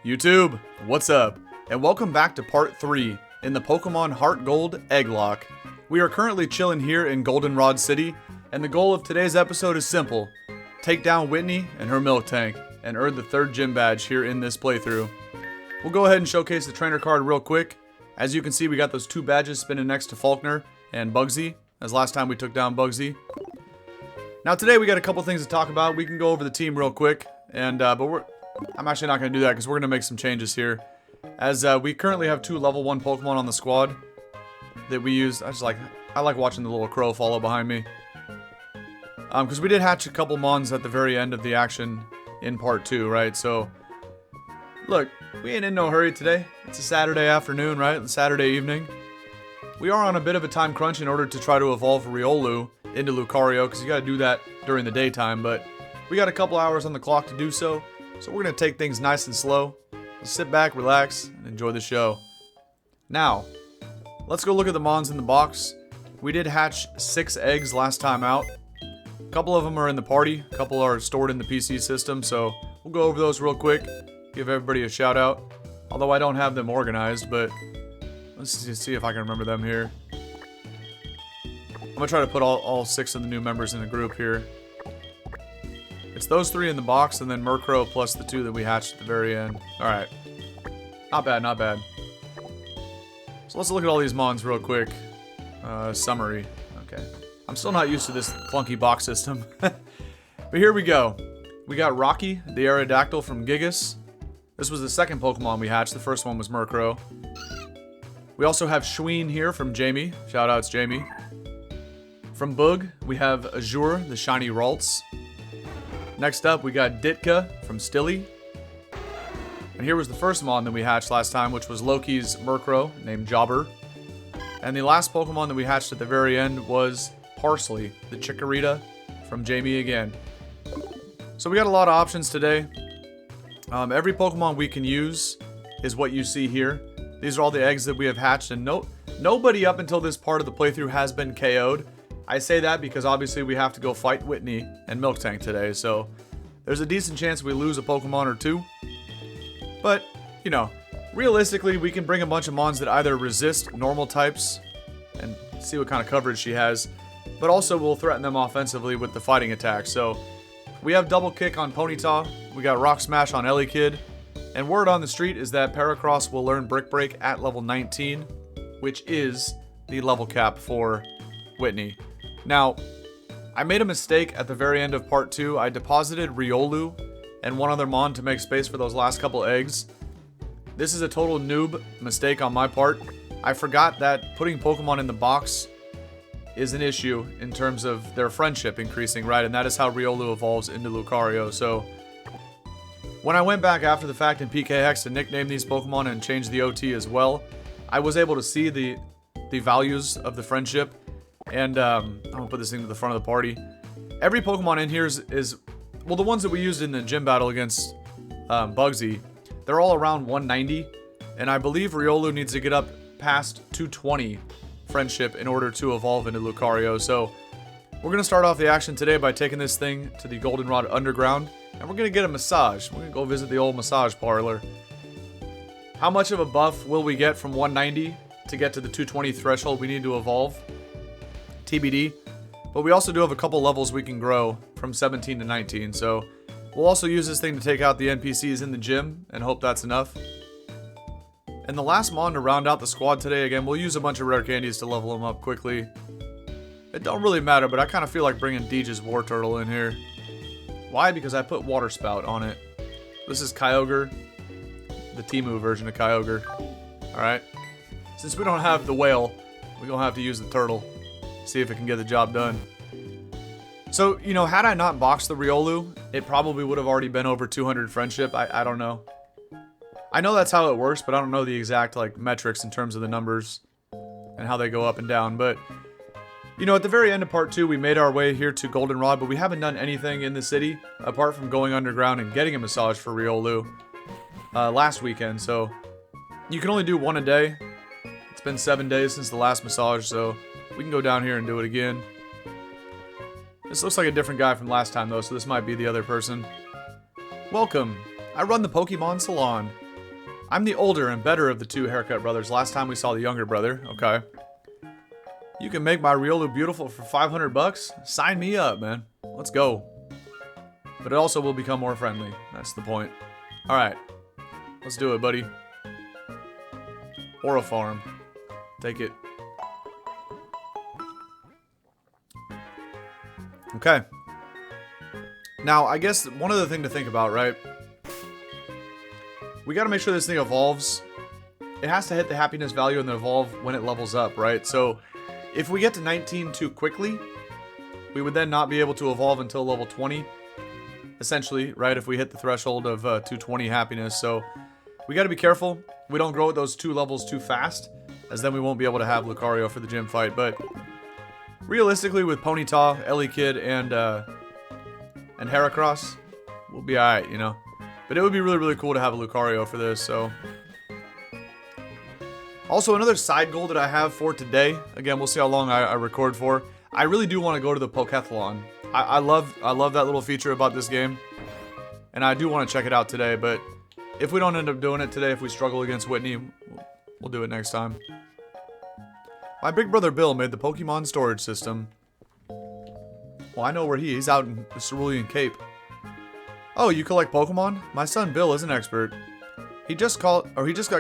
YouTube, what's up? And welcome back to part 3 in the Pokemon HeartGold Egglocke. We are currently chilling here in Goldenrod City, and the goal of today's episode is simple. Take down Whitney and her Miltank, and earn the 3rd gym badge here in this playthrough. We'll go ahead and showcase the trainer card real quick. As you can see, we got those 2 badges spinning next to Faulkner and Bugsy, as last time we took down Bugsy. Now today we got a couple things to talk about. We can go over the team real quick, and I'm actually not going to do that because we're going to make some changes here. As we currently have 2 level 1 Pokemon on the squad that we use. I like watching the little crow follow behind me. Because we did hatch a couple Mons at the very end of the action in part 2, right? So, look, we ain't in no hurry today. It's a Saturday afternoon, right? And Saturday evening. We are on a bit of a time crunch in order to try to evolve Riolu into Lucario, because you got to do that during the daytime, but we got a couple hours on the clock to do so. So we're going to take things nice and slow. Let's sit back, relax, and enjoy the show. Now, let's go look at the Mons in the box. We did hatch 6 eggs last time out. A couple of them are in the party. A couple are stored in the PC system, so we'll go over those real quick. Give everybody a shout out. Although I don't have them organized, but let's just see if I can remember them here. I'm going to try to put all 6 of the new members in a group here. It's those 3 in the box, and then Murkrow plus the 2 that we hatched at the very end. Alright. Not bad, not bad. So let's look at all these Mons real quick. Summary. Okay. I'm still not used to this clunky box system. But here we go. We got Rocky, the Aerodactyl from Gigas. This was the 2nd Pokemon we hatched. The first one was Murkrow. We also have Schween here from Jamie. Shoutouts, Jamie. From Boog, we have Azure, the shiny Ralts. Next up, we got Ditka from Stilly. And here was the first Mon that we hatched last time, which was Loki's Murkrow, named Jobber. And the last Pokemon that we hatched at the very end was Parsley, the Chikorita from Jamie again. So we got a lot of options today. Every Pokemon we can use is what you see here. These are all the eggs that we have hatched, and nobody up until this part of the playthrough has been KO'd. I say that because obviously we have to go fight Whitney and Miltank today, so there's a decent chance we lose a Pokemon or 2. But, you know, realistically we can bring a bunch of Mons that either resist normal types and see what kind of coverage she has, but also will threaten them offensively with the fighting attack. So we have Double Kick on Ponyta, we got Rock Smash on Elekid, and word on the street is that Paracross will learn Brick Break at level 19, which is the level cap for Whitney. Now, I made a mistake at the very end of part 2. I deposited Riolu and one other Mon to make space for those last couple eggs. This is a total noob mistake on my part. I forgot that putting Pokemon in the box is an issue in terms of their friendship increasing, right? And that is how Riolu evolves into Lucario. So, when I went back after the fact in PK Hex to nickname these Pokemon and change the OT as well, I was able to see the values of the friendship. And I'm gonna put this thing to the front of the party. Every Pokemon in here is well, the ones that we used in the gym battle against Bugsy, they're all around 190, and I believe Riolu needs to get up past 220 friendship in order to evolve into Lucario. So we're gonna start off the action today by taking this thing to the Goldenrod Underground, and we're gonna get a massage. We're gonna go visit the old massage parlor. How much of a buff will we get from 190 to get to the 220 threshold we need to evolve? TBD, but we also do have a couple levels we can grow from 17 to 19, so we'll also use this thing to take out the NPCs in the gym and hope that's enough. And the last Mon to round out the squad today, again, we'll use a bunch of rare candies to level them up quickly. It don't really matter, but I kind of feel like bringing Deej's War Turtle in here. Why? Because I put Water Spout on it. This is Kyogre, the Temu version of Kyogre. Alright, since we don't have the whale, we're gonna have to use the turtle. See if it can get the job done. So, you know, had I not boxed the Riolu, it probably would have already been over 200 friendship. I don't know. I know that's how it works, but I don't know the exact, like, metrics in terms of the numbers and how they go up and down. But, you know, at the very end of part 2, we made our way here to Goldenrod, but we haven't done anything in the city apart from going underground and getting a massage for Riolu last weekend. So, you can only do 1 a day. It's been 7 days since the last massage, so we can go down here and do it again. This looks like a different guy from last time though, so this might be the other person. Welcome! I run the Pokemon Salon. I'm the older and better of the two haircut brothers. Last time we saw the younger brother. Okay. You can make my Riolu beautiful for 500 bucks? Sign me up, man. Let's go. But it also will become more friendly. That's the point. Alright. Let's do it, buddy. Or a farm. Take it. Okay. Now, I guess one other thing to think about, right? We gotta make sure this thing evolves. It has to hit the happiness value and then evolve when it levels up, right? So, if we get to 19 too quickly, we would then not be able to evolve until level 20. Essentially, right? If we hit the threshold of 220 happiness. So, we gotta be careful. We don't grow at those 2 levels too fast, as then we won't be able to have Lucario for the gym fight. But, realistically, with Ponyta, Elekid, and Heracross, we'll be alright, you know? But it would be really, really cool to have a Lucario for this, so... Also, another side goal that I have for today, again, we'll see how long I record for. I really do want to go to the Pokethlon. I love that little feature about this game. And I do want to check it out today, but if we don't end up doing it today, if we struggle against Whitney, we'll do it next time. My big brother Bill made the Pokemon storage system. Well, I know where he's out in the Cerulean Cape. Oh, you collect Pokemon? My son Bill is an expert. He just got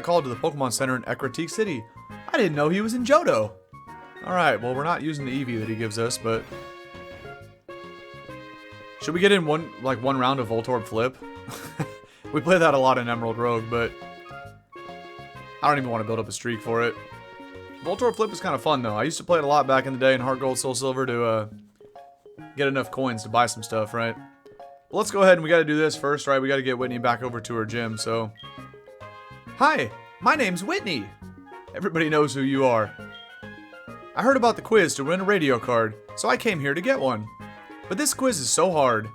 called to the Pokemon Center in Ecruteak City. I didn't know he was in Johto. Alright, well, we're not using the Eevee that he gives us, but... Should we get in one round of Voltorb Flip? We play that a lot in Emerald Rogue, but... I don't even want to build up a streak for it. Voltorb Flip is kind of fun, though. I used to play it a lot back in the day in HeartGold, Soul Silver to, get enough coins to buy some stuff, right? But let's go ahead and we gotta do this first, right? We gotta get Whitney back over to her gym, so... Hi, my name's Whitney. Everybody knows who you are. I heard about the quiz to win a radio card, so I came here to get one. But this quiz is so hard.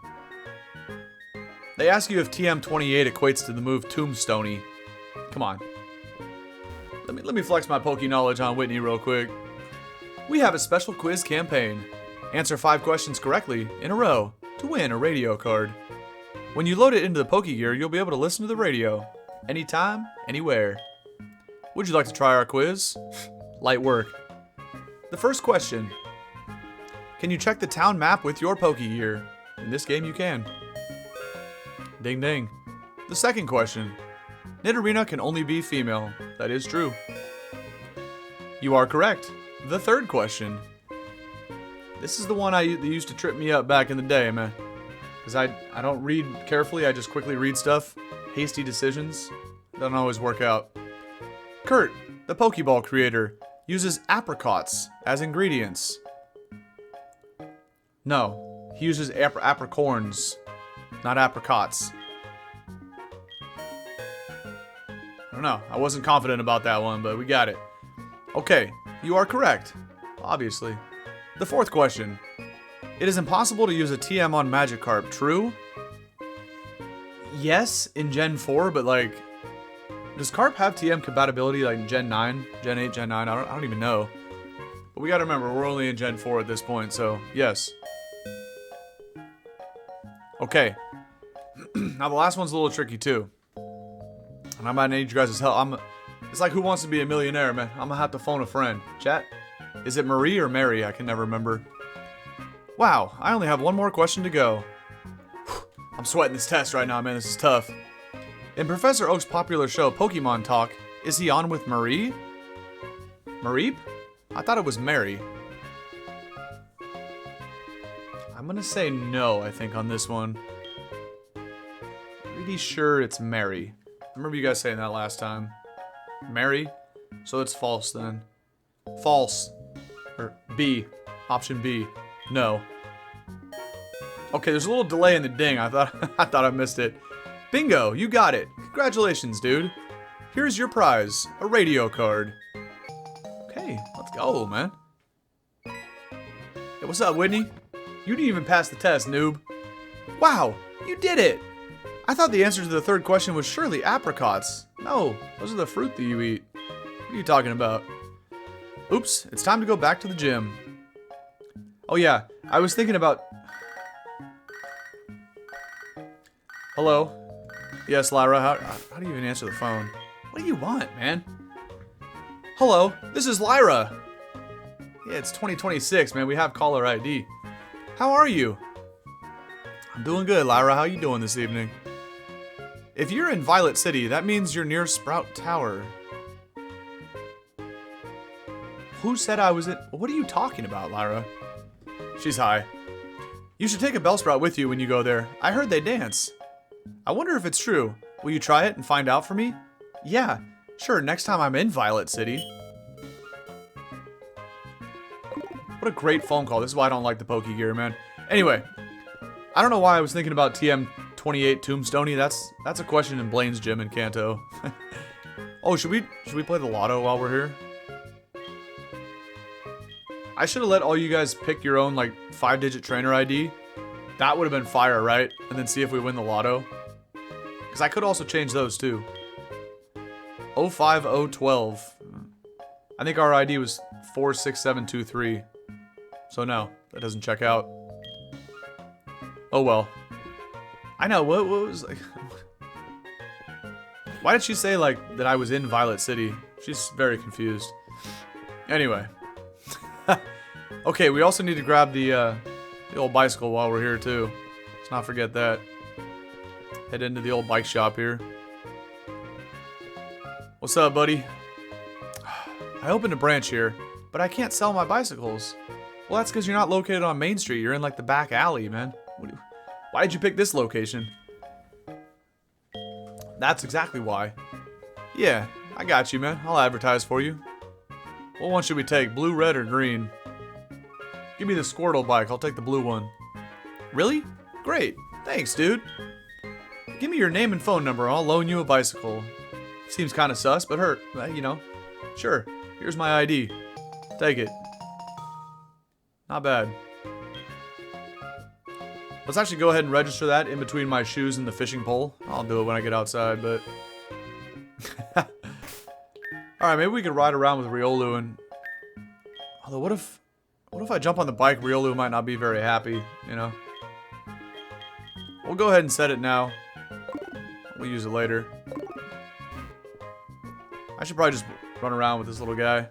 They ask you if TM28 equates to the move Tombstoney. Come on. Let me flex my Poke knowledge on Whitney real quick. We have a special quiz campaign. Answer 5 questions correctly in a row to win a radio card. When you load it into the Pokegear, you'll be able to listen to the radio. Anytime, anywhere. Would you like to try our quiz? Light work. The first question. Can you check the town map with your Pokegear? In this game you can. Ding ding. The second question. Nidorina can only be female. That is true. You are correct. The third question. This is the one that used to trip me up back in the day, man. Because I don't read carefully, I just quickly read stuff. Hasty decisions. Doesn't always work out. Kurt, the Pokeball creator, uses apricots as ingredients. No, he uses apricorns, not apricots. I don't know, I wasn't confident about that one, but we got it. Okay, you are correct, obviously. The fourth question. It is impossible to use a TM on Magikarp, true? Yes, in Gen 4, but like... Does Carp have TM compatibility like in Gen 9? Gen 8, Gen 9? I don't even know. But we gotta remember, we're only in Gen 4 at this point, so yes. Okay. Now the last one's a little tricky too. And I might need you guys' help. It's like Who Wants to Be a Millionaire, man. I'm gonna have to phone a friend. Chat? Is it Marie or Mary? I can never remember. Wow, I only have one more question to go. I'm sweating this test right now, man. This is tough. In Professor Oak's popular show, Pokemon Talk, is he on with Marie? Mareep? I thought it was Mary. I'm gonna say no, I think, on this one. Pretty sure it's Mary. I remember you guys saying that last time. Mary? So it's false then. False. Or B. Option B. No. Okay, there's a little delay in the ding. I thought I missed it. Bingo, you got it. Congratulations, dude. Here's your prize, a radio card. Okay, let's go, man. Hey, what's up, Whitney? You didn't even pass the test, noob. Wow, you did it. I thought the answer to the third question was surely apricots. No, those are the fruit that you eat. What are you talking about? Oops, it's time to go back to the gym. Oh yeah, I was thinking about... Hello? Yes, Lyra, how do you even answer the phone? What do you want, man? Hello, this is Lyra. Yeah, it's 2026, man. We have caller ID. How are you? I'm doing good, Lyra. How you doing this evening? If you're in Violet City, that means you're near Sprout Tower. Who said I was in... What are you talking about, Lyra? She's high. You should take a Bellsprout with you when you go there. I heard they dance. I wonder if it's true. Will you try it and find out for me? Yeah, sure, next time I'm in Violet City. What a great phone call. This is why I don't like the Pokegear, man. Anyway, I don't know why I was thinking about TM28 Tombstoney. That's a question in Blaine's gym in Kanto. Oh, should we play the lotto while we're here? I should have let all you guys pick your own, like, 5-digit trainer ID. That would have been fire, right? And then see if we win the lotto. Because I could also change those, too. 05012. I think our ID was 46723. So no, that doesn't check out. Oh well. I know, what was, like... Why did she say, like, that I was in Violet City? She's very confused. Anyway. Okay, we also need to grab the old bicycle while we're here, too. Let's not forget that. Head into the old bike shop here. What's up, buddy? I opened a branch here, but I can't sell my bicycles. Well, that's because you're not located on Main Street. You're in, like, the back alley, man. Why did you pick this location? That's exactly why. Yeah, I got you, man. I'll advertise for you. What one should we take? Blue, red, or green? Give me the Squirtle bike. I'll take the blue one. Really? Great. Thanks, dude. Give me your name and phone number. I'll loan you a bicycle. Seems kind of sus, but you know. Sure. Here's my ID. Take it. Not bad. Let's actually go ahead and register that in between my shoes and the fishing pole. I'll do it when I get outside, but... Alright, maybe we could ride around with Riolu and... Although, what if I jump on the bike? Riolu might not be very happy, you know? We'll go ahead and set it now. We'll use it later. I should probably just run around with this little guy.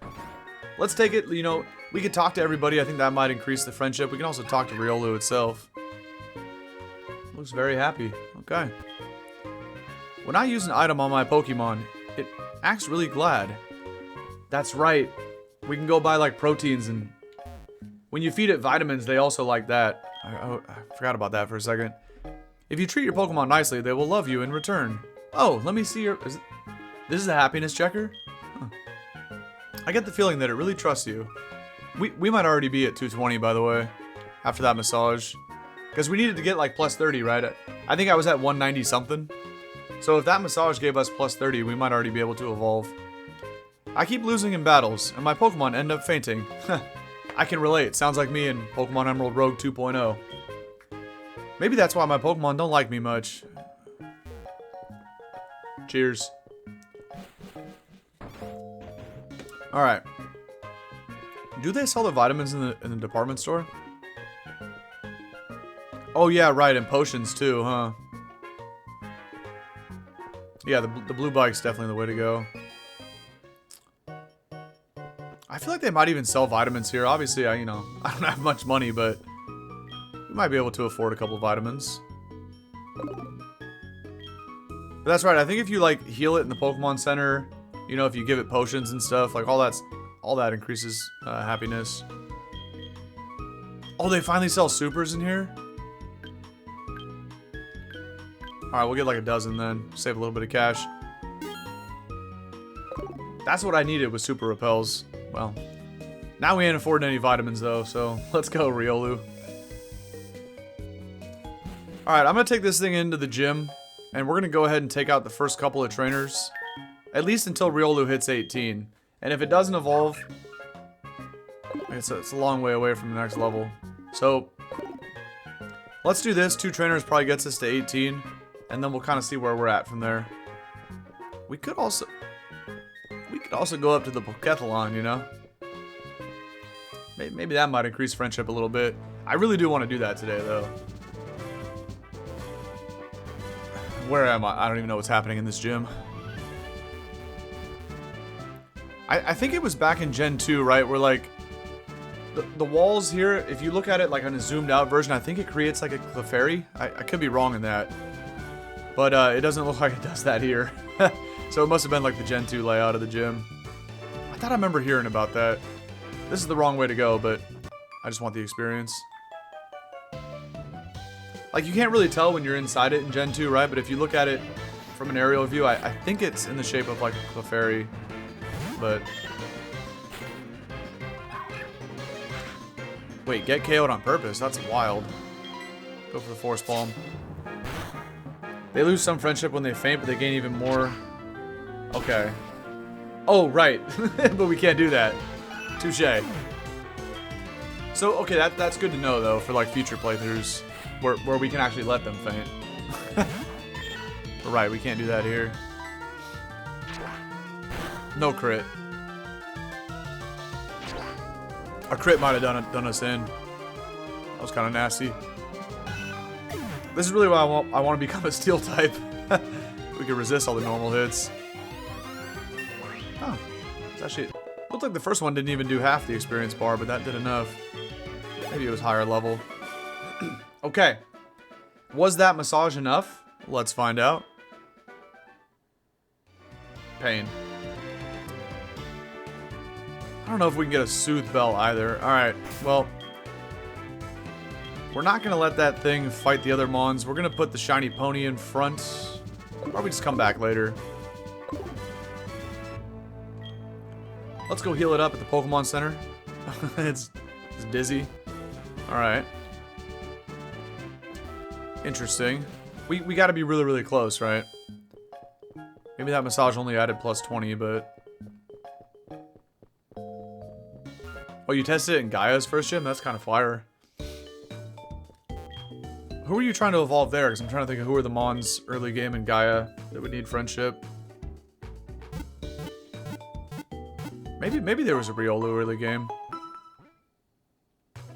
Let's take it, you know, we could talk to everybody. I think that might increase the friendship. We can also talk to Riolu itself. Looks very happy. Okay. When I use an item on my Pokemon, it acts really glad. That's right. We can go buy, like, proteins, and when you feed it vitamins, they also like that. I forgot about that for a second. If you treat your Pokemon nicely, they will love you in return. Oh, let me see your... this is a happiness checker? Huh. I get the feeling that it really trusts you. We might already be at 220, by the way, after that massage. Because we needed to get, like, plus 30, right? I think I was at 190 something. So if that massage gave us plus 30, we might already be able to evolve. I keep losing in battles, and my Pokemon end up fainting. I can relate. Sounds like me in Pokemon Emerald Rogue 2.0. Maybe that's why my Pokemon don't like me much. Cheers. Alright. Do they sell the vitamins in the department store? Oh yeah, right, and potions too, huh? Yeah, the blue bike's definitely the way to go. I feel like they might even sell vitamins here. Obviously, I don't have much money, but we might be able to afford a couple of vitamins. But that's right, I think if you, like, heal it in the Pokemon Center, you know, if you give it potions and stuff, like, all that increases happiness. Oh, they finally sell supers in here? Alright, we'll get like a dozen then. Save a little bit of cash. That's what I needed with super repels. Well, now we ain't affording any vitamins though, so let's go, Riolu. Alright, I'm gonna take this thing into the gym, and we're gonna go ahead and take out the first couple of trainers. At least until Riolu hits 18. And if it doesn't evolve, it's a long way away from the next level. So, let's do this. 2 trainers probably gets us to 18. And then we'll kind of see where we're at from there. We could also go up to the Pokethalon, you know? Maybe that might increase friendship a little bit. I really do want to do that today, though. Where am I? I don't even know what's happening in this gym. I think it was back in Gen 2, right? Where like the walls here, if you look at it like on a zoomed out version, I think it creates like a Clefairy. I could be wrong in that. But it doesn't look like it does that here. So it must have been like the Gen 2 layout of the gym. I thought I remember hearing about that. This is the wrong way to go, but I just want the experience. Like, you can't really tell when you're inside it in Gen 2, right? But if you look at it from an aerial view, I think it's in the shape of like a Clefairy. But... wait, get KO'd on purpose? That's wild. Go for the Force Palm. They lose some friendship when they faint, but they gain even more. Okay. Oh, right. But we can't do that. Touché. So, okay, that's good to know, though, for like future playthroughs where we can actually let them faint. But right, we can't do that here. No crit. Our crit might have done us in. That was kind of nasty. This is really why I want to become a steel type. We can resist all the normal hits. Oh, it's actually looked like the first one didn't even do half the experience bar, but that did enough. Maybe it was higher level. Okay, was that massage enough? Let's find out. Pain. I don't know if we can get a Soothe Bell either. Alright, well, we're not going to let that thing fight the other Mons. We're going to put the shiny pony in front. Or we just come back later. Let's go heal it up at the Pokemon Center. It's dizzy. Alright. Interesting. We got to be really, really close, right? Maybe that massage only added plus 20, but... oh, you tested it in Gaia's first gym? That's kind of fire. Who are you trying to evolve there? Because I'm trying to think of who are the Mons early game in Gaia that would need friendship. Maybe there was a Riolu early game.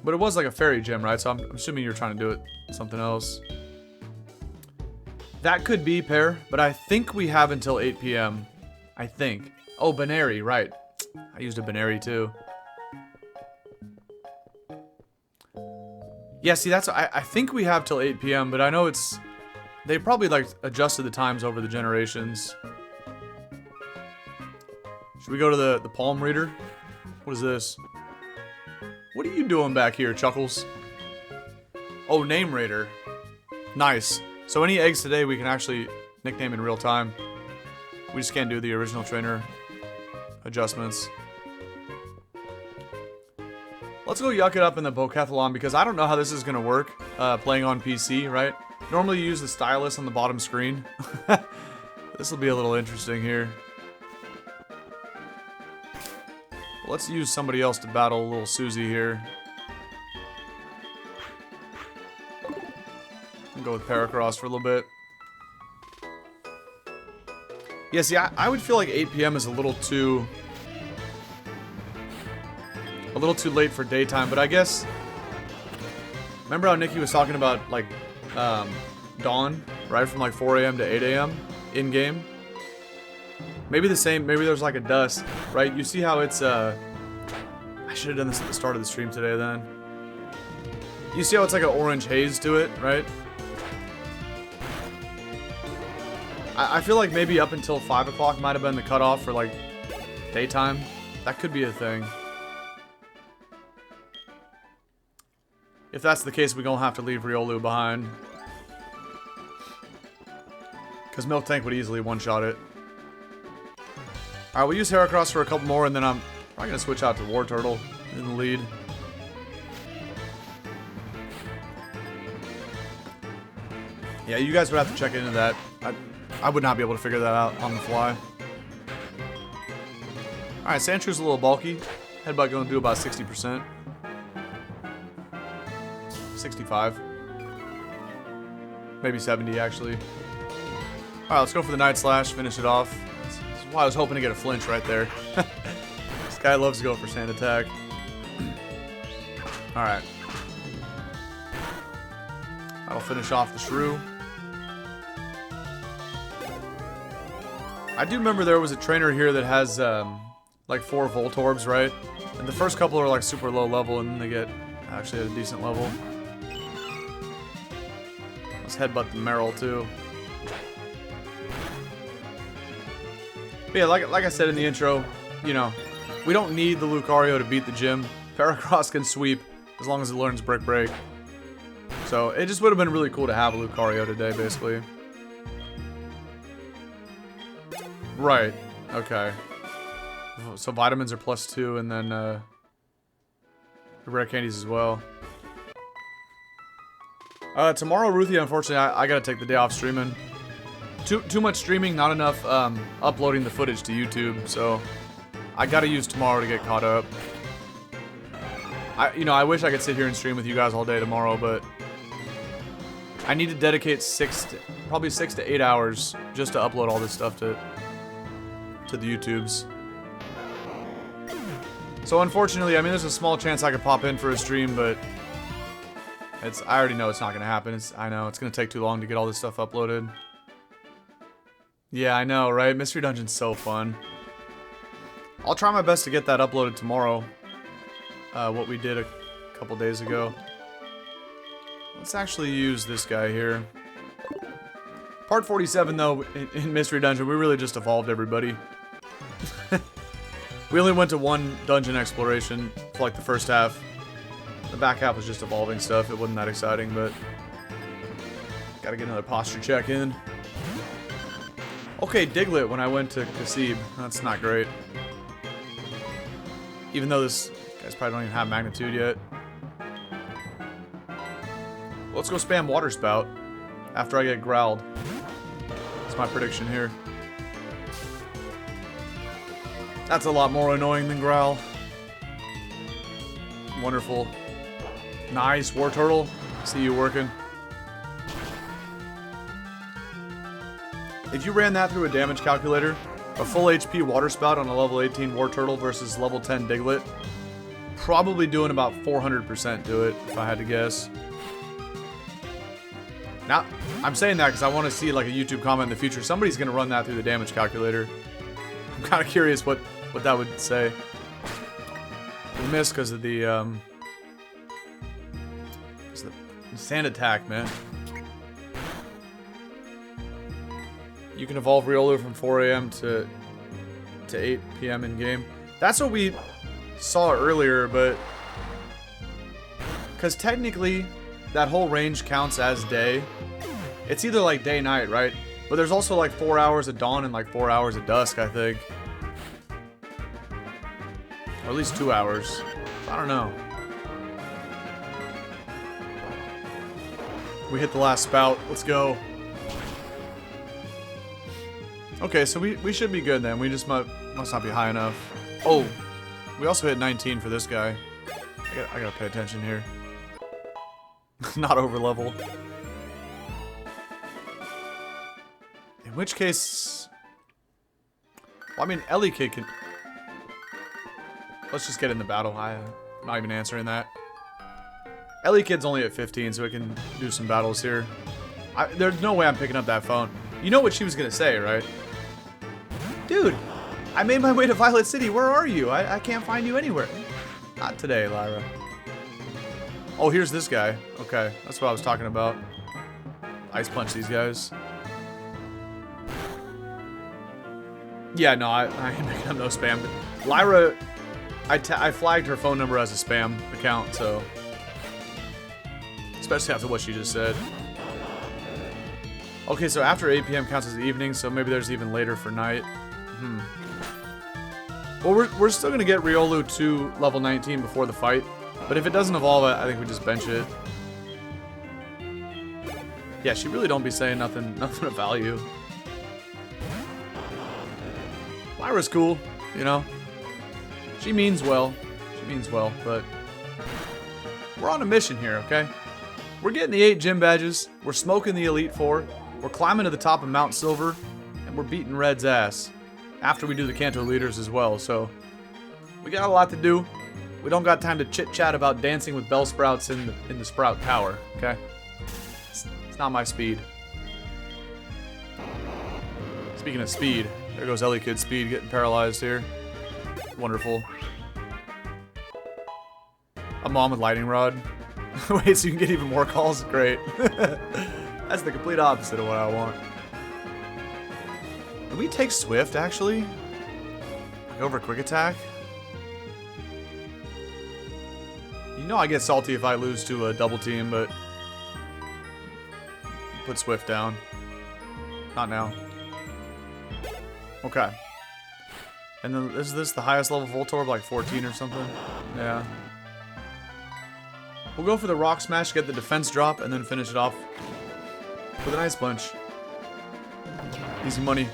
But it was like a fairy gym, right? So I'm assuming you're trying to do it something else. That could be pair, but I think we have until 8 p.m. I think. Oh, Baneri, right. I used a Baneri too. Yeah, see, that's... I think we have till 8 p.m., but I know it's... they probably, like, adjusted the times over the generations. Should we go to the palm reader? What is this? What are you doing back here, Chuckles? Oh, name raider. Nice. So any eggs today we can actually nickname in real time. We just can't do the original trainer adjustments. Let's go yuck it up in the Pokethalon because I don't know how this is going to work playing on PC, right? Normally you use the stylus on the bottom screen. This will be a little interesting here. Let's use somebody else to battle little Susie here. I'll go with Paracross for a little bit. Yeah, see, I would feel like 8 p.m. is a little too late for daytime, but I guess... remember how Nikki was talking about, like, dawn, right? From, like, 4 a.m. to 8 a.m. in-game? Maybe the same, maybe there's, like, a dusk, right? You see how it's, I should have done this at the start of the stream today, then. You see how it's, like, an orange haze to it, right? I feel like maybe up until 5 o'clock might have been the cutoff for, like, daytime. That could be a thing. If that's the case, we're going to have to leave Riolu behind. Because Miltank would easily one-shot it. Alright, we'll use Heracross for a couple more, and then I'm probably going to switch out to War Turtle in the lead. Yeah, you guys would have to check into that. I would not be able to figure that out on the fly. Alright, Sandshrews a little bulky. Headbutt going to do about 60%. 65. Maybe 70, actually. Alright, let's go for the Night Slash, finish it off. This is why I was hoping to get a flinch right there. This guy loves to go for Sand Attack. Alright. That'll finish off the Shrew. I do remember there was a trainer here that has like 4 Voltorbs, right? And the first couple are like super low level, and then they get actually at a decent level. Let's headbutt the Meryl too. But yeah, like I said in the intro, you know, we don't need the Lucario to beat the gym. Paracross can sweep as long as it learns Brick Break. So it just would have been really cool to have a Lucario today, basically. Right. Okay. So vitamins are +2, and then rare candies as well. Tomorrow, Ruthie, unfortunately, I gotta take the day off streaming. Too much streaming, not enough uploading the footage to YouTube, so I gotta use tomorrow to get caught up. I wish I could sit here and stream with you guys all day tomorrow, but I need to dedicate probably 6 to 8 hours just to upload all this stuff to the YouTubes. So unfortunately, I mean, there's a small chance I could pop in for a stream, but I already know it's not gonna happen. I know it's gonna take too long to get all this stuff uploaded. Yeah, I know, right? Mystery Dungeon's so fun. I'll try my best to get that uploaded tomorrow. What we did a couple days ago. Let's actually use this guy here. Part 47, though, in Mystery Dungeon, we really just evolved everybody. We only went to 1 dungeon exploration for like the first half. The back half was just evolving stuff. It wasn't that exciting, but gotta get another posture check in. Okay, Diglett when I went to Kasib. That's not great. Even though this guys probably don't even have magnitude yet. Let's go spam Water Spout after I get growled. That's my prediction here. That's a lot more annoying than Growl. Wonderful. Nice, War Turtle. See you working. If you ran that through a damage calculator, a full HP Water Spout on a level 18 War Turtle versus level 10 Diglett, probably doing about 400% to it, if I had to guess. Now, I'm saying that because I want to see like a YouTube comment in the future. Somebody's going to run that through the damage calculator. I'm kind of curious what that would say. We missed because of the sand attack, man. You can evolve Riolu from 4 AM to 8 PM in game. That's what we saw earlier, but because technically that whole range counts as day. It's either like day night, right? But there's also like 4 hours of dawn and like 4 hours of dusk, I think. Or at least 2 hours. I don't know. We hit the last spout. Let's go. Okay, so we should be good then. We just must not be high enough. Oh, we also hit 19 for this guy. I gotta pay attention here. Not over level. In which case, well, I mean, Ellie Kid can. Let's just get in the battle. I'm not even answering that. Ellie Kid's only at 15, so we can do some battles here. There's no way I'm picking up that phone. You know what she was gonna say, right? Dude, I made my way to Violet City. Where are you? I can't find you anywhere. Not today, Lyra. Oh, here's this guy. Okay, that's what I was talking about. Ice punch these guys. Yeah, no, I ain't making up no spam. Lyra, I flagged her phone number as a spam account, so. Especially after what she just said. Okay, so after 8 PM counts as evening, so maybe there's even later for night. Well, we're still going to get Riolu to level 19 before the fight. But if it doesn't evolve, I think we just bench it. Yeah, she really don't be saying nothing of value. Lyra's cool, you know. She means well. She means well, but we're on a mission here, okay? We're getting the 8 gym badges. We're smoking the Elite Four. We're climbing to the top of Mount Silver. And we're beating Red's ass. After we do the Kanto leaders as well, so we got a lot to do. We don't got time to chit-chat about dancing with Bellsprouts in the Sprout Tower, okay? It's not my speed. Speaking of speed, there goes Ellie Kid's speed getting paralyzed here. Wonderful. A mom with lightning rod. Wait, so you can get even more calls? Great. That's the complete opposite of what I want. Can we take Swift, actually? Like over Quick Attack? You know I get salty if I lose to a double team, but... Put Swift down. Not now. Okay. And then, is this the highest level Voltorb? Like 14 or something? Yeah. We'll go for the Rock Smash, get the defense drop, and then finish it off with an Ice Punch. Easy money.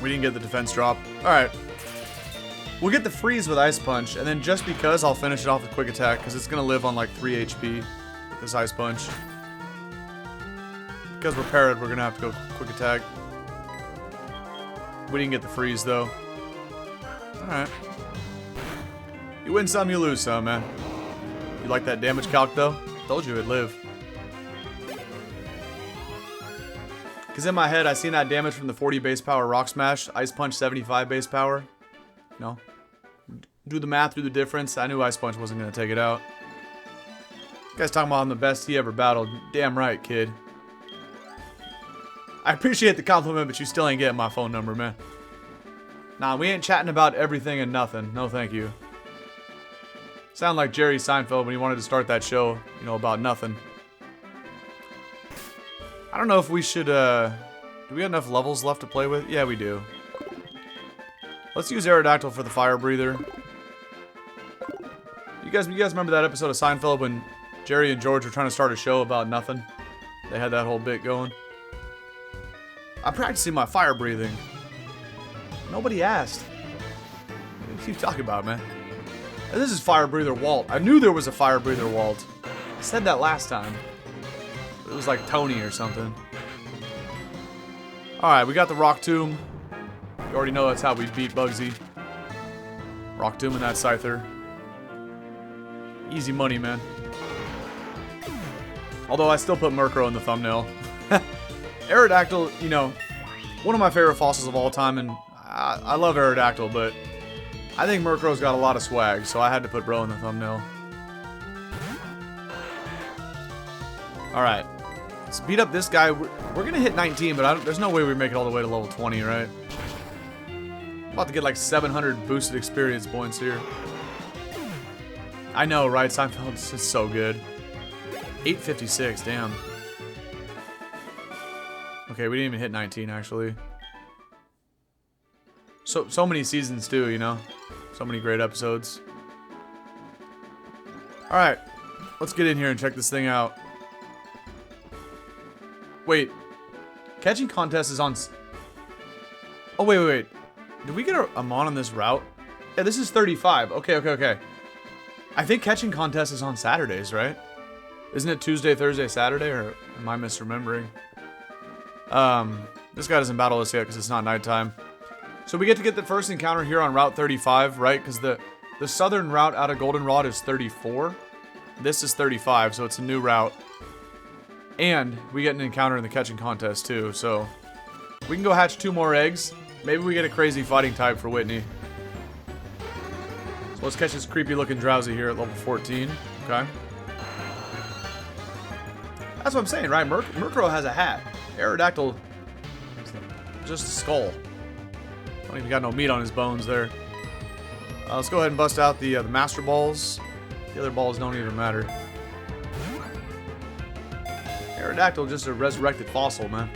We didn't get the defense drop. Alright. We'll get the freeze with Ice Punch, and then just because, I'll finish it off with Quick Attack, because it's going to live on like 3 HP with this Ice Punch. Because we're parried, we're going to have to go Quick Attack. We didn't get the freeze, though. Alright. You win some, you lose some, man. You like that damage calc, though? Told you it'd live. Because in my head, I seen that damage from the 40 base power Rock Smash, Ice Punch 75 base power. No. Do the math, do the difference. I knew Ice Punch wasn't going to take it out. This guy's talking about I'm the best he ever battled. Damn right, kid. I appreciate the compliment, but you still ain't getting my phone number, man. Nah, we ain't chatting about everything and nothing. No, thank you. Sound like Jerry Seinfeld when he wanted to start that show, you know, about nothing. I don't know if we should, do we have enough levels left to play with? Yeah, we do. Let's use Aerodactyl for the Fire Breather. You guys remember that episode of Seinfeld when Jerry and George were trying to start a show about nothing? They had that whole bit going. I'm practicing my fire breathing. Nobody asked. What are you talking about, man? And this is Fire Breather Walt. I knew there was a Fire Breather Walt. I said that last time. It was like Tony or something. Alright, we got the Rock Tomb. You already know that's how we beat Bugsy. Rock Tomb and that Scyther. Easy money, man. Although I still put Murkrow in the thumbnail. Aerodactyl, you know, one of my favorite fossils of all time, and I love Aerodactyl, but I think Murkrow's got a lot of swag, so I had to put Bro in the thumbnail. Alright. Let's beat up this guy. We're gonna hit 19, but there's no way we make it all the way to level 20, right? I'm about to get like 700 boosted experience points here. I know, right? Seinfeld's just so good. 856, damn. Okay, we didn't even hit 19, actually. So many seasons, too, you know? So many great episodes. Alright. Let's get in here and check this thing out. Wait. Catching contest is on... Oh, wait. Did we get a Mon on this route? Yeah, this is 35. Okay. I think catching contest is on Saturdays, right? Isn't it Tuesday, Thursday, Saturday? Or am I misremembering? This guy doesn't battle us yet because it's not nighttime. So we get to get the first encounter here on Route 35, right? Because the southern route out of Goldenrod is 34. This is 35, so it's a new route. And we get an encounter in the catching contest too, so we can go hatch 2 more eggs. Maybe we get a crazy fighting type for Whitney. So let's catch this creepy looking Drowsy here at level 14. Okay. That's what I'm saying, right? Murkrow has a hat. Aerodactyl, just a skull. Don't even got no meat on his bones there. Let's go ahead and bust out the Master Balls. The other balls don't even matter. Aerodactyl, just a resurrected fossil, man.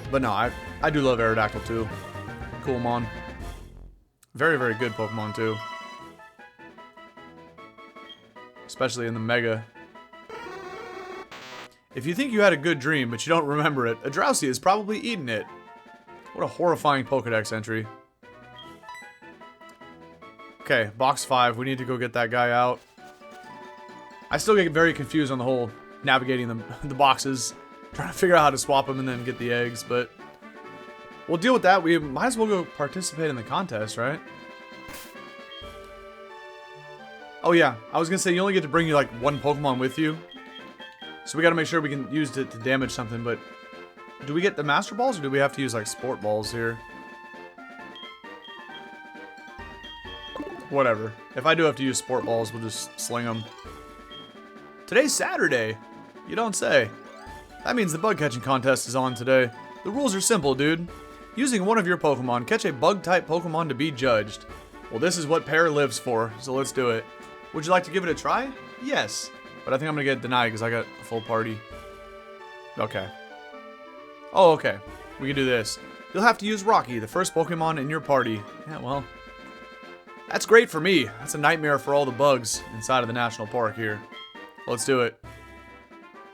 But no, I do love Aerodactyl too. Cool Mon. Very, very good Pokemon too. Especially in the Mega. If you think you had a good dream, but you don't remember it, a Drowsy is probably eating it. What a horrifying Pokedex entry. Okay, box 5. We need to go get that guy out. I still get very confused on the whole navigating the boxes. Trying to figure out how to swap them and then get the eggs, but... We'll deal with that. We might as well go participate in the contest, right? Oh yeah, I was gonna say you only get to bring like 1 Pokemon with you. So we gotta make sure we can use it to damage something, but Do we get the Master Balls or do we have to use like Sport Balls here? Whatever. If I do have to use Sport Balls, we'll just sling them. Today's Saturday. You don't say. That means the bug catching contest is on today. The rules are simple, dude. Using one of your Pokemon, catch a bug-type Pokemon to be judged. Well, this is what Pear lives for, so let's do it. Would you like to give it a try? Yes. But I think I'm gonna get denied because I got a full party. Okay. Oh, okay. We can do this. You'll have to use Rocky, the first Pokemon in your party. Yeah, well. That's great for me. That's a nightmare for all the bugs inside of the national park here. Let's do it.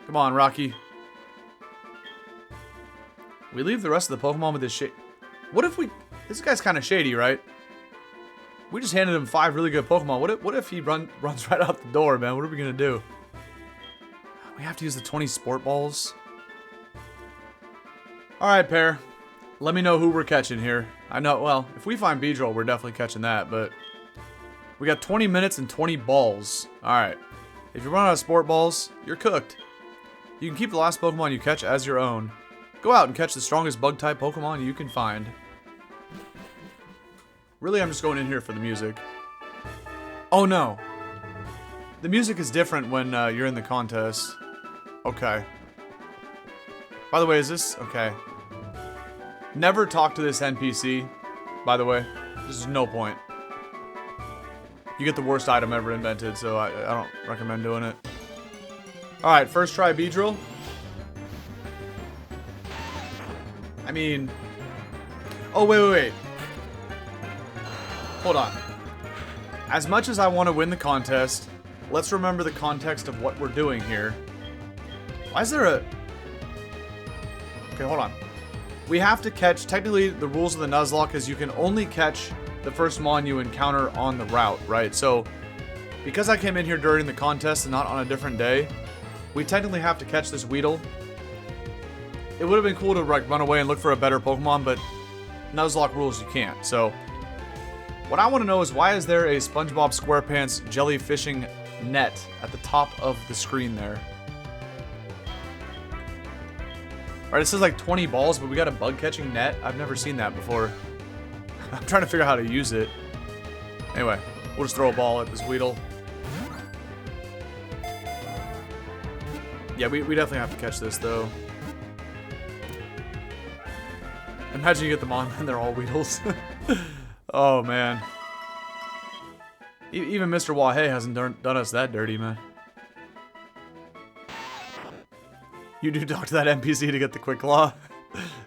Come on, Rocky. We leave the rest of the Pokemon with this shit. What if we... This guy's kind of shady, right? We just handed him 5 really good Pokemon. What if he runs right out the door, man? What are we going to do? We have to use the 20 Sport Balls. Alright, Pear. Let me know who we're catching here. I know, well, if we find Beedrill, we're definitely catching that, but... We got 20 minutes and 20 balls. Alright. If you run out of Sport Balls, you're cooked. You can keep the last Pokemon you catch as your own. Go out and catch the strongest Bug-type Pokemon you can find. Really, I'm just going in here for the music. Oh no. The music is different when you're in the contest. Okay. By the way, is this... Okay. Never talk to this NPC, by the way. There's no point. You get the worst item ever invented, so I don't recommend doing it. Alright, first try Beedrill. I mean... Oh, wait. Hold on. As much as I want to win the contest, let's remember the context of what we're doing here. Why is there a... Okay, hold on. We have to catch... Technically, the rules of the Nuzlocke is you can only catch the first Mon you encounter on the route, right? So, because I came in here during the contest and not on a different day, we technically have to catch this Weedle. It would have been cool to like run away and look for a better Pokemon, but Nuzlocke rules you can't. So, what I want to know is why is there a SpongeBob SquarePants jellyfishing net at the top of the screen there? Alright, it says like 20 balls, but we got a bug catching net? I've never seen that before. I'm trying to figure out how to use it. Anyway, we'll just throw a ball at this Weedle. Yeah, we definitely have to catch this, though. Imagine you get them on and they're all Weedles. Oh, man. Even Mr. Wahey hasn't done us that dirty, man. You do talk to that NPC to get the Quick Claw.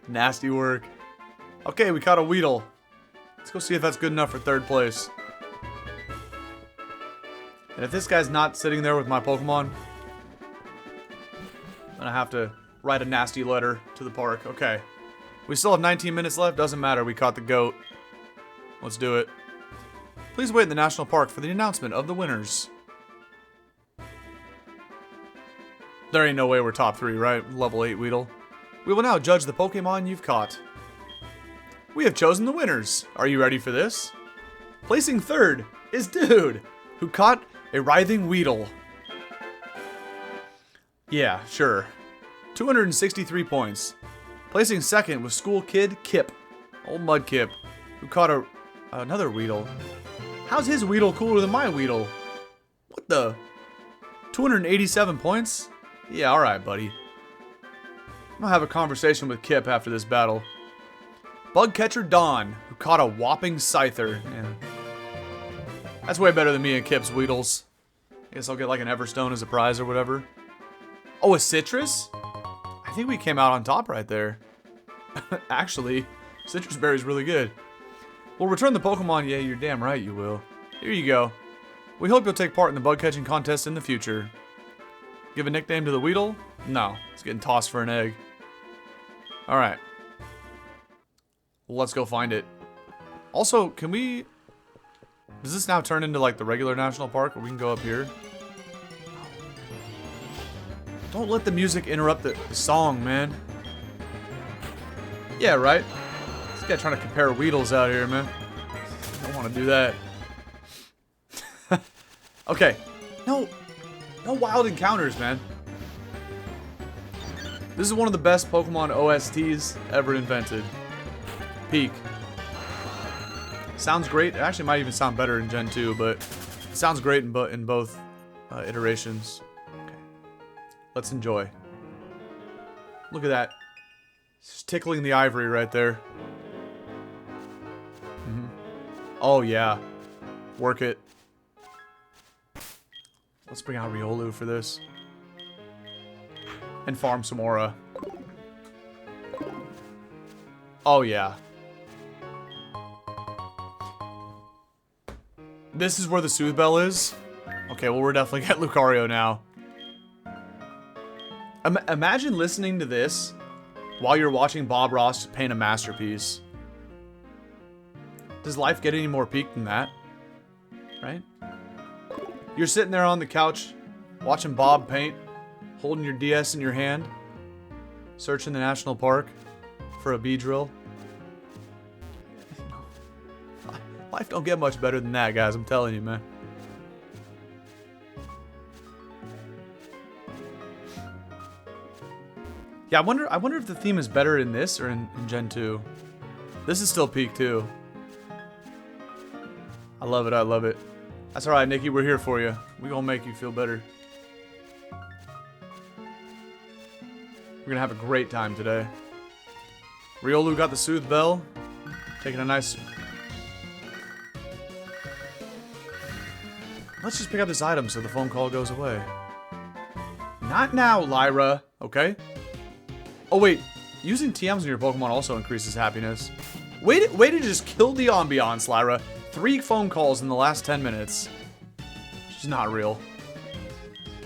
Nasty work. Okay, we caught a Weedle. Let's go see if that's good enough for 3rd place. And if this guy's not sitting there with my Pokemon, I'm gonna have to write a nasty letter to the park. Okay. We still have 19 minutes left. Doesn't matter. We caught the goat. Let's do it. Please wait in the National Park for the announcement of the winners. There ain't no way we're top 3, right? Level 8 Weedle. We will now judge the Pokemon you've caught. We have chosen the winners. Are you ready for this? Placing 3rd is Dude, who caught a writhing Weedle. Yeah, sure. 263 points. Placing 2nd was School Kid Kip, old Mudkip, who caught another Weedle. How's his Weedle cooler than my Weedle? What the? 287 points? Yeah, alright, buddy. I'm gonna have a conversation with Kip after this battle. Bugcatcher Dawn, who caught a whopping Scyther. Yeah. That's way better than me and Kip's Weedles. I guess I'll get like an Everstone as a prize or whatever. Oh, a Citrus? I think we came out on top right there. Actually, Citrus Berry's really good. We'll return the Pokemon. Yeah, you're damn right you will. Here you go. We hope you'll take part in the bug catching contest in the future. Give a nickname to the Weedle? No, it's getting tossed for an egg. Alright. Let's go find it. Also, can we... Does this now turn into like the regular national park or we can go up here? Don't let the music interrupt the song, man. Yeah, right? This guy trying to compare Weedles out here, man. I don't want to do that. Okay. No wild encounters, man. This is one of the best Pokemon OSTs ever invented. Peak. Sounds great. It actually might even sound better in Gen 2, but it sounds great in both iterations. Okay. Let's enjoy. Look at that. It's tickling the ivory right there. Oh, yeah. Work it. Let's bring out Riolu for this. And farm some Aura. Oh, yeah. This is where the Soothe Bell is? Okay, well, we're definitely getting Lucario now. Imagine listening to this while you're watching Bob Ross paint a masterpiece. Does life get any more peak than that? Right? You're sitting there on the couch, watching Bob paint, holding your DS in your hand, searching the national park for a Beedrill. Life don't get much better than that, guys. I'm telling you, man. Yeah, I wonder if the theme is better in this or in Gen 2. This is still peak, too. I love it, I love it. That's alright, Nikki, we're here for you. We gonna make you feel better. We're gonna have a great time today. Riolu got the Soothe Bell. Taking a nice... Let's just pick up this item so the phone call goes away. Not now, Lyra. Okay? Oh, wait. Using TMs on your Pokemon also increases happiness. Way to just kill the ambiance, Lyra. 3 phone calls in the last 10 minutes. She's not real.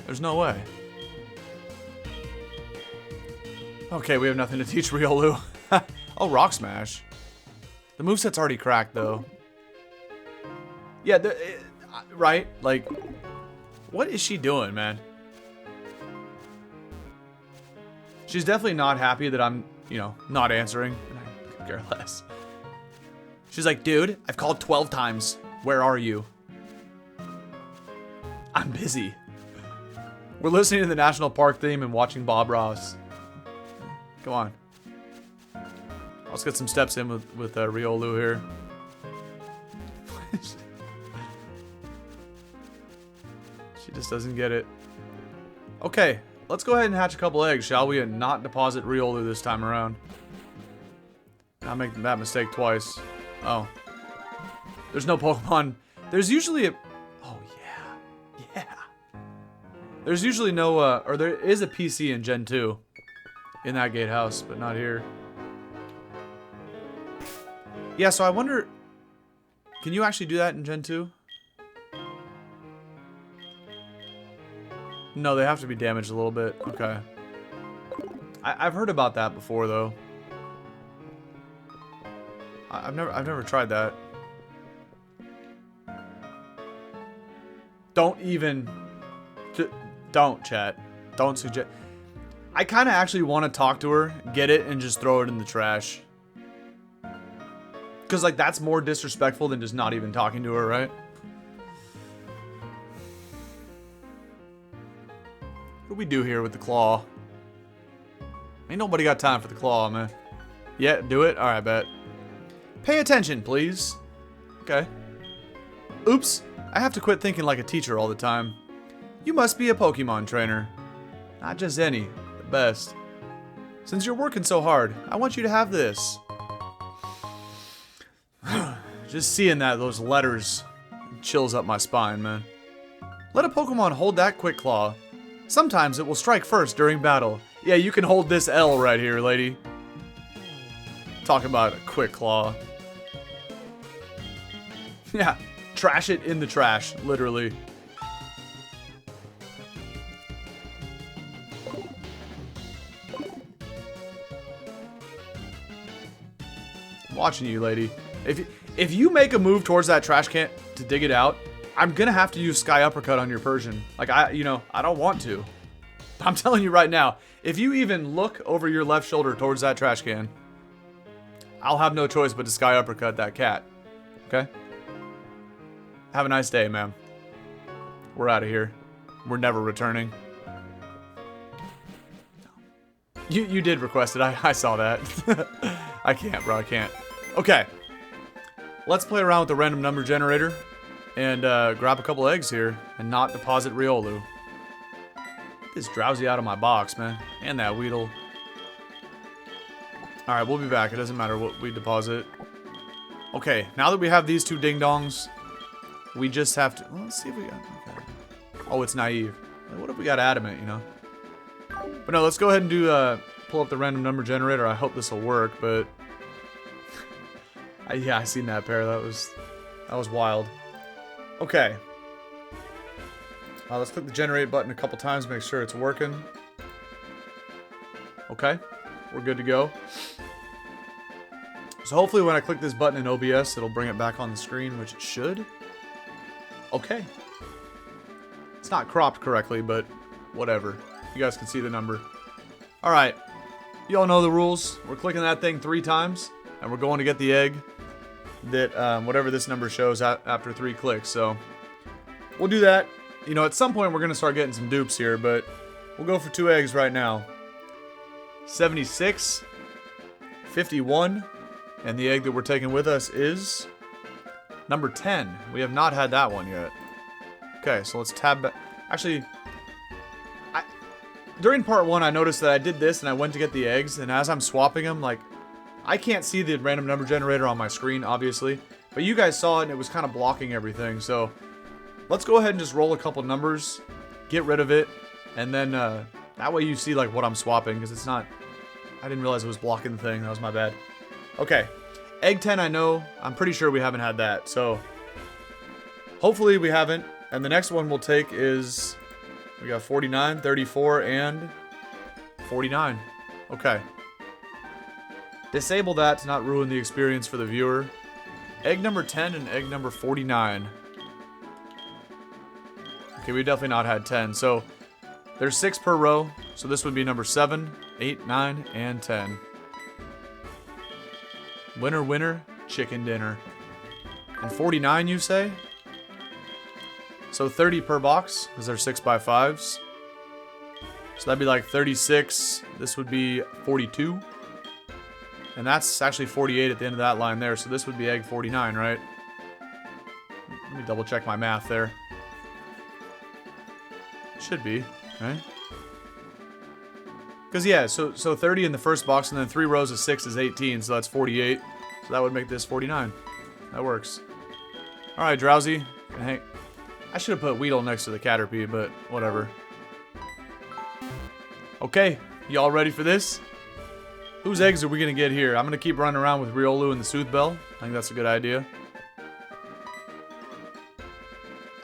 There's no way. Okay, we have nothing to teach Riolu. Oh, Rock Smash. The moveset's already cracked, though. Yeah, right? Like, what is she doing, man? She's definitely not happy that I'm, you know, not answering. I could care less. She's like, dude, I've called 12 times. Where are you? I'm busy. We're listening to the National Park theme and watching Bob Ross. Come on. Let's get some steps in with Riolu here. She just doesn't get it. Okay, let's go ahead and hatch a couple eggs, shall we? And not deposit Riolu this time around. Not make that mistake twice. Oh. There's no Pokemon. There's usually a... Oh, yeah. Yeah. There's usually no... or there is a PC in Gen 2. In that gatehouse, but not here. Yeah, so I wonder... Can you actually do that in Gen 2? No, they have to be damaged a little bit. Okay. I've heard about that before, though. I've never tried that. Don't even... Don't, chat. Don't suggest... I kind of actually want to talk to her, get it, and just throw it in the trash. Because, like, that's more disrespectful than just not even talking to her, right? What do we do here with the claw? Ain't nobody got time for the claw, man. Yeah, do it? Alright, bet. Pay attention, please. Okay. Oops. I have to quit thinking like a teacher all the time. You must be a Pokemon trainer. Not just any. The best. Since you're working so hard, I want you to have this. Just seeing those letters chills up my spine, man. Let a Pokemon hold that Quick Claw. Sometimes it will strike first during battle. Yeah, you can hold this L right here, lady. Talk about a Quick Claw. Yeah, trash it in the trash, literally. I'm watching you, lady. If you make a move towards that trash can to dig it out, I'm gonna have to use Sky Uppercut on your Persian. Like, I don't want to. I'm telling you right now, if you even look over your left shoulder towards that trash can, I'll have no choice but to Sky Uppercut that cat. Okay? Have a nice day, ma'am. We're out of here. We're never returning. No. You did request it. I saw that. I can't, bro. I can't. Okay. Let's play around with the random number generator and grab a couple eggs here and not deposit Riolu. Get this Drowsy out of my box, man. And that Weedle. Alright, we'll be back. It doesn't matter what we deposit. Okay, now that we have these two ding-dongs, we just have to... Well, let's see if we got... Okay. Oh, it's naive. What if we got adamant, you know? But no, let's go ahead and do... pull up the random number generator. I hope this will work, but... yeah, I seen that pair. That was wild. Okay. Let's click the generate button a couple times, make sure it's working. Okay. We're good to go. So hopefully when I click this button in OBS, it'll bring it back on the screen, which it should. Okay. It's not cropped correctly, but whatever. You guys can see the number. Alright. You all know the rules. We're clicking that thing 3 times, and we're going to get the egg that whatever this number shows after 3 clicks. So we'll do that. You know, at some point we're going to start getting some dupes here, but we'll go for 2 eggs right now. 76, 51, and the egg that we're taking with us is number 10. We have not had that one yet. Okay, so let's tab back. Actually, during part 1, I noticed that I did this and I went to get the eggs, and as I'm swapping them, like, I can't see the random number generator on my screen, obviously, but you guys saw it and it was kind of blocking everything, so let's go ahead and just roll a couple numbers, get rid of it, and then that way you see like what I'm swapping, because it's not... I didn't realize it was blocking the thing. That was my bad. Okay. Egg 10, I know. I'm pretty sure we haven't had that, so hopefully we haven't. And the next one we'll take is... We got 49, 34, and 49. Okay. Disable that to not ruin the experience for the viewer. Egg number 10 and egg number 49. Okay, we definitely not had 10. So there's 6 per row. So this would be number 7, 8, 9, and 10. Winner, winner, chicken dinner. And 49, you say? So 30 per box, because they're 6x5s. So that'd be like 36. This would be 42. And that's actually 48 at the end of that line there. So this would be egg 49, right? Let me double check my math there. Should be, right? Because yeah, so 30 in the first box, and then 3 rows of 6 is 18, so that's 48. So that would make this 49. That works. Alright, Drowsy. Hey, I should have put Weedle next to the Caterpie, but whatever. Okay, y'all ready for this? Whose eggs are we going to get here? I'm going to keep running around with Riolu and the Sooth Bell. I think that's a good idea.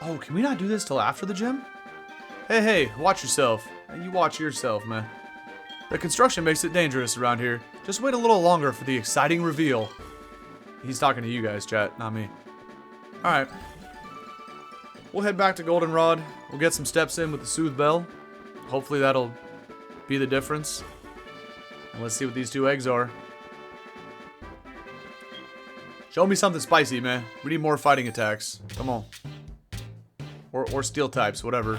Oh, can we not do this till after the gym? Hey, watch yourself. You watch yourself, man. The construction makes it dangerous around here. Just wait a little longer for the exciting reveal. He's talking to you guys, chat, not me. Alright. We'll head back to Goldenrod. We'll get some steps in with the Sooth Bell. Hopefully that'll be the difference. And let's see what these 2 eggs are. Show me something spicy, man. We need more fighting attacks. Come on. Or steel types, whatever.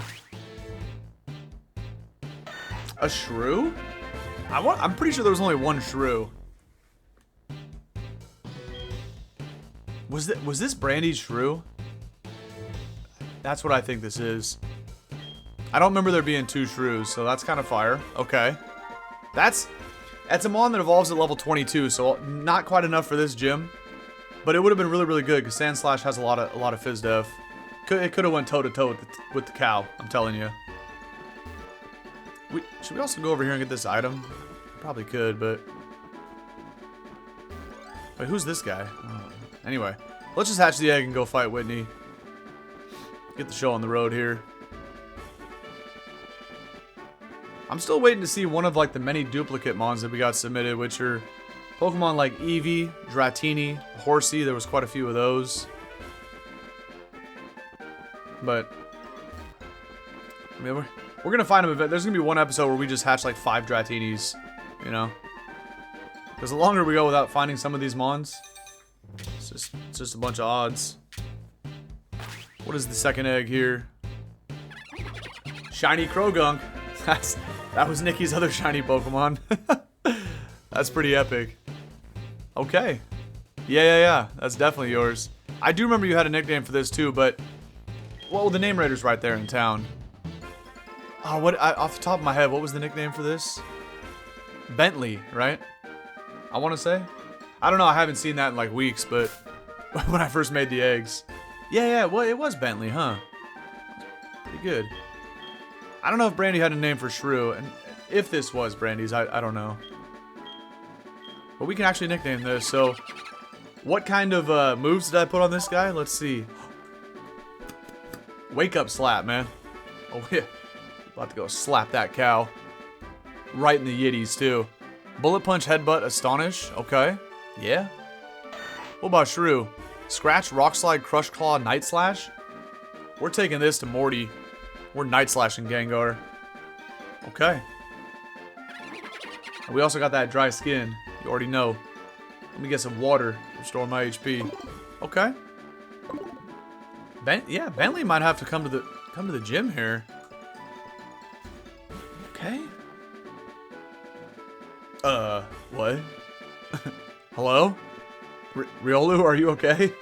A shrew? I'm pretty sure there was only 1 shrew. Was this Brandy's shrew? That's what I think this is. I don't remember there being 2 shrews, so that's kind of fire. Okay. That's a mon that evolves at level 22, so not quite enough for this gym. But it would have been really, really good, because Sandslash has a lot of Fizz Def. It could have went toe-to-toe with the cow, I'm telling you. Should we also go over here and get this item? Probably could, but... Wait, who's this guy? Anyway, let's just hatch the egg and go fight Whitney. Get the show on the road here. I'm still waiting to see one of like the many duplicate mons that we got submitted, which are Pokemon like Eevee, Dratini, Horsey. There was quite a few of those. But I mean, we're gonna find them. There's gonna be one episode where we just hatch like 5 Dratinis, you know. Because the longer we go without finding some of these mons, it's just a bunch of odds. What is the second egg here? Shiny Krogunk. That was Nikki's other shiny Pokemon. That's pretty epic. Okay. Yeah. That's definitely yours. I do remember you had a nickname for this too, but... Well, the name rater's right there in town. Oh, off the top of my head, what was the nickname for this? Bentley, right? I want to say. I don't know, I haven't seen that in like weeks, but... when I first made the eggs. Yeah, well, it was Bentley, huh? Pretty good. I don't know if Brandy had a name for Shrew, and if this was Brandy's, I don't know. But we can actually nickname this, so... What kind of moves did I put on this guy? Let's see. Wake up slap, man. Oh, yeah. About to go slap that cow. Right in the yitties, too. Bullet punch, headbutt, astonish. Okay. Yeah. What about Shrew? Scratch, rock slide, crush claw, night slash? We're taking this to Morty. We're night slashing Gengar. Okay. And we also got that dry skin. You already know. Let me get some water. Restore my HP. Okay. Yeah, Bentley might have to come to the gym here. Okay. What? Hello? Riolu, are you okay?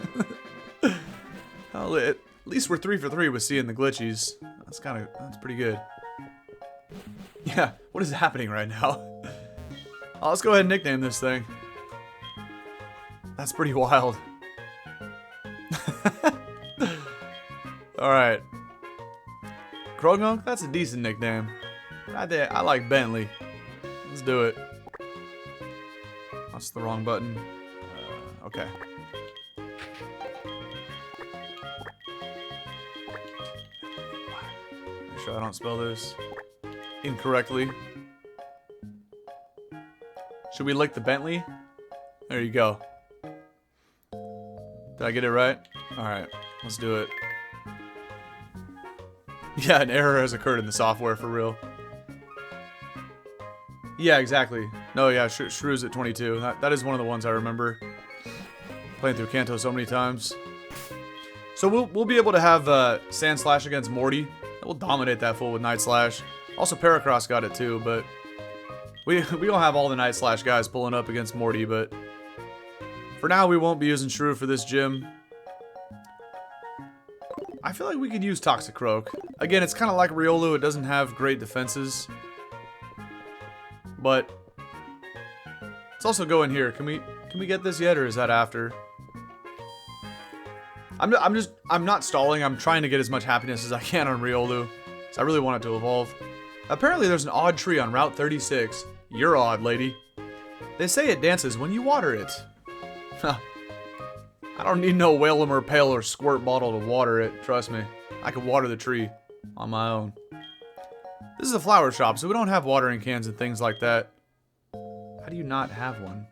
Well, at least we're 3 for 3 with seeing the glitchies. That's pretty good. Yeah, what is happening right now? Oh, let's go ahead and nickname this thing. That's pretty wild. Alright. Krogunk, that's a decent nickname. I like Bentley. Let's do it. That's the wrong button. Okay. Make sure I don't spell this incorrectly. Should we lick the Bentley? There you go. Did I get it right? Alright, let's do it. Yeah, an error has occurred in the software for real. Yeah, exactly. No, yeah, Shrew's at 22. That is one of the ones I remember. Playing through Kanto so many times. So we'll be able to have Sand Slash against Morty. We'll dominate that fool with Night Slash. Also, Paracross got it too, but... We don't have all the Night Slash guys pulling up against Morty, but... For now, we won't be using Shrew for this gym. I feel like we could use Toxicroak. Again, it's kind of like Riolu. It doesn't have great defenses. But... Let's also go in here. Can we get this yet, or is that after? I'm not stalling. I'm trying to get as much happiness as I can on Riolu. So I really want it to evolve. Apparently there's an odd tree on Route 36. You're odd, lady. They say it dances when you water it. I don't need no Whalemur pail or squirt bottle to water it. Trust me. I can water the tree on my own. This is a flower shop, so we don't have watering cans and things like that. How do you not have one?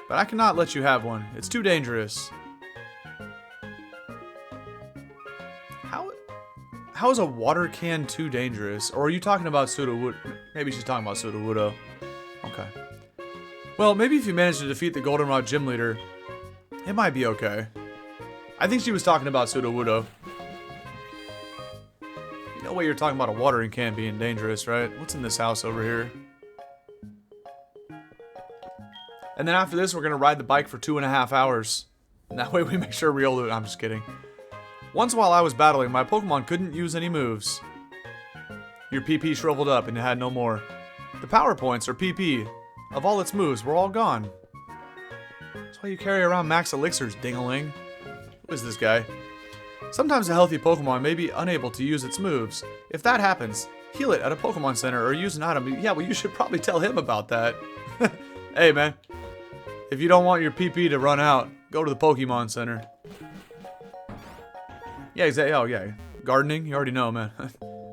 But I cannot let you have one. It's too dangerous. How is a water can too dangerous? Or are you talking about Sudowoodo? Maybe she's talking about Sudowoodo. Okay. Well, maybe if you manage to defeat the Goldenrod gym leader, it might be okay. I think she was talking about Sudowoodo. You know what, you're talking about a watering can being dangerous, right? What's in this house over here? And then after this, we're going to ride the bike for 2.5 hours. And that way we make sure Riolu... I'm just kidding. Once while I was battling, my Pokemon couldn't use any moves. Your PP shriveled up and it had no more. The power points, or PP, of all its moves were all gone. That's why you carry around max elixirs, ding-a-ling. Who is this guy? Sometimes a healthy Pokemon may be unable to use its moves. If that happens, heal it at a Pokemon Center or use an item. Yeah, well, you should probably tell him about that. Hey, man. If you don't want your PP to run out, go to the Pokemon Center. Yeah, exactly. Oh, yeah. Gardening? You already know, man.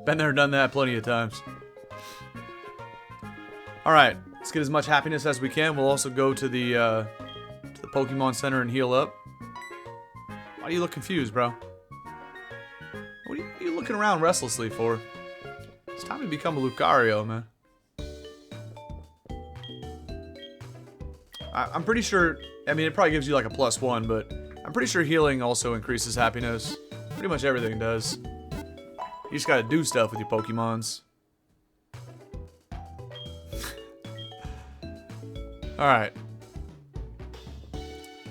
Been there, done that plenty of times. Alright. Let's get as much happiness as we can. We'll also go to the Pokemon Center and heal up. Why do you look confused, bro? What are you looking around restlessly for? It's time to become a Lucario, man. I'm pretty sure... I mean, it probably gives you like a +1, but... I'm pretty sure healing also increases happiness. Pretty much everything does. You just gotta do stuff with your Pokemons. Alright.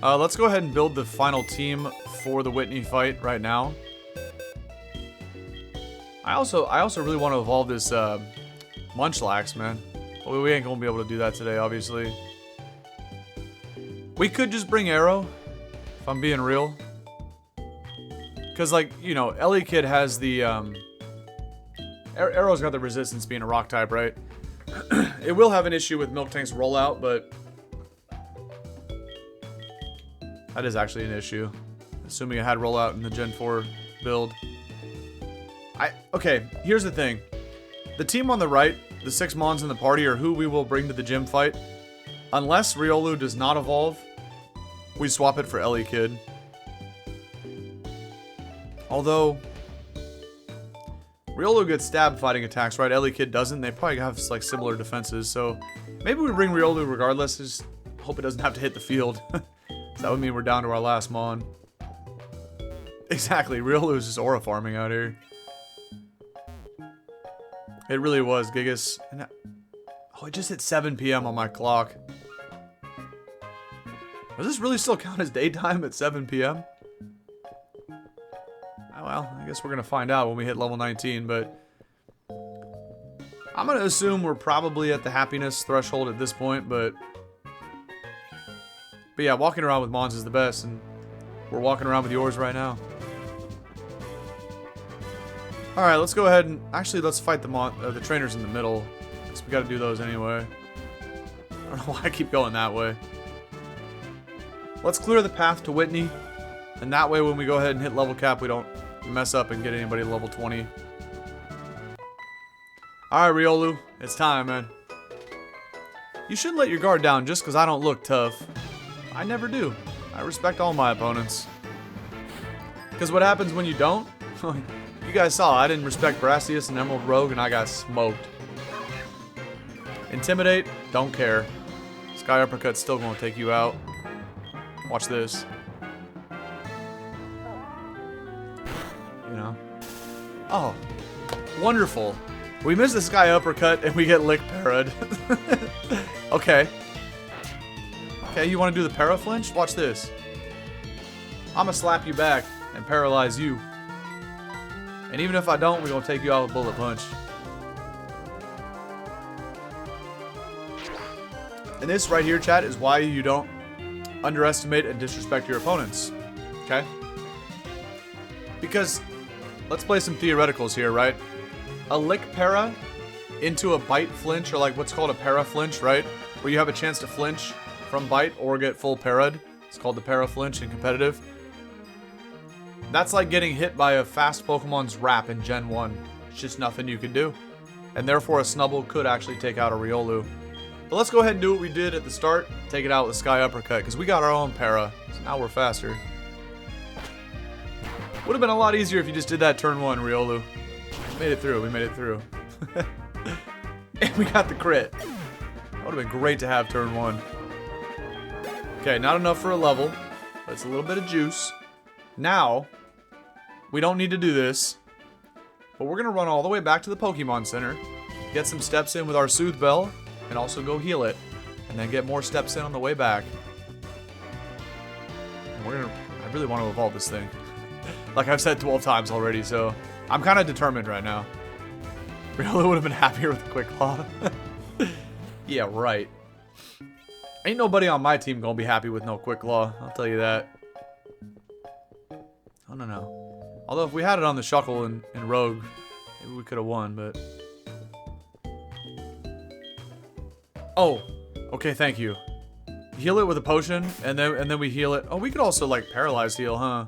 Let's go ahead and build the final team for the Whitney fight right now. I also really want to evolve this Munchlax, man. Well, we ain't gonna be able to do that today, obviously. We could just bring Arrow, if I'm being real. Because, like, you know, Kid has the, Arrow's got the resistance being a rock type, right? It will have an issue with Miltank's rollout, but that is actually an issue. Assuming it had rollout in the Gen 4 build. Okay, here's the thing. The team on the right, the 6 Mons in the party, are who we will bring to the gym fight. Unless Riolu does not evolve, we swap it for Kid. Although, Riolu gets stab fighting attacks, right? Kid doesn't. They probably have like similar defenses, so maybe we bring Riolu regardless. Just hope it doesn't have to hit the field. That would mean we're down to our last Mon. Exactly, Riolu is just aura farming out here. It really was, Gigas. And oh, it just hit 7 PM on my clock. Does this really still count as daytime at 7 PM? Oh, well, I guess we're going to find out when we hit level 19, but I'm going to assume we're probably at the happiness threshold at this point, but yeah, walking around with Mons is the best, and we're walking around with yours right now. Alright, let's go ahead and... Actually, let's fight the trainers in the middle, because we got to do those anyway. I don't know why I keep going that way. Let's clear the path to Whitney, and that way when we go ahead and hit level cap, we don't mess up and get anybody to level 20. Alright, Riolu, it's time, man. You shouldn't let your guard down just because I don't look tough. I never do. I respect all my opponents. Because what happens when you don't? You guys saw, I didn't respect Brassius and Emerald Rogue, and I got smoked. Intimidate, don't care. Sky Uppercut's still going to take you out. Watch this. You know. Oh, wonderful. We miss the Sky Uppercut, and we get Lick Parried. Okay. Okay, you want to do the Para Flinch? Watch this. I'm going to slap you back and paralyze you. And even if I don't, we're going to take you out with Bullet Punch. And this right here, chat, is why you don't underestimate and disrespect your opponents. Okay? Because, let's play some theoreticals here, right? A Lick Para into a Bite Flinch, or like what's called a Para Flinch, right? Where you have a chance to flinch from Bite or get full parried. It's called the Para Flinch in competitive. That's like getting hit by a fast Pokemon's Wrap in Gen 1. It's just nothing you can do. And therefore a Snubbull could actually take out a Riolu. But let's go ahead and do what we did at the start. Take it out with Sky Uppercut, because we got our own Para. So now we're faster. Would have been a lot easier if you just did that turn 1, Riolu. We made it through, we made it through. And we got the crit. That would have been great to have turn 1. Okay, not enough for a level, but it's a little bit of juice. Now, we don't need to do this, but we're going to run all the way back to the Pokemon Center, get some steps in with our Soothe Bell, and also go heal it, and then get more steps in on the way back. And I really want to evolve this thing. Like I've said 12 times already, so I'm kind of determined right now. Really would have been happier with a Quick Claw. Yeah, right. Ain't nobody on my team gonna be happy with no Quick Claw, I'll tell you that. I don't know. Although if we had it on the Shuckle and Rogue, maybe we could have won, but... Oh, okay, thank you. Heal it with a potion, and then we heal it. Oh, we could also, like, paralyze heal, huh?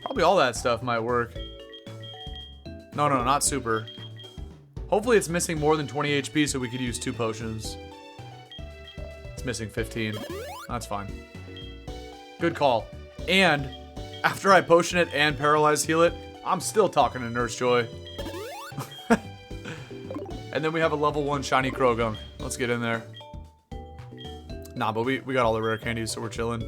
Probably all that stuff might work. No, not super. Hopefully it's missing more than 20 HP so we could use 2 potions. It's missing 15. That's fine. Good call. And after I potion it and paralyze heal it, I'm still talking to Nurse Joy. And then we have a level 1 shiny Krogunk. Let's get in there. Nah, but we got all the rare candies, so we're chilling.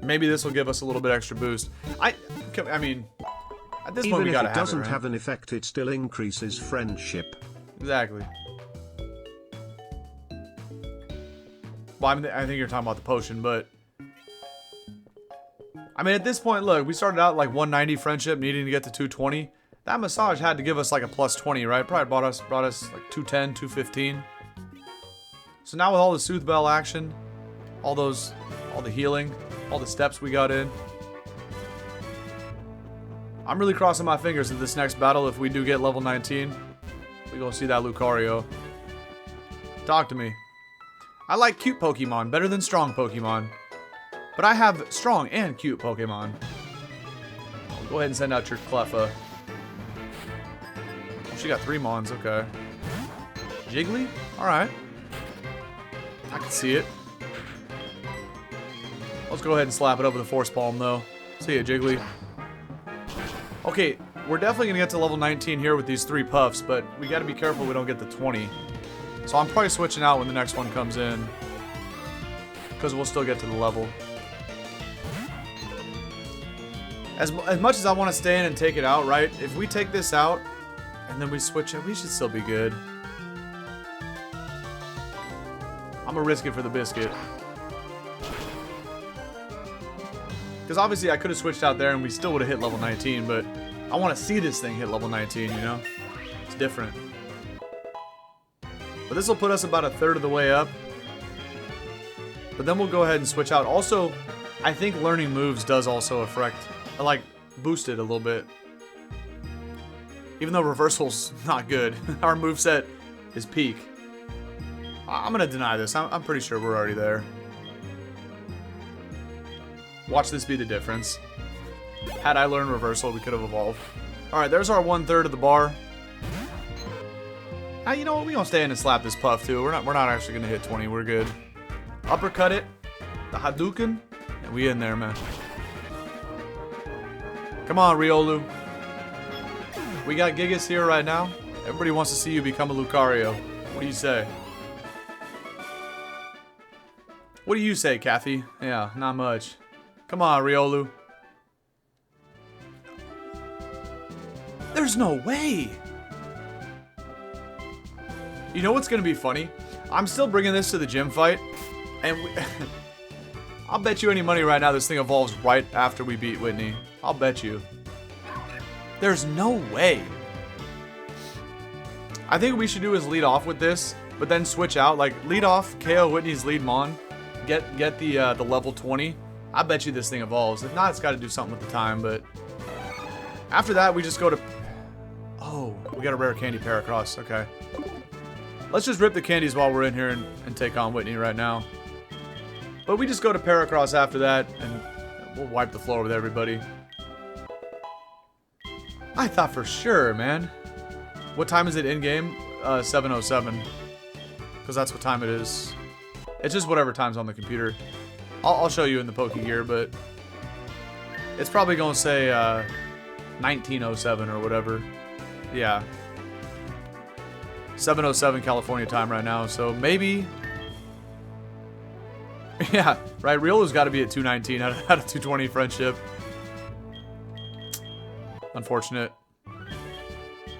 Maybe this will give us a little bit extra boost. I mean, at this point we gotta have it, right? Even if it doesn't have an effect, it still increases friendship. Exactly. Well, I think you're talking about the potion, but... I mean, at this point, look, we started out like 190 friendship, needing to get to 220. That massage had to give us like a plus 20, right? Probably brought us like 210, 215. So now with all the Sooth Bell action, all the healing, all the steps we got in, I'm really crossing my fingers that this next battle, if we do get level 19, we gonna see that Lucario. Talk to me. I like cute Pokemon better than strong Pokemon. But I have strong and cute Pokemon. I'll go ahead and send out your Cleffa. Oh, she got 3 Mons, okay. Jiggly? Alright. I can see it. Let's go ahead and slap it up with a Force Palm, though. See ya, Jiggly. Okay, we're definitely gonna get to level 19 here with these 3 puffs, but we gotta be careful we don't get the 20. So I'm probably switching out when the next one comes in, because we'll still get to the level. As much as I want to stay in and take it out, right? If we take this out, and then we switch it, we should still be good. I'm gonna risk it for the biscuit. Because obviously I could have switched out there and we still would have hit level 19, but I want to see this thing hit level 19, you know? It's different. But this will put us about a third of the way up. But then we'll go ahead and switch out. Also, I think learning moves does also affect... like, boost it a little bit. Even though reversal's not good. Our moveset is peak. I'm gonna deny this. I'm pretty sure we're already there. Watch this be the difference. Had I learned reversal, we could have evolved. Alright, there's our 1/3 of the bar. You know what? We gonna stay in and slap this puff too. We're not actually gonna hit 20. We're good. Uppercut it. The Hadouken. And we in there, man. Come on, Riolu. We got Gigas here right now. Everybody wants to see you become a Lucario. What do you say? What do you say, Kathy? Yeah, not much. Come on, Riolu. There's no way! You know what's gonna be funny? I'm still bringing this to the gym fight, and I'll bet you any money right now this thing evolves right after we beat Whitney. I'll bet you. There's no way. I think what we should do is lead off with this, but then switch out. Like, lead off, KO Whitney's lead Mon, get the level 20. I bet you this thing evolves. If not, it's got to do something with the time, but... after that, we just go to... oh, we got a rare candy Paracross. Okay. Let's just rip the candies while we're in here and take on Whitney right now. But we just go to Paracross after that, and we'll wipe the floor with everybody. I thought for sure, man. What time is it in-game? 7:07. Because that's what time it is. It's just whatever time's on the computer. I'll show you in the Pokegear, but... it's probably going to say 19:07 or whatever. Yeah. 7:07 California time right now, so maybe... yeah, right, Riolu's got to be at 219 out of 220 friendship. Unfortunate.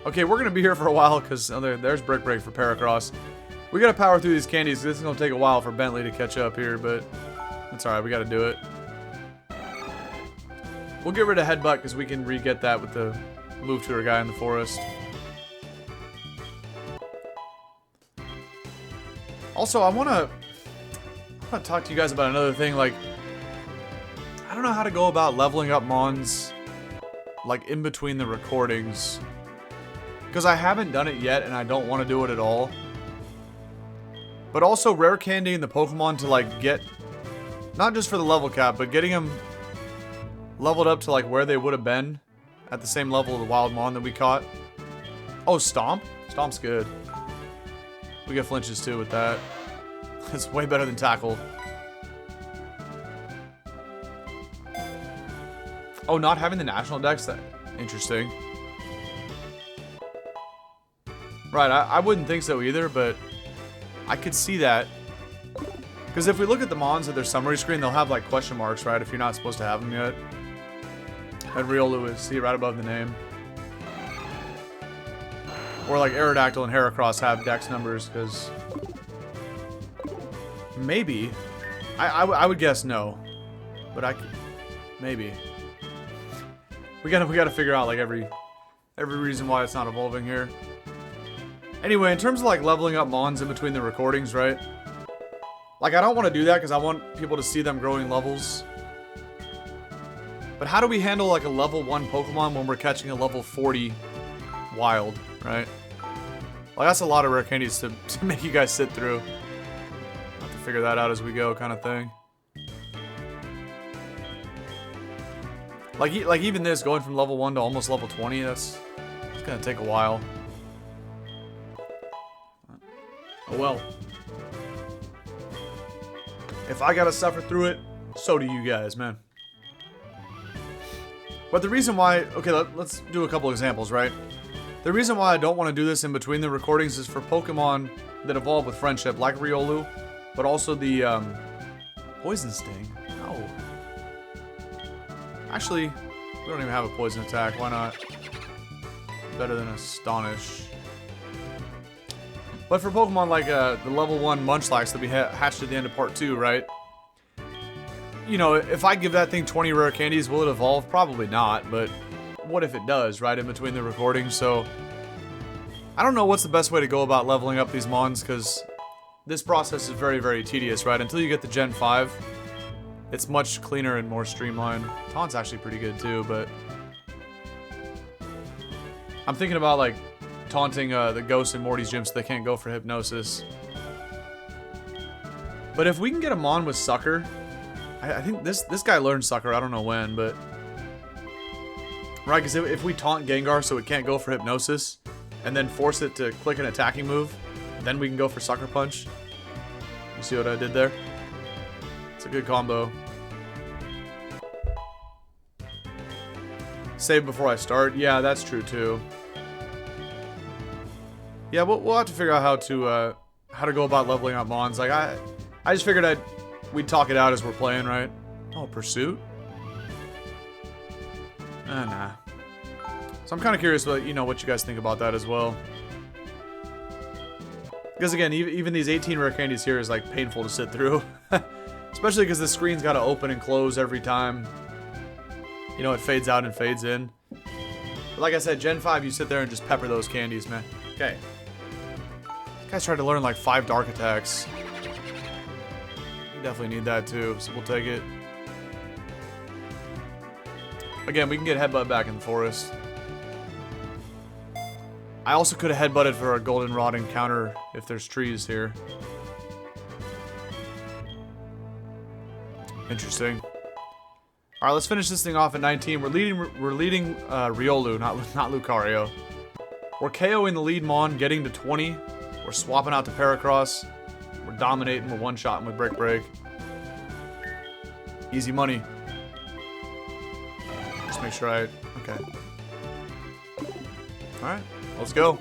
Okay, we're going to be here for a while, because there's Brick Break for Paracross. We got to power through these candies. This is going to take a while for Bentley to catch up here, but that's alright, we got to do it. We'll get rid of Headbutt, because we can re-get that with the move tutor guy in the forest. Also, I want to talk to you guys about another thing. Like, I don't know how to go about leveling up Mons, like, in between the recordings. Because I haven't done it yet, and I don't want to do it at all. But also, rare candying the Pokemon to, like, get... not just for the level cap, but getting them leveled up to, like, where they would have been at the same level of the Wild Mon that we caught. Oh, Stomp? Stomp's good. We get flinches, too, with that. It's way better than Tackle. Oh, not having the national dex? That interesting. Right, I wouldn't think so either, but I could see that. Because if we look at the Mons at their summary screen, they'll have, like, question marks, right? If you're not supposed to have them yet. And Riolu is, see, right above the name. Or, like, Aerodactyl and Heracross have dex numbers, because... Maybe. I would guess no. But I could... Maybe. We gotta figure out, like, every reason why it's not evolving here. Anyway, in terms of, like, leveling up Mons in between the recordings, right? Like, I don't want to do that because I want people to see them growing levels. But how do we handle, like, a level 1 Pokemon when we're catching a level 40 wild, right? Like, that's a lot of rare candies to make you guys sit through. I'll have to figure that out as we go, kind of thing. Like even this, going from level 1 to almost level 20, it's gonna take a while. Oh well. If I gotta suffer through it, so do you guys, man. But the reason why... Okay, let's do a couple examples, right? The reason why I don't want to do this in between the recordings is for Pokemon that evolve with friendship, like Riolu, but also the Poison Sting. No. Actually, we don't even have a poison attack. Why not? Better than Astonish. But for Pokemon like the level 1 Munchlax that we hatched at the end of part 2, right? You know, if I give that thing 20 rare candies, will it evolve? Probably not, but what if it does, right, in between the recordings? So, I don't know what's the best way to go about leveling up these Mons, because this process is very, very tedious, right? Until you get the Gen 5, it's much cleaner and more streamlined. Taunt's actually pretty good too, but I'm thinking about, like, taunting the Ghost in Morty's gym so they can't go for Hypnosis. But if we can get a Mon with Sucker... I think this guy learned Sucker, I don't know when, but... Right, because if we taunt Gengar so it can't go for Hypnosis, and then force it to click an attacking move, then we can go for Sucker Punch. You see what I did there? It's a good combo. Save before I start? Yeah, that's true too. Yeah, we'll have to figure out how to go about leveling up Mons. Like, I just figured we'd talk it out as we're playing, right? Oh, Pursuit? Nah. So I'm kind of curious what you guys think about that as well. Because again, even these 18 rare candies here is like painful to sit through. Especially because the screen's got to open and close every time. You know, it fades out and fades in. But like I said, Gen 5, you sit there and just pepper those candies, man. Okay. This guy's tried to learn like 5 dark attacks. We definitely need that too, so we'll take it. Again, we can get Headbutt back in the forest. I also could have Headbutted for a Goldenrod encounter if there's trees here. Interesting. Alright, let's finish this thing off at 19. We're leading Riolu, not Lucario. We're KOing the lead Mon, getting to 20. We're swapping out to Paracross. We're dominating, we're one-shotting with Brick Break. Easy money. Just make sure okay. Alright, let's go.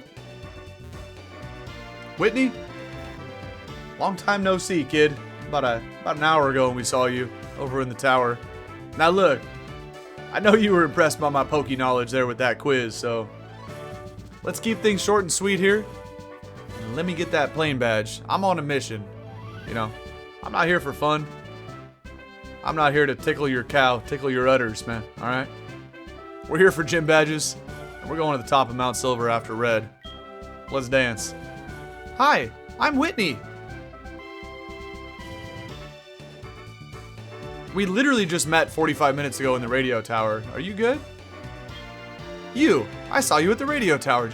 Whitney? Long time no see, kid. About an hour ago when we saw you over in the tower. Now look, I know you were impressed by my Poke knowledge there with that quiz, so let's keep things short and sweet here. And let me get that plane badge. I'm on a mission. You know, I'm not here for fun. I'm not here to tickle your cow, tickle your udders, man. Alright? We're here for gym badges, and we're going to the top of Mount Silver after Red. Let's dance. Hi, I'm Whitney. We literally just met 45 minutes ago in the radio tower. Are you good? You! I saw you at the radio tower.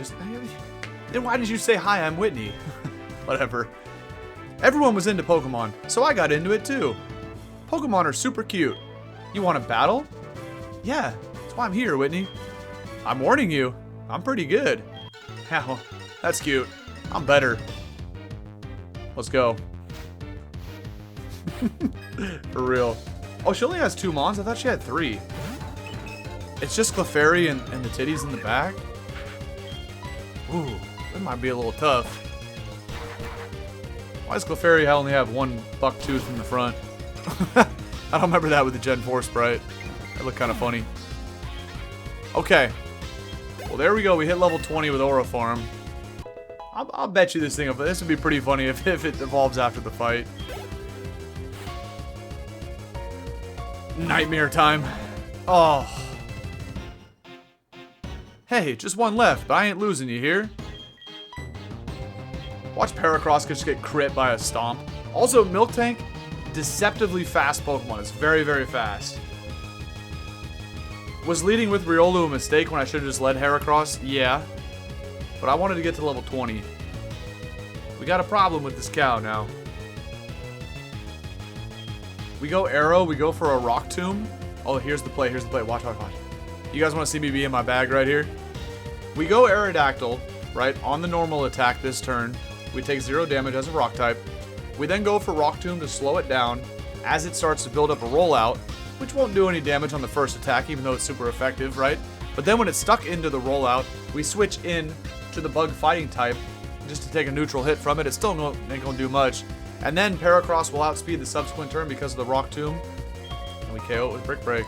Then why did you say, hi, I'm Whitney? Whatever. Everyone was into Pokemon, so I got into it too. Pokemon are super cute. You want to battle? Yeah, that's why I'm here, Whitney. I'm warning you, I'm pretty good. How? That's cute. I'm better. Let's go. For real. Oh, she only has 2 Mons? I thought she had 3. It's just Clefairy and the titties in the back? Ooh, that might be a little tough. Why does Clefairy only have 1 buck tooth in the front? I don't remember that with the Gen 4 sprite. That looked kind of funny. Okay. Well, there we go. We hit level 20 with Aura Farm. I'll bet you this would be pretty funny if it evolves after the fight. Nightmare time. Oh. Hey, just one left, but I ain't losing, you hear? Watch Paracross just get crit by a stomp. Also, Miltank, deceptively fast Pokemon. It's very, very fast. Was leading with Riolu a mistake when I should have just led Heracross? Yeah. But I wanted to get to level 20. We got a problem with this cow now. We go Arrow, we go for a Rock Tomb. Oh, here's the play, here's the play. Watch, watch, watch. You guys want to see me be in my bag right here? We go Aerodactyl, right, on the normal attack this turn. We take 0 damage as a Rock type. We then go for Rock Tomb to slow it down as it starts to build up a rollout, which won't do any damage on the first attack, even though it's super effective, right? But then when it's stuck into the rollout, we switch in to the Bug Fighting type just to take a neutral hit from it. It still ain't gonna do much. And then Paracross will outspeed the subsequent turn because of the Rock Tomb. And we KO it with Brick Break.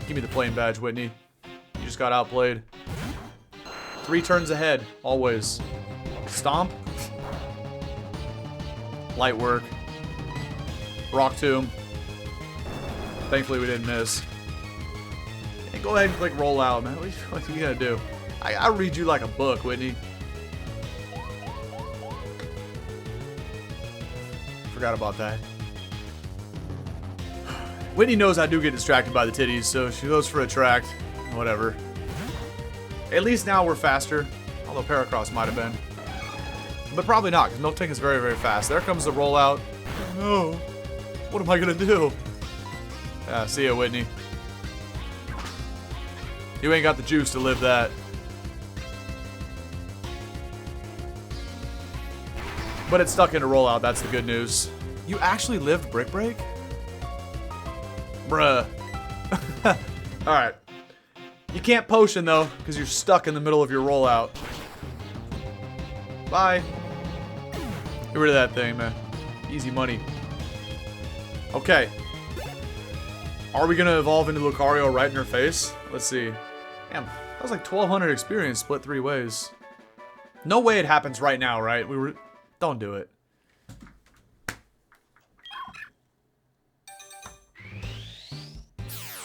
Give me the playing badge, Whitney. You just got outplayed. 3 turns ahead, always. Stomp. Light work. Rock Tomb. Thankfully we didn't miss. Hey, go ahead and click roll out, man. What are you gonna do? I read you like a book, Whitney. Forgot about that. Whitney knows I do get distracted by the titties, so she goes for Attract. Whatever. At least now we're faster. Although Paracross might have been. But probably not, because Miltank is very, very fast. There comes the rollout. Oh, no. What am I gonna do? Yeah, see ya, Whitney. You ain't got the juice to live that. But it's stuck in a rollout, that's the good news. You actually lived Brick Break? Bruh. Alright. You can't potion though, because you're stuck in the middle of your rollout. Bye. Get rid of that thing, man. Easy money. Okay. Are we gonna evolve into Lucario right in her face? Let's see. Damn, that was like 1,200 experience split 3 ways. No way it happens right now, right? Don't do it.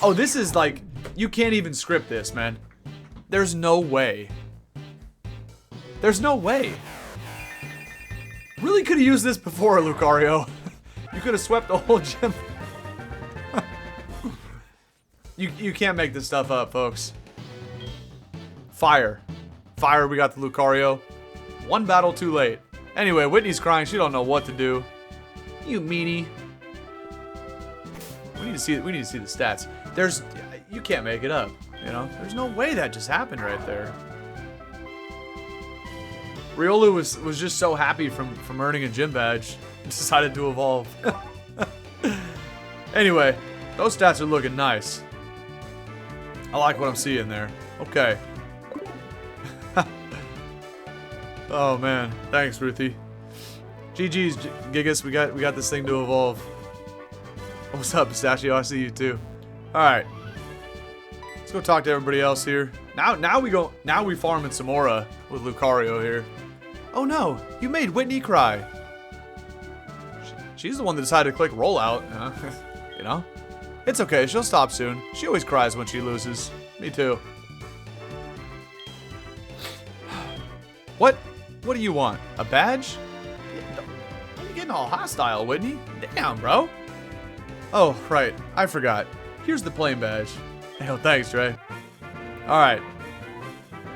Oh, this is like, you can't even script this, man. There's no way. There's no way. Really could have used this before, Lucario. You could have swept the whole gym. You can't make this stuff up, folks. Fire. Fire, we got the Lucario. 1 battle too late. Anyway, Whitney's crying. She don't know what to do. You meanie. We need to see the stats. You can't make it up, you know? There's no way that just happened right there. Riolu was just so happy from earning a gym badge. Decided to evolve. Anyway, those stats are looking nice. I like what I'm seeing there. Okay. Oh man, thanks Ruthie. GG's Gigas, we got this thing to evolve. What's up, Pistachio? I see you too. All right, let's go talk to everybody else here. Now we farm in Samora with Lucario here. Oh no, you made Whitney cry. She's the one that decided to click rollout. You know, it's okay. She'll stop soon. She always cries when she loses. Me too. What do you want? A badge? You're getting all hostile, Whitney. Damn, bro. Oh, right. I forgot. Here's the plain badge. Hell, thanks, Trey. Alright.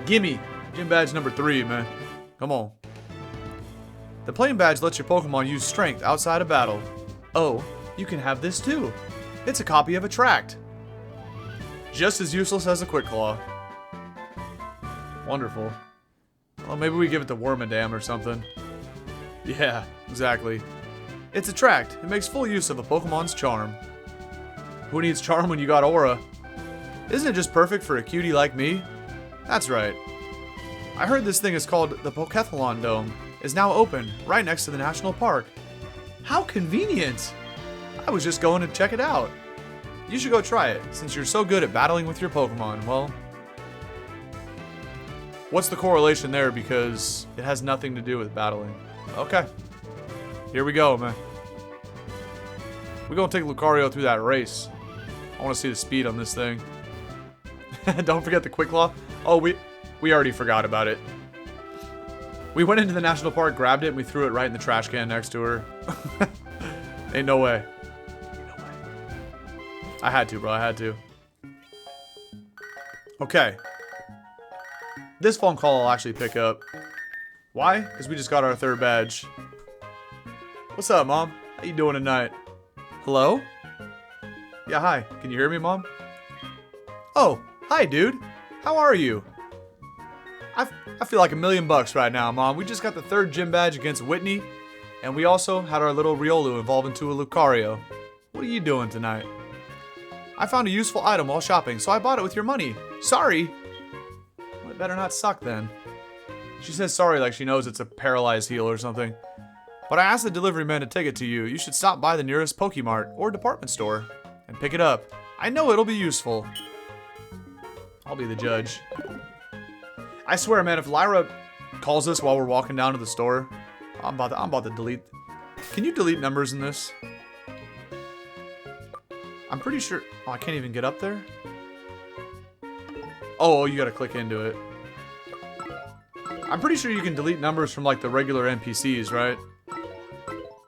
Gimme. Gym badge number 3, man. Come on. The plain badge lets your Pokemon use strength outside of battle. Oh, you can have this too. It's a copy of Attract. Just as useless as a Quick Claw. Wonderful. Well, maybe we give it to Wormadam or something. Yeah, exactly. It's Attract. It makes full use of a Pokemon's charm. Who needs charm when you got Aura? Isn't it just perfect for a cutie like me? That's right. I heard this thing is called the Pokethalon Dome. Is now open, right next to the National Park. How convenient! I was just going to check it out. You should go try it, since you're so good at battling with your Pokemon. Well, what's the correlation there? Because it has nothing to do with battling. Okay. Here we go, man. We're gonna take Lucario through that race. I want to see the speed on this thing. Don't forget the Quick Claw. Oh, we already forgot about it. We went into the national park, grabbed it, and we threw it right in the trash can next to her. Ain't no way. I had to, bro. I had to. Okay. This phone call I'll actually pick up. Why? Because we just got our 3rd badge. What's up, Mom? How you doing tonight? Hello? Yeah, hi. Can you hear me, Mom? Oh, hi, dude. How are you? I feel like $1,000,000 right now, Mom. We just got the 3rd gym badge against Whitney, and we also had our little Riolu evolve into a Lucario. What are you doing tonight? I found a useful item while shopping, so I bought it with your money. Sorry. Well, it better not suck then. She says sorry like she knows it's a paralyzed heel or something. But I asked the delivery man to take it to you. You should stop by the nearest Pokemart or department store and pick it up. I know it'll be useful. I'll be the judge. I swear, man, if Lyra calls us while we're walking down to the store, I'm about to delete. Can you delete numbers in this? I'm pretty sure. Oh, I can't even get up there. Oh, you gotta click into it. I'm pretty sure you can delete numbers from like the regular NPCs, right?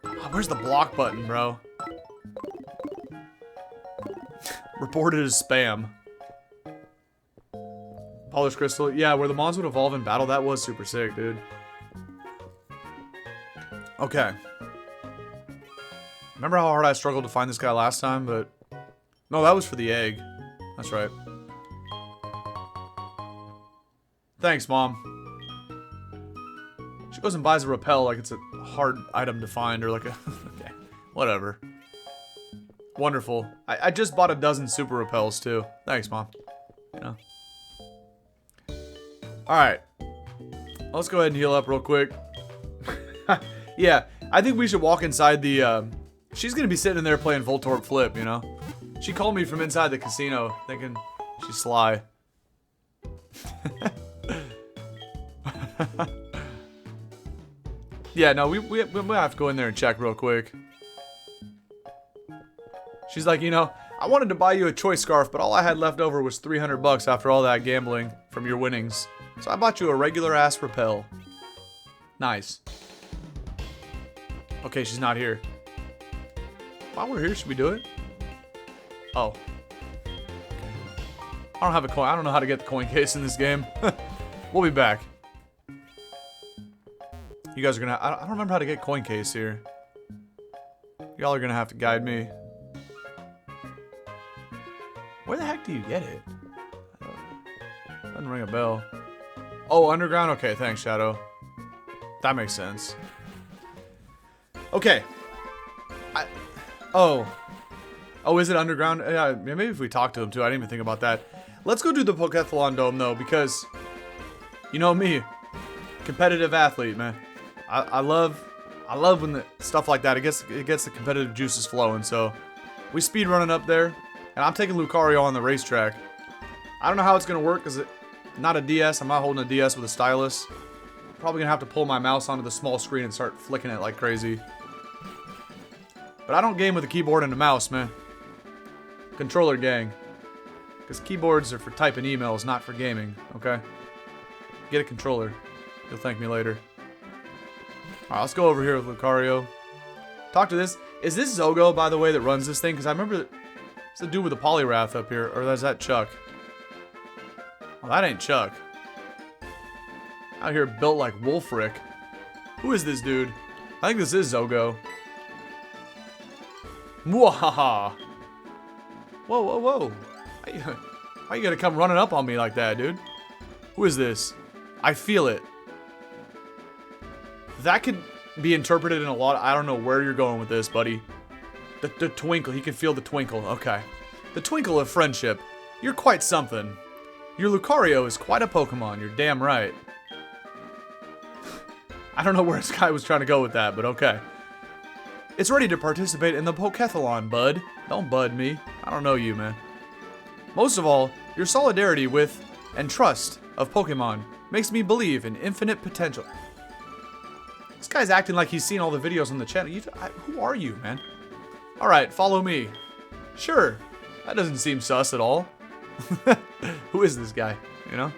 Oh, where's the block button, bro? Reported as spam. Polished crystal. Yeah, where the mons would evolve in battle. That was super sick, dude. Okay. Remember how hard I struggled to find this guy last time, but... No, that was for the egg. That's right. Thanks, Mom. She goes and buys a repel like it's a hard item to find, or like a... Okay, whatever. Wonderful. I just bought a dozen super repels, too. Thanks, Mom. You know. Alright. Let's go ahead and heal up real quick. Yeah, I think we should walk inside the... She's gonna be sitting in there playing Voltorb Flip, you know? She called me from inside the casino, thinking she's sly. Yeah, no, we have to go in there and check real quick. She's like, you know, I wanted to buy you a choice scarf, but all I had left over was $300 after all that gambling from your winnings. So I bought you a regular ass repel. Nice. Okay, she's not here. While we're here, should we do it? Oh. Okay. I don't have a coin. I don't know how to get the coin case in this game. We'll be back. You guys are gonna... I don't remember how to get coin case here. Y'all are gonna have to guide me. Where the heck do you get it? Doesn't ring a bell. Oh, underground? Okay, thanks, Shadow. That makes sense. Okay. Oh, is it underground? Yeah, maybe if we talk to him too. I didn't even think about that. Let's go do the Pokethalon Dome though, because you know me, competitive athlete, man. I love when the stuff like that. It gets the competitive juices flowing. So we speed running up there, and I'm taking Lucario on the racetrack. I don't know how it's gonna work because it's not a DS. I'm not holding a DS with a stylus. Probably gonna have to pull my mouse onto the small screen and start flicking it like crazy. But I don't game with a keyboard and a mouse, man. Controller gang. Because keyboards are for typing emails, not for gaming, okay? Get a controller. You'll thank me later. Alright, let's go over here with Lucario. Talk to this. Is this Zogo, by the way, that runs this thing? Because I remember it's the dude with the Poliwrath up here. Or is that Chuck? Oh, that ain't Chuck. Out here built like Wolfric. Who is this dude? I think this is Zogo. Mwahaha. Whoa, whoa, whoa. Why you gonna come running up on me like that, dude? Who is this? I feel it. That could be interpreted in a lot. I don't know where you're going with this, buddy. The twinkle. He can feel the twinkle. Okay. The twinkle of friendship. You're quite something. Your Lucario is quite a Pokemon. You're damn right. I don't know where this guy was trying to go with that, but okay. It's ready to participate in the Pokethalon, bud. Don't bud me. I don't know you, man. Most of all, your solidarity with and trust of Pokemon makes me believe in infinite potential. This guy's acting like he's seen all the videos on the channel. Who are you, man? Alright, follow me. Sure. That doesn't seem sus at all. Who is this guy, you know?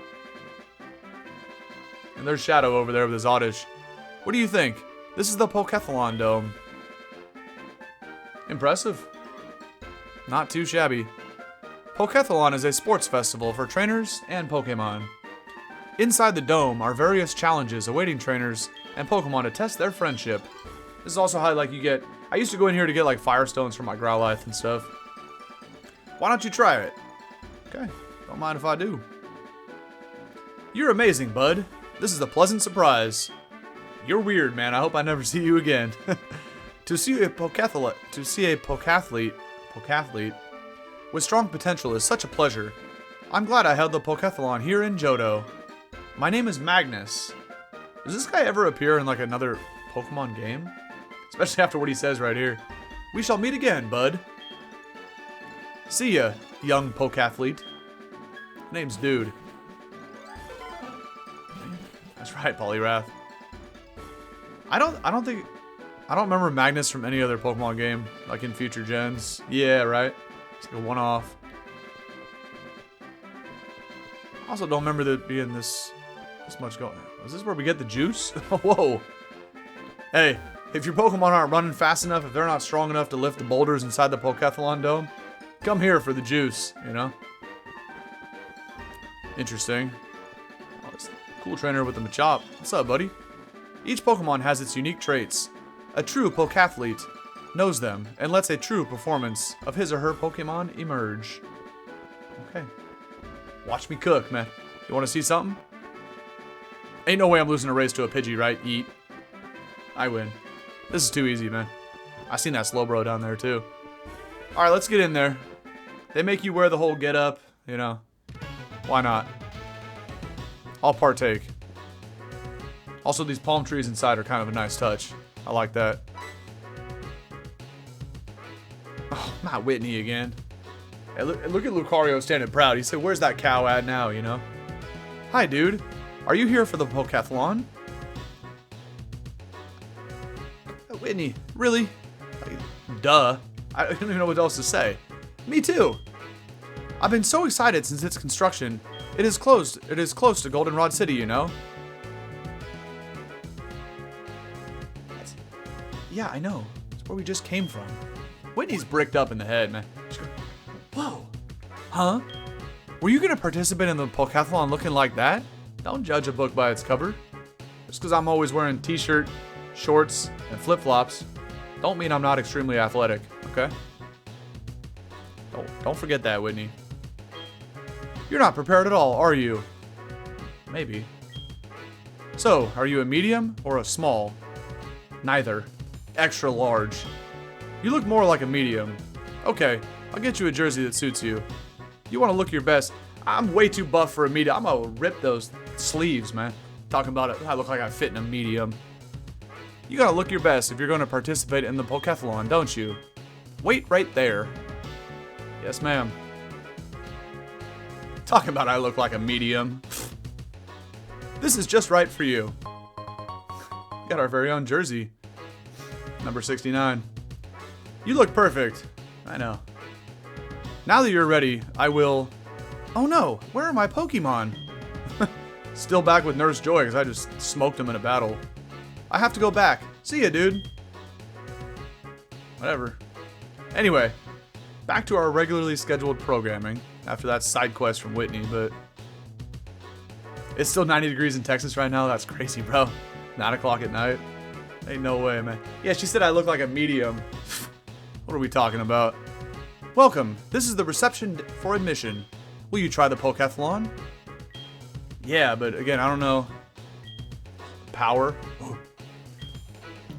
And there's Shadow over there with his Oddish. What do you think? This is the Pokethalon Dome. Impressive. Not too shabby. Pokethalon is a sports festival for trainers and Pokemon. Inside the dome are various challenges awaiting trainers and Pokemon to test their friendship. This is also how, like, you get... I used to go in here to get, like, Firestones for my Growlithe and stuff. Why don't you try it? Okay, don't mind if I do. You're amazing, bud. This is a pleasant surprise. You're weird, man. I hope I never see you again. To see a Pokathlete with strong potential is such a pleasure. I'm glad I held the Pokethalon here in Johto. My name is Magnus. Does this guy ever appear in like another Pokemon game? Especially after what he says right here. We shall meet again, bud. See ya, young Pokathlete. Name's Dude. That's right, Poliwrath. I don't remember Magnus from any other Pokemon game, like in future gens. Yeah, right. It's like a one-off. I also don't remember there being this much going. Is this where we get the juice? Whoa. Hey, if your Pokemon aren't running fast enough, if they're not strong enough to lift the boulders inside the Pokethalon Dome, come here for the juice, you know? Interesting. Oh, this cool trainer with the Machop. What's up, buddy? Each Pokemon has its unique traits. A true Pokathlete knows them and lets a true performance of his or her Pokemon emerge. Okay. Watch me cook, man. You want to see something? Ain't no way I'm losing a race to a Pidgey, right? Eat. I win. This is too easy, man. I seen that Slowbro down there, too. Alright, let's get in there. They make you wear the whole get-up, you know. Why not? I'll partake. Also, these palm trees inside are kind of a nice touch. I like that. Oh, not Whitney again. Hey, look at Lucario standing proud. He said, where's that cow at now, you know? Hi, dude. Are you here for the Pokethalon? Whitney, really? Duh. I don't even know what else to say. Me too. I've been so excited since its construction. It is close to Goldenrod City, you know? Yeah, I know. It's where we just came from. Whitney's bricked up in the head, man. Whoa. Huh? Were you gonna participate in the Pokethalon looking like that? Don't judge a book by its cover. Just because I'm always wearing t-shirt, shorts, and flip-flops, don't mean I'm not extremely athletic, okay? Don't forget that, Whitney. You're not prepared at all, are you? Maybe. So, are you a medium or a small? Neither. Extra large. You look more like a medium. Okay, I'll get you a jersey that suits you. You want to look your best. I'm way too buff for a medium. I'm gonna rip those sleeves, man. Talking about it, I look like I fit in a medium. You gotta look your best if you're gonna participate in the Pokethalon, don't you? Wait right there. Yes, ma'am. Talking about I look like a medium. This is just right for you. Got our very own jersey. Number 69. You look perfect. I know. Now that you're ready, I will... Oh no, where are my Pokemon? Still back with Nurse Joy because I just smoked him in a battle. I have to go back. See ya, dude. Whatever. Anyway, back to our regularly scheduled programming after that side quest from Whitney, but... It's still 90 degrees in Texas right now? That's crazy, bro. 9 o'clock at night? Ain't no way, man. Yeah, she said I look like a medium. What are we talking about? Welcome. This is the reception for admission. Will you try the Pokethalon? Yeah, but again, I don't know. Power?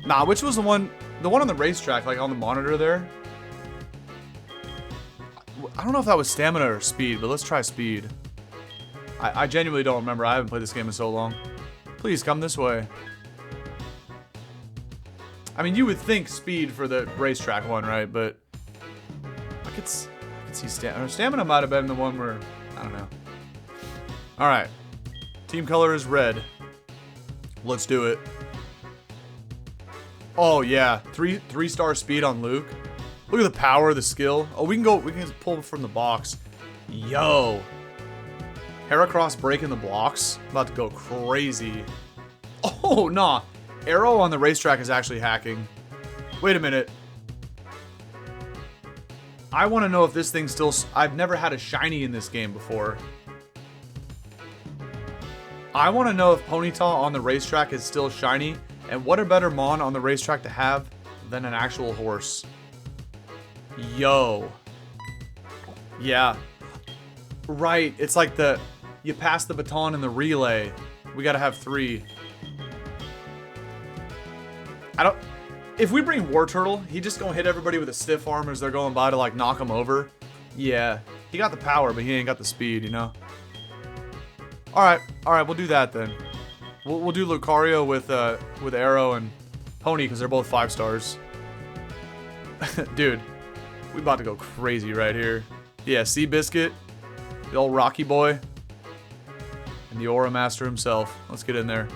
Nah, which was the one on the racetrack, like on the monitor there? I don't know if that was stamina or speed, but let's try speed. I genuinely don't remember. I haven't played this game in so long. Please come this way. I mean, you would think speed for the racetrack one, right? But I could see stamina. Stamina might have been the one where, I don't know. All right. Team color is red. Let's do it. Oh, yeah. Three-star speed on Luke. Look at the power, the skill. Oh, we can pull from the box. Yo. Heracross breaking the blocks. About to go crazy. Oh, nah. Arrow on the racetrack is actually hacking. Wait a minute. I want to know if this thing still... I've never had a shiny in this game before. I want to know if Ponyta on the racetrack is still shiny. And what a better Mon on the racetrack to have than an actual horse. Yo. Yeah. Right. It's like the... You pass the baton in the relay. We gotta have 3. I don't... If we bring War Turtle, he just gonna hit everybody with a stiff arm as they're going by to like knock them over. Yeah. He got the power, but he ain't got the speed, you know? Alright. Alright, we'll do that then. We'll do Lucario with Arrow and Pony because they're both 5 stars. Dude. We about to go crazy right here. Yeah, Seabiscuit. The old Rocky Boy. And the Aura Master himself. Let's get in there.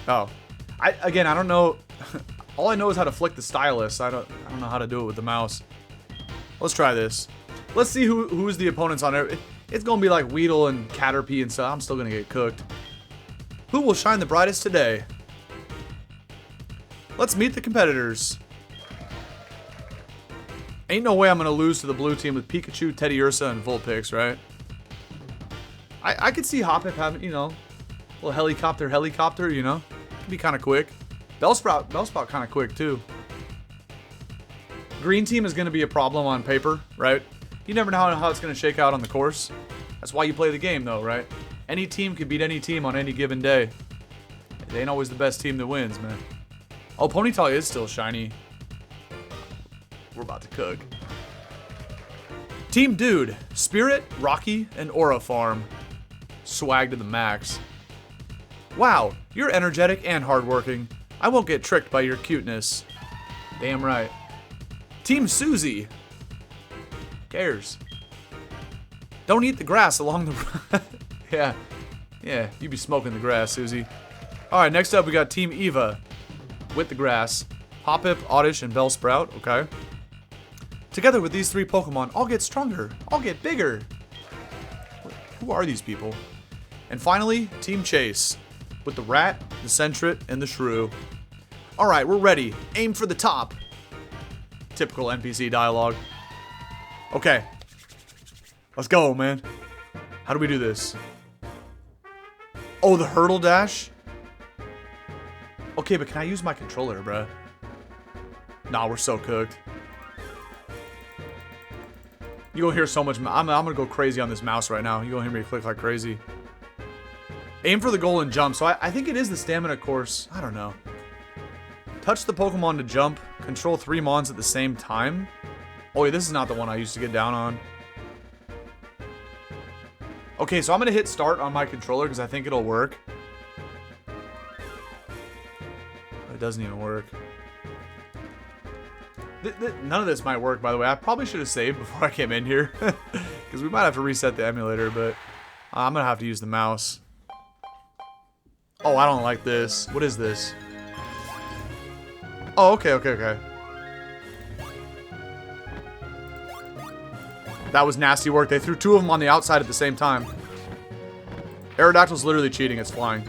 Oh. I don't know. All I know is how to flick the stylus. I don't know how to do it with the mouse. Let's try this. Let's see who's the opponents on it. It's gonna be like Weedle and Caterpie and stuff. I'm still gonna get cooked. Who will shine the brightest today? Let's meet the competitors. Ain't no way I'm gonna lose to the blue team with Pikachu, Teddy Ursa, and Vulpix, right? I could see Hoppip having, you know, a little helicopter, you know? Could be kind of quick. Bellsprout kind of quick, too. Green team is going to be a problem on paper, right? You never know how it's going to shake out on the course. That's why you play the game, though, right? Any team could beat any team on any given day. It ain't always the best team that wins, man. Oh, Ponyta is still shiny. We're about to cook. Team Dude, Spirit, Rocky, and Aura Farm. Swag to the max. Wow, you're energetic and hardworking. I won't get tricked by your cuteness. Damn right. Team Susie. Who cares? Don't eat the grass along the... Yeah, you be smoking the grass, Susie. Alright, next up we got Team Eva. With the grass. Hoppip, Oddish, and Bellsprout. Okay. Together with these 3 Pokemon, I'll get stronger. I'll get bigger. Who are these people? And finally, Team Chase. With the Rat, the Sentret, and the Shrew. Alright, we're ready. Aim for the top. Typical NPC dialogue. Okay. Let's go, man. How do we do this? Oh, the hurdle dash? Okay, but can I use my controller, bruh? Nah, we're so cooked. You gonna hear so much. I'm gonna go crazy on this mouse right now. You gonna hear me click like crazy. Aim for the goal and jump. So I think it is the stamina course. I don't know. Touch the Pokemon to jump. Control 3 Mons at the same time. Oh, yeah, this is not the one I used to get down on. Okay, so I'm gonna hit start on my controller because I think it'll work. It doesn't even work. None of this might work, by the way. I probably should have saved before I came in here. Because we might have to reset the emulator, but I'm going to have to use the mouse. Oh, I don't like this. What is this? Oh, okay. That was nasty work. They threw 2 of them on the outside at the same time. Aerodactyl's literally cheating. It's flying.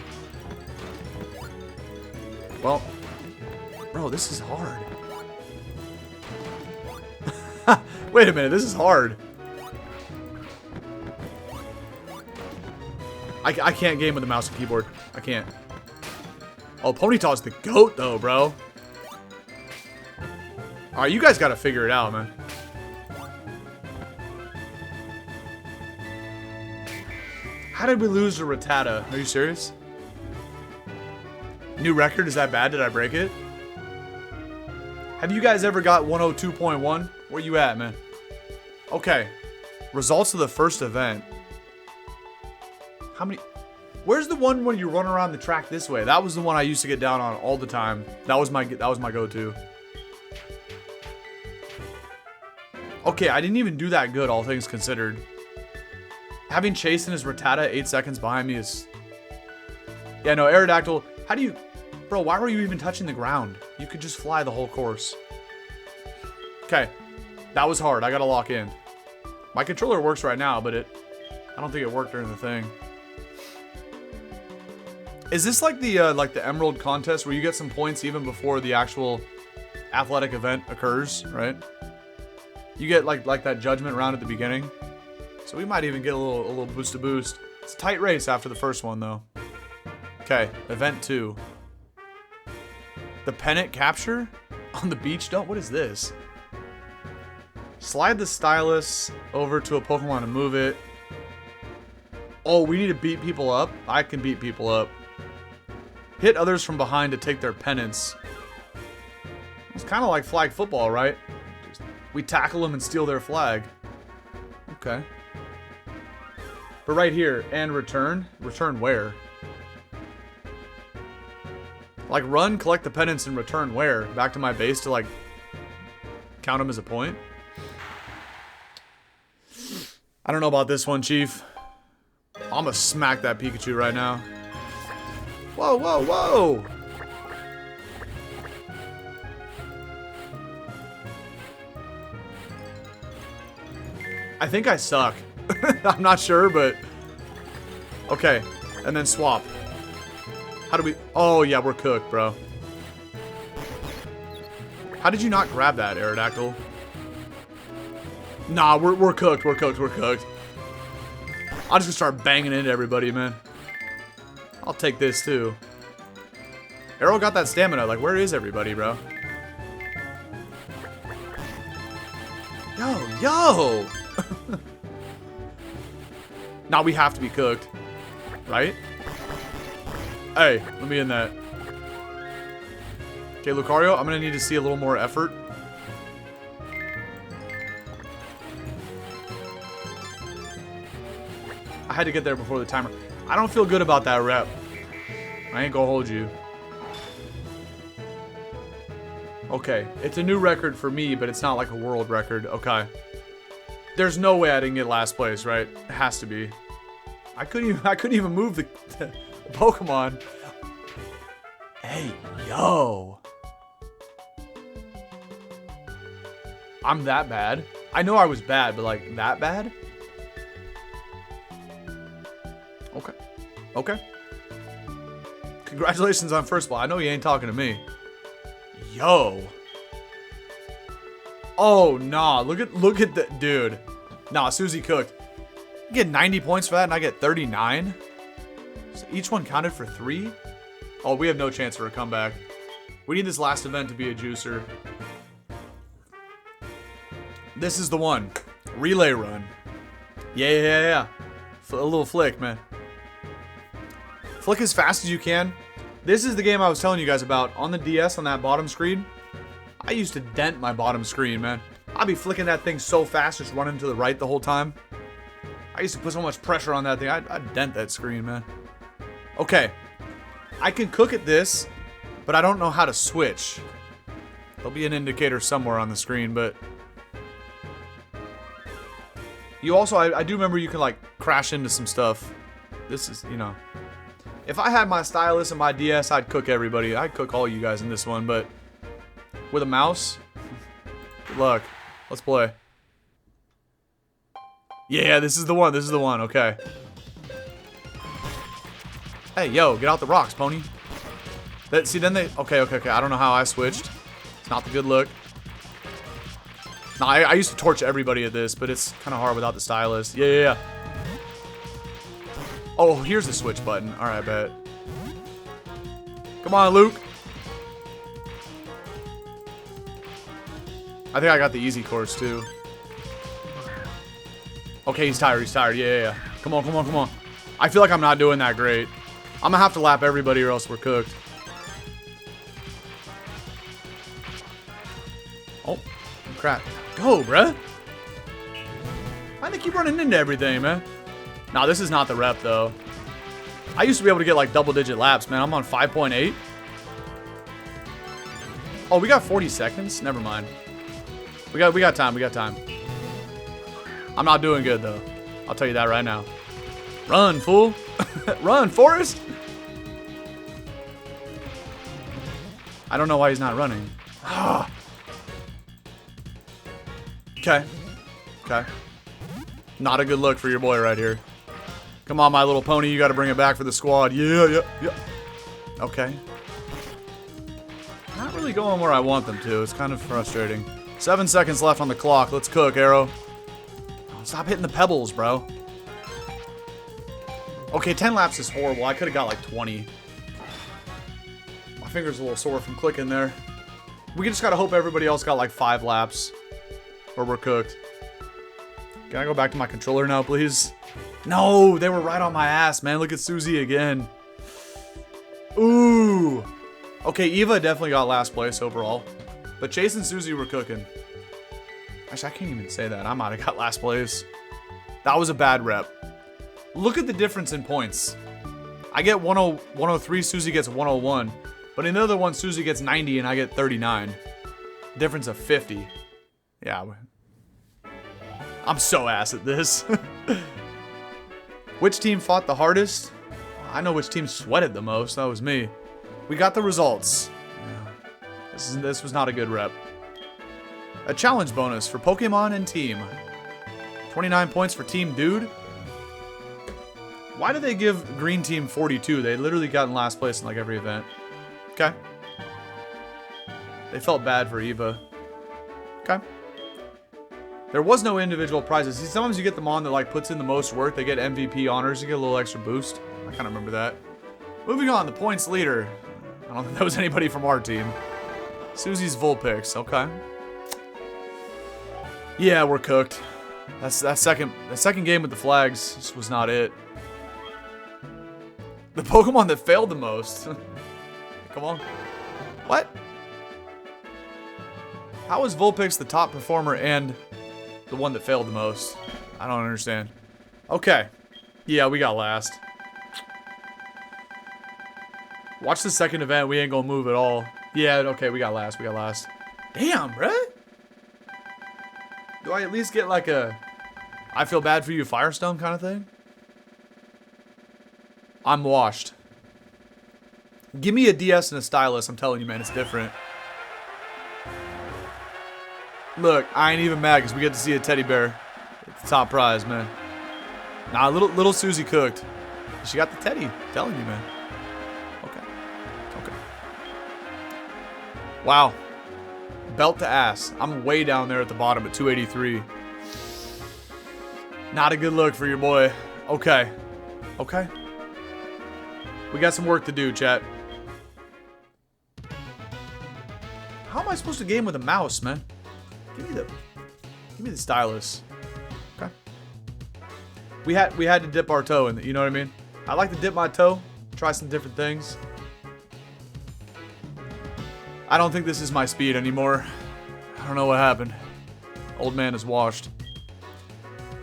Well, bro, this is hard. Wait a minute, this is hard. I can't game with the mouse and keyboard. I can't. Oh, Ponyta's the GOAT, though, bro. Alright, you guys gotta figure it out, man. How did we lose to Rattata? Are you serious? New record? Is that bad? Did I break it? Have you guys ever got 102.1? Where you at, man? Okay. Results of the first event. How many... Where's the one when you run around the track this way? That was the one I used to get down on all the time. That was my go-to. Okay, I didn't even do that good, all things considered. Having Chase and his Rattata 8 seconds behind me is... Yeah, no, Aerodactyl, how do you... Bro, why were you even touching the ground? You could just fly the whole course. Okay. That was hard. I gotta lock in. My controller works right now, but I don't think it worked during the thing. Is this like the Emerald contest where you get some points even before the actual athletic event occurs, right? You get like that judgment round at the beginning. So we might even get a little boost to boost. It's a tight race after the first one though. Okay, event 2. The pennant capture on the beach. What is this? Slide the stylus over to a Pokemon and move it. Oh, we need to beat people up? I can beat people up. Hit others from behind to take their pennants. It's kind of like flag football, right? We tackle them and steal their flag. Okay. But right here, and return. Return where? Like run, collect the pennants, and return where? Back to my base to like count them as a point? I don't know about this one, Chief. I'm gonna smack that Pikachu right now. Whoa, whoa, whoa! I think I suck. I'm not sure, but... Okay, and then swap. How do we... Oh, yeah, we're cooked, bro. How did you not grab that, Aerodactyl? Nah, we're cooked, we're cooked, we're cooked. I'm just gonna start banging into everybody, man. I'll take this, too. Arrow got that stamina. Like, where is everybody, bro? Yo, yo! Now we have to be cooked. Right? Hey, let me in that. Okay, Lucario, I'm gonna need to see a little more effort. I had to get there before the timer. I don't feel good about that rep. I ain't gonna hold you. Okay, it's a new record for me, but it's not like a world record. Okay. There's no way I didn't get last place, right? It has to be. I couldn't even move the Pokemon. Hey, yo. I'm that bad. I know I was bad, but like that bad? Okay. Okay. Congratulations on first ball. I know you ain't talking to me. Yo. Oh, nah. Look at that, dude. Nah, Susie cooked. You get 90 points for that, and I get 39? So each one counted for 3? Oh, we have no chance for a comeback. We need this last event to be a juicer. This is the one. Relay run. Yeah. A little flick, man. Flick as fast as you can. This is the game I was telling you guys about. On the DS, on that bottom screen, I used to dent my bottom screen, man. I'd be flicking that thing so fast, just running to the right the whole time. I used to put so much pressure on that thing. I'd dent that screen, man. Okay. I can cook at this, but I don't know how to switch. There'll be an indicator somewhere on the screen, but... You also, I do remember you can, like, crash into some stuff. This is, you know... If I had my stylus and my DS, I'd cook everybody. I'd cook all you guys in this one, but... With a mouse? Good luck. Let's play. Yeah, this is the one. This is the one. Okay. Hey, yo, get out the rocks, pony. See, then they... Okay. I don't know how I switched. It's not the good look. Nah, I used to torch everybody at this, but it's kind of hard without the stylus. Yeah. Oh, here's the switch button. All right, bet. Come on, Luke. I think I got the easy course, too. Okay, he's tired. Yeah. Come on. I feel like I'm not doing that great. I'm gonna have to lap everybody or else we're cooked. Oh, crap. Go, bruh. Why do they keep running into everything, man? Nah, this is not the rep, though. I used to be able to get, like, double-digit laps, man. I'm on 5.8. Oh, we got 40 seconds? Never mind. We got time. I'm not doing good, though. I'll tell you that right now. Run, fool. Run, Forrest. I don't know why he's not running. Okay. Okay. Not a good look for your boy right here. Come on, My Little Pony. You got to bring it back for the squad. Yeah. Okay. Not really going where I want them to. It's kind of frustrating. 7 seconds left on the clock. Let's cook, Arrow. Oh, stop hitting the pebbles, bro. Okay, 10 laps is horrible. I could have got like 20. My finger's a little sore from clicking there. We just gotta hope everybody else got like 5 laps. Or we're cooked. Can I go back to my controller now, please? No, they were right on my ass, man. Look at Susie again. Ooh. Okay, Eva definitely got last place overall. But Chase and Susie were cooking. Actually, I can't even say that. I might have got last place. That was a bad rep. Look at the difference in points. I get 103, Susie gets 101. But in the other one, Susie gets 90 and I get 39. Difference of 50. Yeah. I'm so ass at this. Which team fought the hardest? I know which team sweated the most. That was me. We got the results. This was not a good rep. A challenge bonus for Pokemon and team. 29 points for Team Dude. Why did they give Green Team 42? They literally got in last place in like every event. Okay. They felt bad for Eva. Okay. There was no individual prizes. See, sometimes you get them on that like puts in the most work. They get MVP honors. You get a little extra boost. I kind of remember that. Moving on, the points leader. I don't think that was anybody from our team. Susie's Vulpix. Okay. Yeah, we're cooked. That second game with the flags just was not it. The Pokemon that failed the most. Come on. What? How is Vulpix the top performer and the one that failed the most? I don't understand. Okay. Yeah, we got last. Watch the second event. We ain't gonna move at all. Yeah, okay, we got last. We got last. Damn, bruh. Do I at least get like a I feel bad for you Firestone kind of thing? I'm washed. Give me a DS and a stylus. I'm telling you, man, it's different. Look, I ain't even mad because we get to see a teddy bear. It's the top prize, man. Nah, little Susie cooked. She got the teddy. I'm telling you, man. Okay. Okay. Wow. Belt to ass. I'm way down there at the bottom at 283. Not a good look for your boy. Okay. Okay. We got some work to do, chat. How am I supposed to game with a mouse, man? Give me the stylus. Okay. We had to dip our toe in it, you know what I mean? I like to dip my toe, try some different things. I don't think this is my speed anymore. I don't know what happened. Old man is washed.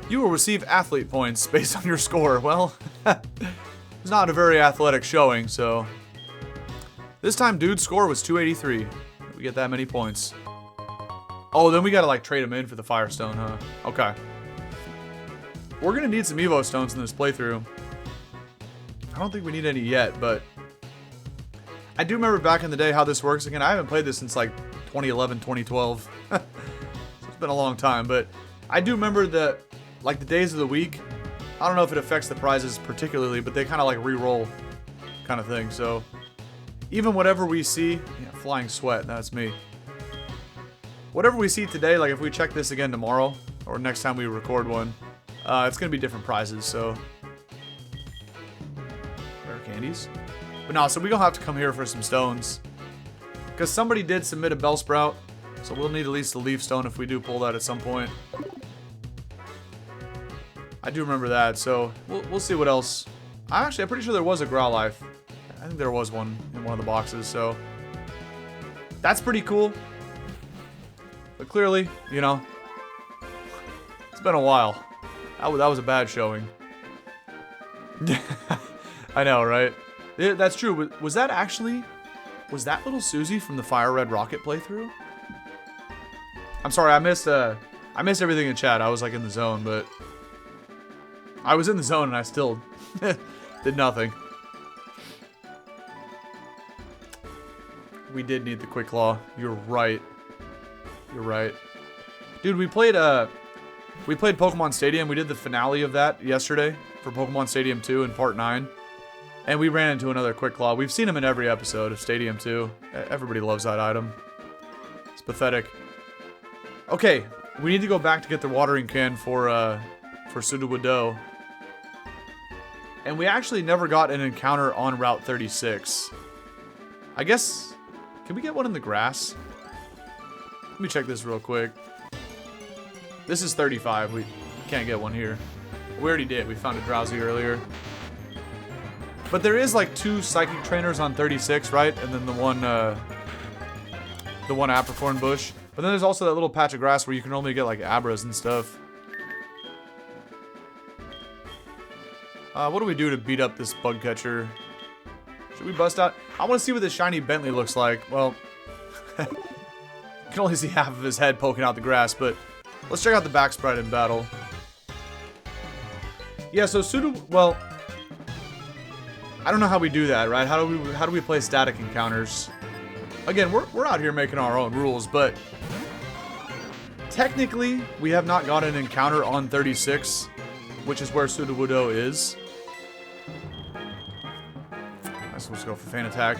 You will receive athlete points based on your score. Well, it's not a very athletic showing, so this time dude's score was 283. We get that many points. Oh, then we gotta like trade him in for the Firestone, huh? Okay. We're gonna need some Evo Stones in this playthrough. I don't think we need any yet, but I do remember back in the day how this works. Again, I haven't played this since like 2011, 2012. So it's been a long time, but I do remember that like the days of the week, I don't know if it affects the prizes particularly, but they kind of like re-roll kind of thing. So even whatever we see, yeah, flying sweat, that's me. Whatever we see today, like if we check this again tomorrow or next time we record one, it's going to be different prizes, so. Rare candies. But no, so we don't have to come here for some stones. Because somebody did submit a Bellsprout, so we'll need at least a Leaf Stone if we do pull that at some point. I do remember that, so we'll see what else. I'm pretty sure there was a Growlithe. I think there was one in one of the boxes, so. That's pretty cool. But clearly, you know, it's been a while. That was a bad showing. I know, right? That's true. Was that little Susie from the Fire Red Rocket playthrough? I'm sorry, I missed everything in chat. I was like in the zone, but I was in the zone and I still did nothing. We did need the Quick Claw. You're right. You're right. Dude, we played Pokemon Stadium. We did the finale of that yesterday for Pokemon Stadium 2 in Part 9. And we ran into another Quick Claw. We've seen him in every episode of Stadium 2. Everybody loves that item. It's pathetic. Okay, we need to go back to get the watering can for Sudowoodo. And we actually never got an encounter on Route 36. I guess... Can we get one in the grass? Let me check this real quick. This is 35. We can't get one here. We already did. We found a Drowsy earlier. But there is like 2 Psychic Trainers on 36, right? And then the one Apricorn Bush. But then there's also that little patch of grass where you can only get like Abras and stuff. What do we do to beat up this bug catcher? Should we bust out? I want to see what this shiny Bentley looks like. Well, you can only see half of his head poking out the grass, but let's check out the back sprite in battle. Yeah, so well, I don't know how we do that, right? How do we play static encounters? Again, we're out here making our own rules, but technically we have not got an encounter on 36, which is where Sudowoodo is. Let's go for Feint Attack.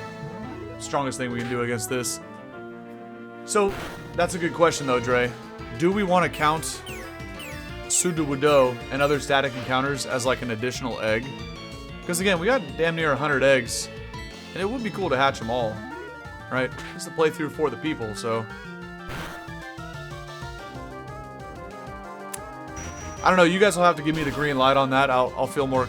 Strongest thing we can do against this. So, that's a good question though, Dre. Do we want to count Sudowoodo and other static encounters as like an additional egg? Because again, we got damn near 100 eggs, and it would be cool to hatch them all, right? It's a playthrough for the people, so... I don't know, you guys will have to give me the green light on that. I'll feel more...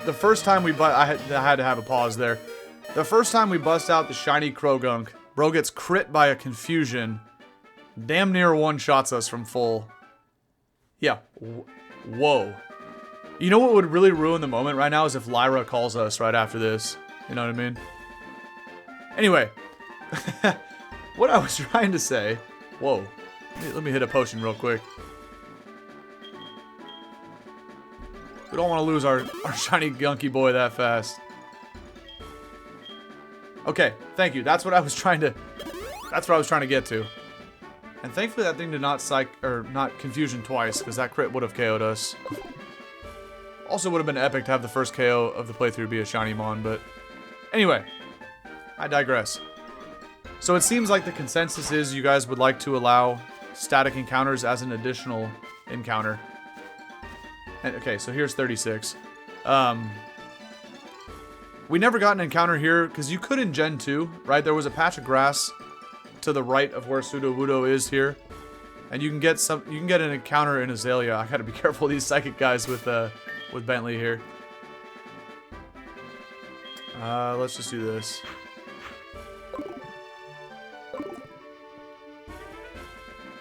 The first time I had to have a pause there. The first time we bust out the shiny Krogunk, bro gets crit by a confusion. Damn near one-shots us from full. Yeah. Whoa. You know what would really ruin the moment right now is if Lyra calls us right after this. You know what I mean? Anyway. What I was trying to say... Whoa. Let me hit a potion real quick. We don't want to lose our shiny gunky boy that fast. Okay, thank you. That's what I was trying to get to. And thankfully that thing did not not confusion twice, because that crit would have KO'd us. Also would have been epic to have the first KO of the playthrough be a shiny mon, but anyway, I digress. So it seems like the consensus is you guys would like to allow static encounters as an additional encounter. Okay, so here's 36. We never got an encounter here, because you could in Gen 2, right? There was a patch of grass to the right of where Sudowoodo is here. And you can get an encounter in Azalea. I gotta be careful of these psychic guys with Bentley here. Let's just do this.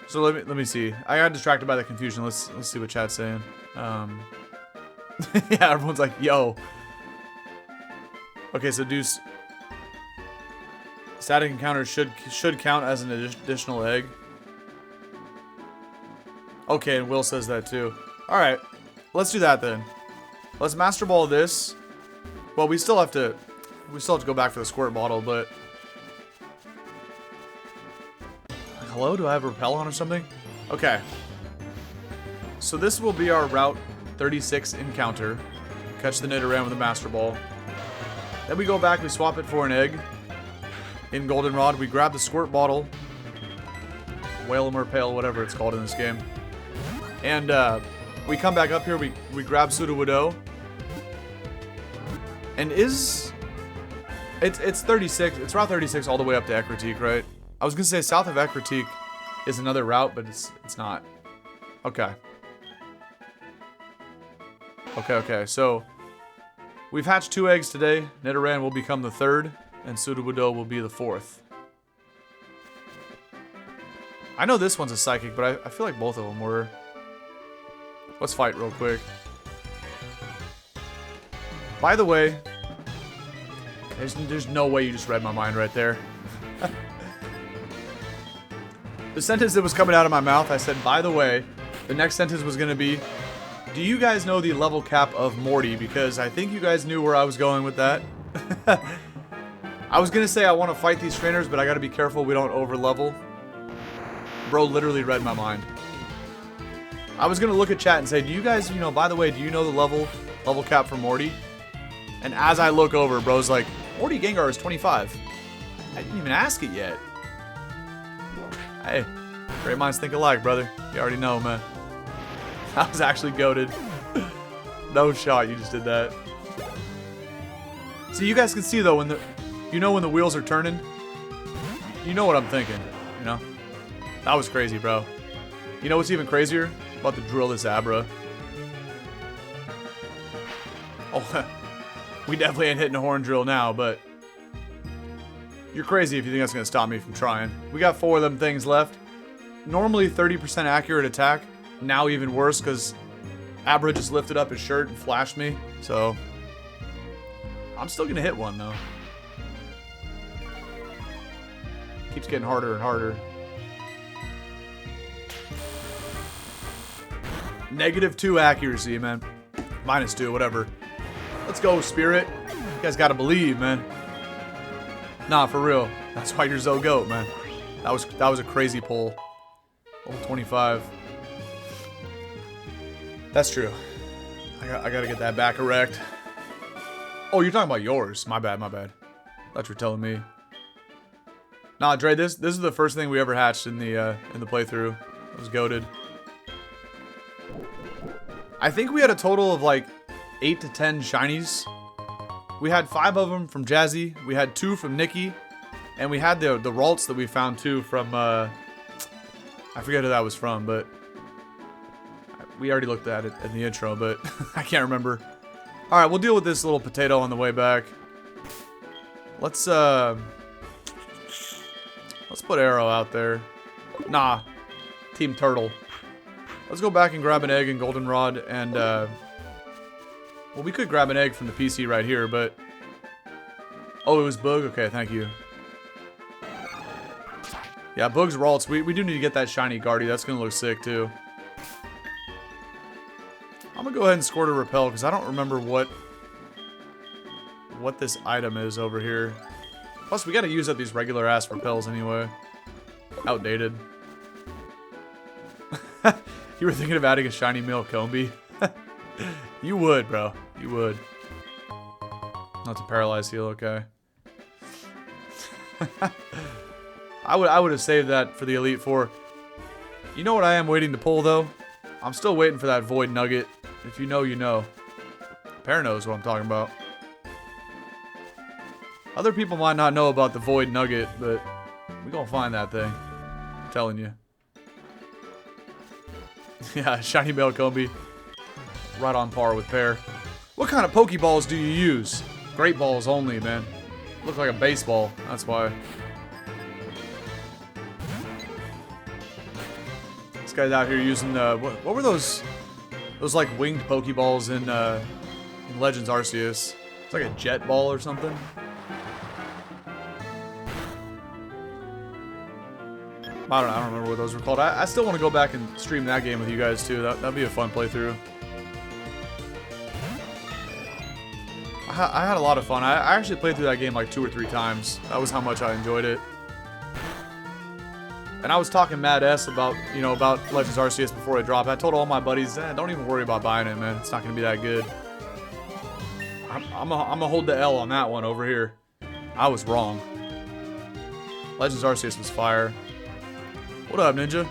So let me see. I got distracted by the confusion. Let's see what chat's saying. Yeah, everyone's like, yo. Okay, so static encounters should count as an additional egg. Okay, and Will says that too. Alright, let's do that then. Let's Master Ball this. Well, we still have to go back for the squirt bottle, but... Hello? Do I have a repel on or something? Okay. So this will be our Route 36 encounter. Catch the Nidoran with a Master Ball. Then we go back, we swap it for an egg. In Goldenrod, we grab the squirt bottle. Whalem or Pale, whatever it's called in this game. And we come back up here, we grab Sudowoodo. And it's 36, it's Route 36 all the way up to Ecruteak, right? I was gonna say south of Ecruteak is another route, but it's not. Okay. Okay, so we've hatched 2 eggs today. Nidoran will become the 3rd, and Sudowoodo will be the 4th. I know this one's a psychic, but I feel like both of them were. Let's fight real quick. By the way, there's no way you just read my mind right there. The sentence that was coming out of my mouth, I said, by the way, The next sentence was going to be, do you guys know the level cap of Morty? Because I think you guys knew where I was going with that. I was going to say I want to fight these trainers, but I got to be careful we don't over level. Bro literally read my mind. I was going to look at chat and say, do you guys, you know, by the way, do you know the level cap for Morty? And as I look over, bro's like, Morty Gengar is 25. I didn't even ask it yet. Hey, great minds think alike, brother. You already know, man. I was actually goated. No shot, you just did that. So you guys can see though, when the wheels are turning, you know what I'm thinking, you know? That was crazy, bro. You know what's even crazier? I'm about to drill this Abra. Oh, we definitely ain't hitting a horn drill now, but you're crazy if you think that's gonna stop me from trying. We got 4 of them things left. Normally 30% accurate attack. Now even worse because Abra just lifted up his shirt and flashed me. So I'm still gonna hit one though. Keeps getting harder and harder. -2 accuracy, man. -2, whatever. Let's go, Spirit. You guys gotta believe, man. Nah, for real. That's why you're so GOAT, man. That was a crazy pull. Level 25. That's true. I gotta get that back erect. Oh, you're talking about yours. My bad, my bad. Thought you were telling me. Nah, Dre, this is the first thing we ever hatched in the playthrough. I was goated. I think we had a total of like 8 to 10 shinies. We had 5 of them from Jazzy. We had 2 from Nikki. And we had the Ralts that we found too from, I forget who that was from, but we already looked at it in the intro, but I can't remember. Alright, we'll deal with this little potato on the way back. Let's put Arrow out there. Nah, Team Turtle. Let's go back and grab an egg in Goldenrod and, well, we could grab an egg from the PC right here, but... Oh, it was Boog? Okay, thank you. Yeah, Boog's Ralts. We do need to get that shiny Guardy. That's going to look sick, too. I'm going to go ahead and score to Repel, because I don't remember what this item is over here. Plus, we got to use up these regular-ass Repels anyway. Outdated. You were thinking of adding a shiny male Combi? You would, bro. You would. Not to paralyze heal, okay. I would have saved that for the Elite Four. You know what I am waiting to pull, though? I'm still waiting for that Void Nugget. If you know, you know. Pear knows what I'm talking about. Other people might not know about the Void Nugget, but we gonna find that thing. I'm telling you. Yeah, shiny male Combi. Right on par with Pear. What kind of Pokeballs do you use? Great balls only, man. Look like a baseball. That's why. This guy's out here using what were those like winged Pokeballs in Legends Arceus? It's like a jet ball or something. I don't remember what those were called. I still want to go back and stream that game with you guys too. That'd be a fun playthrough. I had a lot of fun. I actually played through that game like 2 or 3 times. That was how much I enjoyed it. And I was talking mad S about, you know, about Legends Arceus before it dropped. I told all my buddies, don't even worry about buying it, man. It's not going to be that good. I'm gonna hold the L on that one over here. I was wrong. Legends Arceus was fire. What up, Ninja?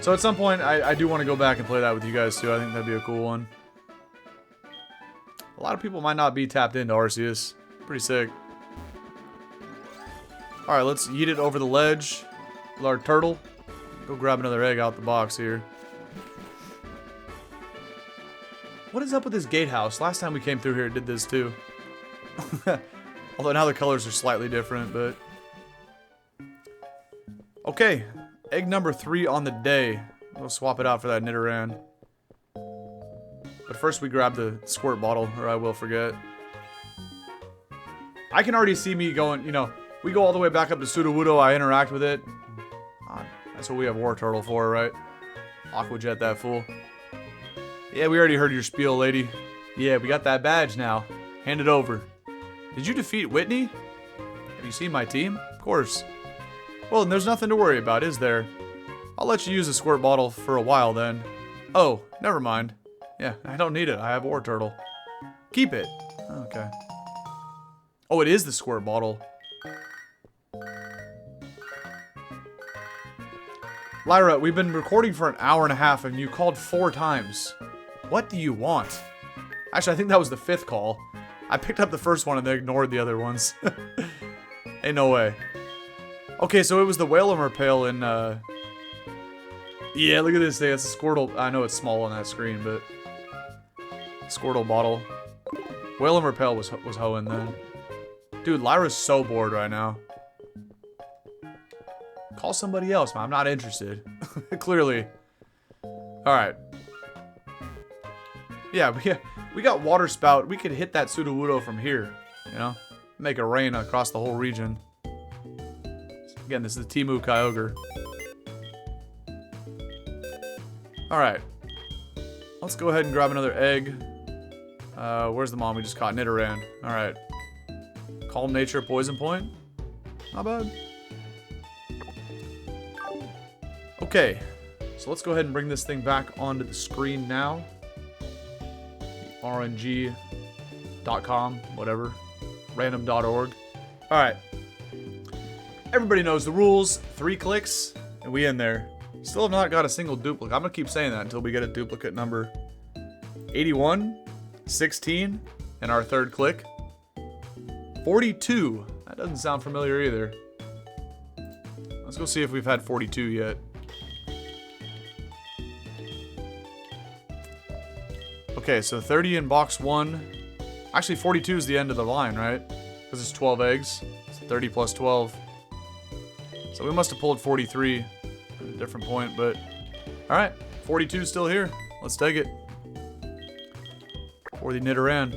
So at some point, I do want to go back and play that with you guys too. I think that'd be a cool one. A lot of people might not be tapped into Arceus. Pretty sick. Alright, let's yeet it over the ledge with our turtle. Go grab another egg out the box here. What is up with this gatehouse? Last time we came through here, it did this too. Although now the colors are slightly different, but... Okay, egg number 3 on the day. We'll swap it out for that Nidoran. But first we grab the squirt bottle, or I will forget. I can already see me going, you know, we go all the way back up to Sudowoodo, I interact with it. That's what we have War Turtle for, right? Aqua Jet that fool. Yeah, we already heard your spiel, lady. Yeah, we got that badge now. Hand it over. Did you defeat Whitney? Have you seen my team? Of course. Well, then there's nothing to worry about, is there? I'll let you use the squirt bottle for a while then. Oh, never mind. Yeah, I don't need it. I have War Turtle. Keep it. Okay. Oh, it is the squirt bottle. Lyra, we've been recording for an hour and a half and you called 4 times. What do you want? Actually, I think that was the 5th call. I picked up the first one and then ignored the other ones. Ain't no way. Okay, so it was the Whaler Pail in, yeah, look at this thing. It's a Squirtle. I know it's small on that screen, but... Squirtle bottle. Whale and Repel was hoeing then. Dude, Lyra's so bored right now. Call somebody else, man. I'm not interested. Clearly. Alright. Yeah, we got Water Spout. We could hit that Sudowoodo from here. You know? Make it rain across the whole region. Again, this is the Timu Kyogre. Alright. Let's go ahead and grab another egg. Where's the mom we just caught? Nidoran. Alright. Calm Nature, Poison Point. Not bad. Okay. So let's go ahead and bring this thing back onto the screen now. RNG.com, whatever. Random.org. Alright. Everybody knows the rules. 3 clicks, and we in there. Still have not got a single duplicate. I'm going to keep saying that until we get a duplicate number. 81, 16, and our 3rd click. 42. That doesn't sound familiar either. Let's go see if we've had 42 yet. Okay, so 30 in box 1. Actually, 42 is the end of the line, right? Because it's 12 eggs. It's 30 plus 12. So we must have pulled 43 at a different point, but... Alright, 42 is still here. Let's take it. For the Nidoran.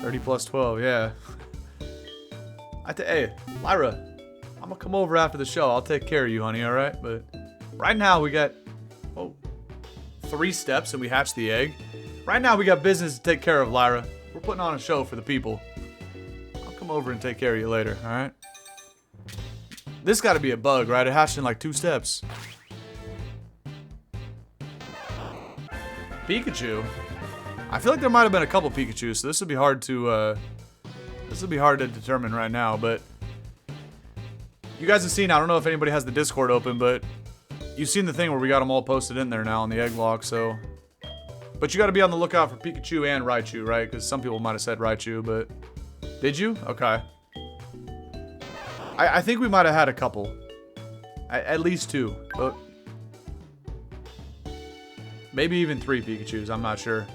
30 plus 12, yeah. Hey, Lyra, I'm gonna come over after the show. I'll take care of you, honey, alright? But right now we got... Oh, 3 steps and we hatched the egg. Right now we got business to take care of, Lyra. We're putting on a show for the people. I'll come over and take care of you later, alright? This gotta be a bug, right? It hatched in like 2 steps. Pikachu? I feel like there might have been a couple Pikachus, so this would be hard to, determine right now, but... You guys have seen, I don't know if anybody has the Discord open, but... You've seen the thing where we got them all posted in there now on the Egglocke, so... But you gotta be on the lookout for Pikachu and Raichu, right? Because some people might have said Raichu, but... Did you? Okay. I think we might have had a couple. At least 2. But maybe even 3 Pikachus, I'm not sure.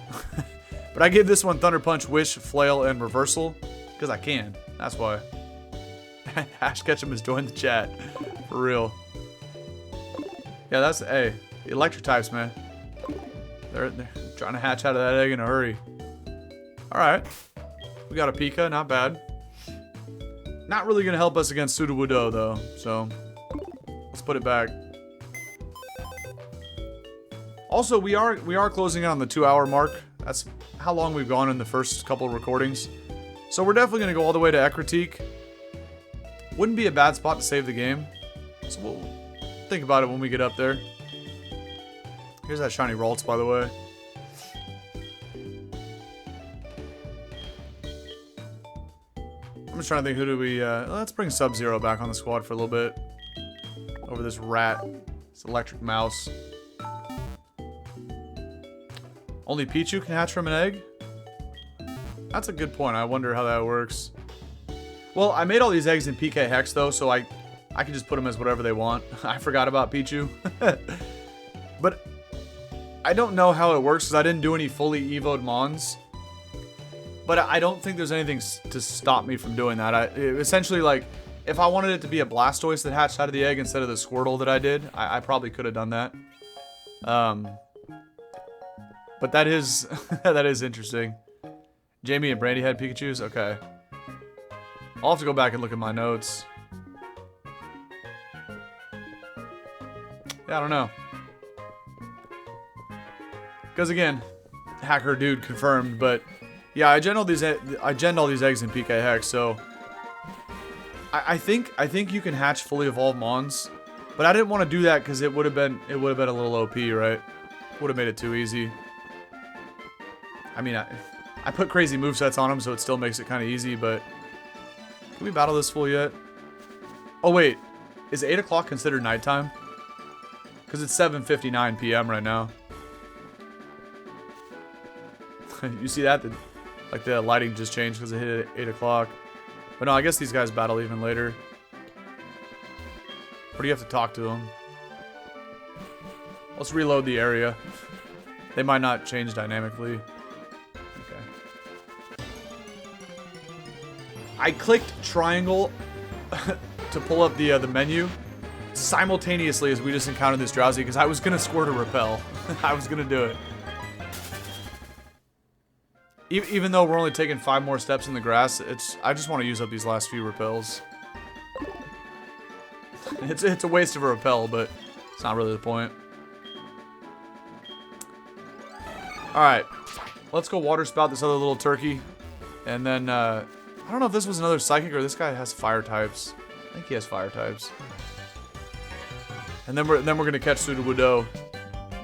But I give this one Thunder Punch, Wish, Flail, and Reversal. Because I can. That's why. Ash Ketchum has joined the chat. For real. Yeah, that's... Hey, the electric types, man. They're trying to hatch out of that egg in a hurry. Alright. We got a Pika, not bad. Not really going to help us against Sudowoodo, though, so let's put it back. Also, we are closing in on the 2-hour mark. That's how long we've gone in the first couple of recordings. So we're definitely going to go all the way to Ekritique. Wouldn't be a bad spot to save the game. So we'll think about it when we get up there. Here's that shiny Ralts, by the way. I'm just trying to think, who do we, let's bring Sub-Zero back on the squad for a little bit. Over this rat. This electric mouse. Only Pichu can hatch from an egg? That's a good point. I wonder how that works. Well, I made all these eggs in PK Hex, though, so I can just put them as whatever they want. I forgot about Pichu. But I don't know how it works, because I didn't do any fully evoed Mons. But I don't think there's anything to stop me from doing that. Essentially, like, if I wanted it to be a Blastoise that hatched out of the egg instead of the Squirtle that I did, I probably could have done that. But that is that is interesting. Jamie and Brandy had Pikachus? Okay. I'll have to go back and look at my notes. Yeah, I don't know. Because again, hacker dude confirmed, but yeah, I gen all these eggs in PK Hex, so I think you can hatch fully evolved Mons, but I didn't want to do that because it would have been a little OP, right? Would have made it too easy. I mean, I put crazy movesets on him, so it still makes it kind of easy, but can we battle this fool yet? Oh wait, is 8 o'clock considered nighttime? Because it's 7:59 p.m. right now. You see that? Like the lighting just changed because it hit at 8 o'clock. But no, I guess these guys battle even later. Or do you have to talk to them? Let's reload the area. They might not change dynamically. Okay. I clicked triangle to pull up the menu simultaneously as we just encountered this Drowsy because I was gonna squirt a repel. I was gonna do it. Even though we're only taking 5 more steps in the grass, I just want to use up these last few repels. It's a waste of a repel, but it's not really the point. Alright, let's go water spout this other little turkey. And then, I don't know if this was another psychic or this guy has fire types. I think he has fire types. And then we're gonna catch Sudowoodo.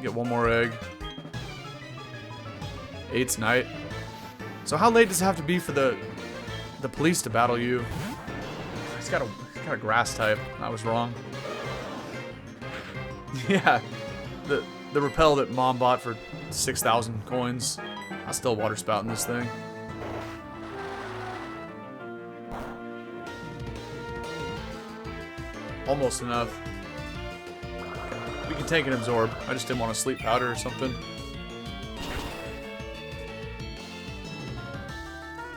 Get one more egg. 8's night. So how late does it have to be for the police to battle you? He's got a grass type. I was wrong. Yeah, the repel that Mom bought for 6,000 coins. I'll still water spout in this thing. Almost enough. We can take an absorb. I just didn't want a sleep powder or something.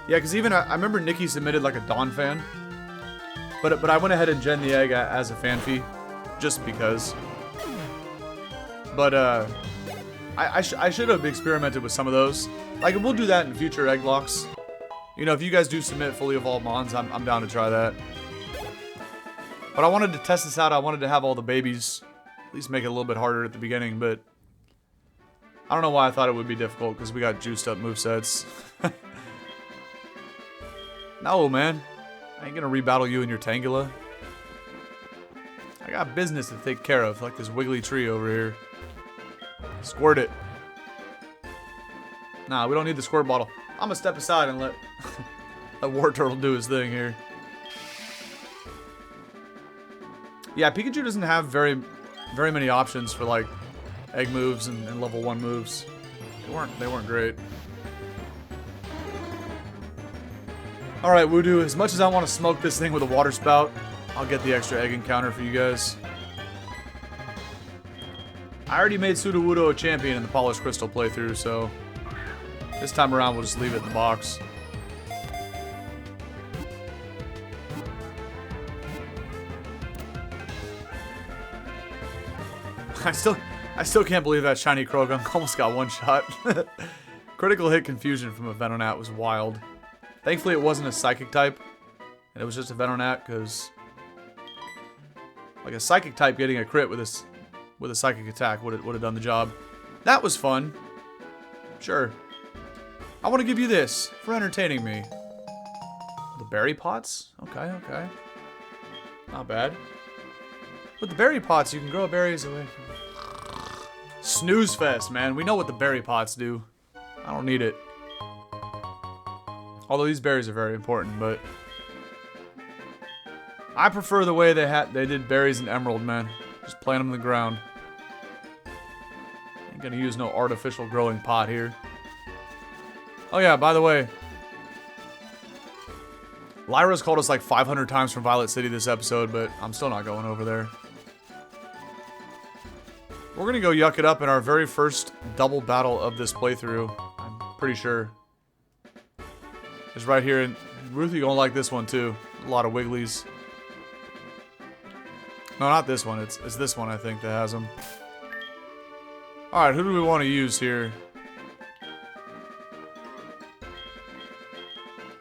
Yeah, because even I remember Nikki submitted like a Dawn fan, but I went ahead and gen the egg as a fan fee, just because. But I should have experimented with some of those. Like, we'll do that in future egg locks. You know, if you guys do submit fully evolved Mons, I'm down to try that. But I wanted to test this out. I wanted to have all the babies, at least make it a little bit harder at the beginning. But I don't know why I thought it would be difficult because we got juiced up movesets. No, man. I ain't gonna rebattle you in your Tangela. I got business to take care of, like this wiggly tree over here. Squirt it. Nah, we don't need the squirt bottle. I'm gonna step aside and let War Turtle do his thing here. Yeah, Pikachu doesn't have very many options for like egg moves and level 1 moves. They weren't great. Alright, Voodoo, as much as I want to smoke this thing with a water spout, I'll get the extra egg encounter for you guys. I already made Sudowoodo a champion in the Polished Crystal playthrough, so this time around we'll just leave it in the box. I still can't believe that shiny Krogunk almost got one shot. Critical hit confusion from a Venonat was wild. Thankfully, it wasn't a psychic type, and it was just a Venonat, because like a psychic type getting a crit with a psychic attack would have done the job. That was fun. Sure. I want to give you this for entertaining me. The berry pots? Okay, okay. Not bad. With the berry pots, you can grow berries away from... Snooze fest, man. We know what the berry pots do. I don't need it. Although these berries are very important, but I prefer the way they did berries in Emerald, man. Just plant them in the ground. Ain't gonna use no artificial growing pot here. Oh yeah, by the way, Lyra's called us like 500 times from Violet City this episode, but I'm still not going over there. We're gonna go yuck it up in our very first double battle of this playthrough. I'm pretty sure. It's right here, and Ruthie gonna like this one too. A lot of Wigglies. No, not this one. It's this one, I think, that has them. Alright, who do we want to use here?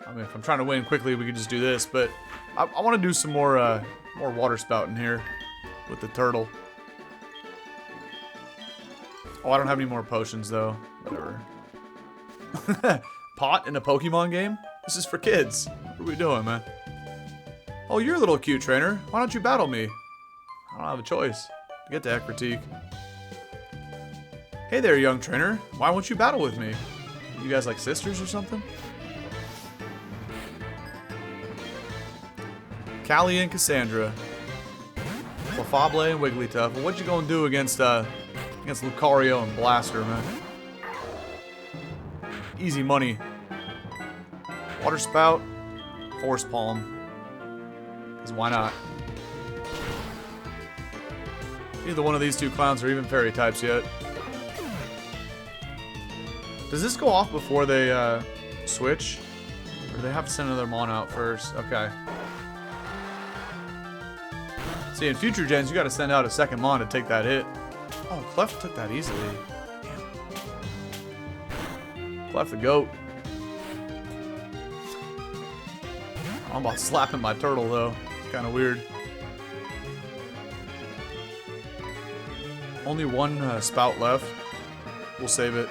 I mean, if I'm trying to win quickly, we could just do this, but I want to do some more water spouting here with the turtle. Oh, I don't have any more potions, though. Whatever. Pot in a Pokemon game? This is for kids. What are we doing, man? Oh, you're a little cute, trainer. Why don't you battle me? I don't have a choice. Get to Ekritique. Hey there, young trainer. Why won't you battle with me? You guys like sisters or something? Callie and Cassandra. Clefable and Wigglytuff. Well, what you gonna do against Lucario and Blaster, man? Easy money. Water Spout. Force Palm. Because why not? Neither one of these two clowns are even fairy types yet. Does this go off before they switch? Or do they have to send another Mon out first? Okay. See, in future gens, you gotta send out a second Mon to take that hit. Oh, Clef took that easily. Damn. Clef the goat. I'm about slapping my turtle, though. It's kind of weird. Only one spout left. We'll save it.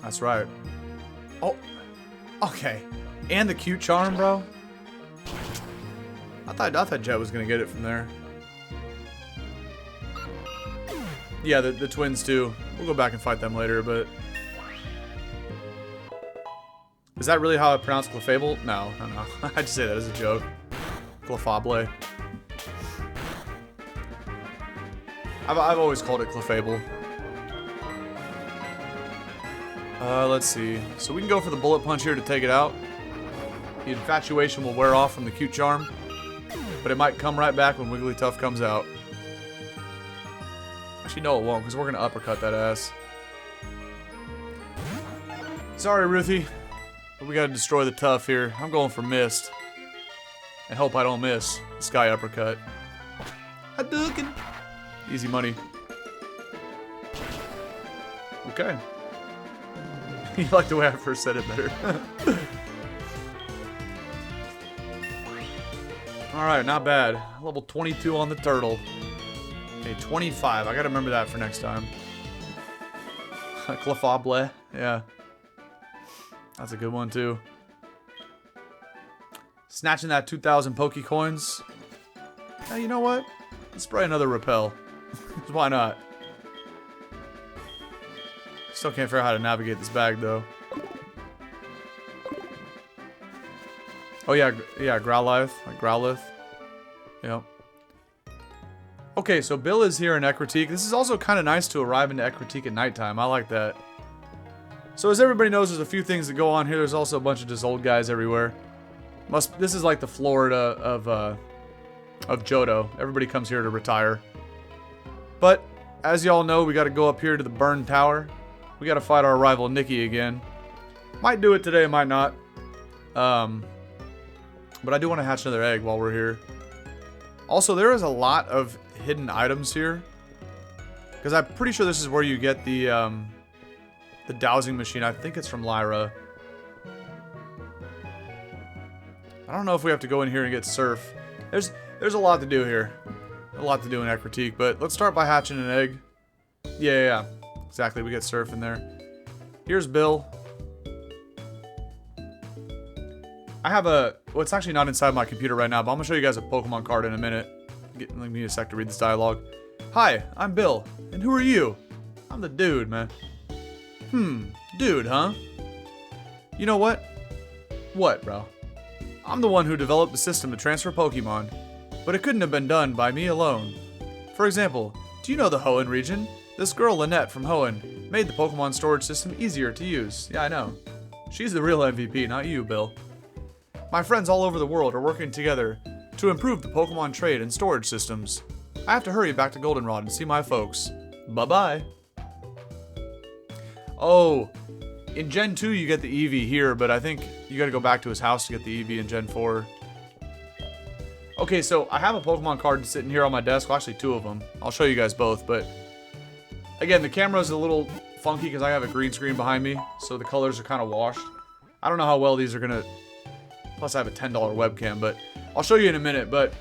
That's right. Oh, okay. And the cute charm, bro. I thought Jet was gonna get it from there. Yeah, the twins too. We'll go back and fight them later, but is that really how I pronounce Clefable? No. I just say that as a joke. Clefable. I've always called it Clefable. Let's see. So we can go for the bullet punch here to take it out. The infatuation will wear off from the cute charm, but it might come right back when Wigglytuff comes out. Actually, no, it won't, because we're going to uppercut that ass. Sorry, Ruthie, but we got to destroy the tough here. I'm going for Mist. And hope I don't miss. Sky uppercut. Hadouken! Easy money. Okay. You like the way I first said it better. Alright, not bad. Level 22 on the turtle. Okay, 25. I gotta remember that for next time. Clefable. Yeah. That's a good one, too. Snatching that 2,000 Pokecoins. Hey, you know what? Let's spray another Repel. Why not? Still can't figure out how to navigate this bag, though. Oh, yeah, Growlithe. Like Growlithe. Yep. Okay, so Bill is here in Ekritique. This is also kind of nice to arrive into Ekritique at nighttime. I like that. So as everybody knows, there's a few things that go on here. There's also a bunch of just old guys everywhere. This is like the Florida of Johto. Everybody comes here to retire. But, as y'all know, we got to go up here to the Burn Tower. We got to fight our rival Nikki again. Might do it today, might not. But I do want to hatch another egg while we're here. Also, there is a lot of hidden items here. Because I'm pretty sure this is where you get the dowsing machine. I think it's from Lyra. I don't know if we have to go in here and get Surf. There's a lot to do here. A lot to do in Ekritique, but let's start by hatching an egg. Yeah. Exactly, we get Surf in there. Here's Bill. I have well, it's actually not inside my computer right now, but I'm going to show you guys a Pokemon card in a minute. Let me a sec to read this dialogue. Hi, I'm Bill. And who are you? I'm the dude, man. Dude, huh? You know what? What, bro? I'm the one who developed the system to transfer Pokemon, but it couldn't have been done by me alone. For example, do you know the Hoenn region? This girl, Lynette from Hoenn, made the Pokemon storage system easier to use. Yeah, I know. She's the real MVP, not you, Bill. My friends all over the world are working together to improve the Pokemon trade and storage systems. I have to hurry back to Goldenrod and see my folks. Bye-bye. Oh, in Gen 2 you get the Eevee here, but I think you gotta go back to his house to get the Eevee in Gen 4. Okay, so I have a Pokemon card sitting here on my desk. Well, actually two of them. I'll show you guys both, but again, the camera's a little funky because I have a green screen behind me, so the colors are kind of washed. I don't know how well these are gonna... Plus I have a $10 webcam, but I'll show you in a minute, but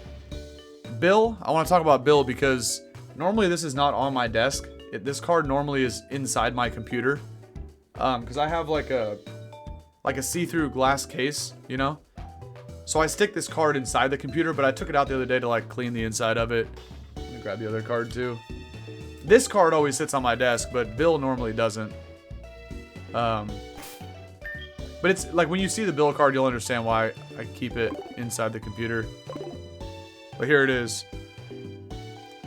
Bill, I want to talk about Bill because normally this is not on my desk. This card normally is inside my computer. Because I have like a see-through glass case, you know? So I stick this card inside the computer, but I took it out the other day to like clean the inside of it. Let me grab the other card too. This card always sits on my desk, but Bill normally doesn't. But it's like when you see the Bill card, you'll understand why I keep it inside the computer. But here it is.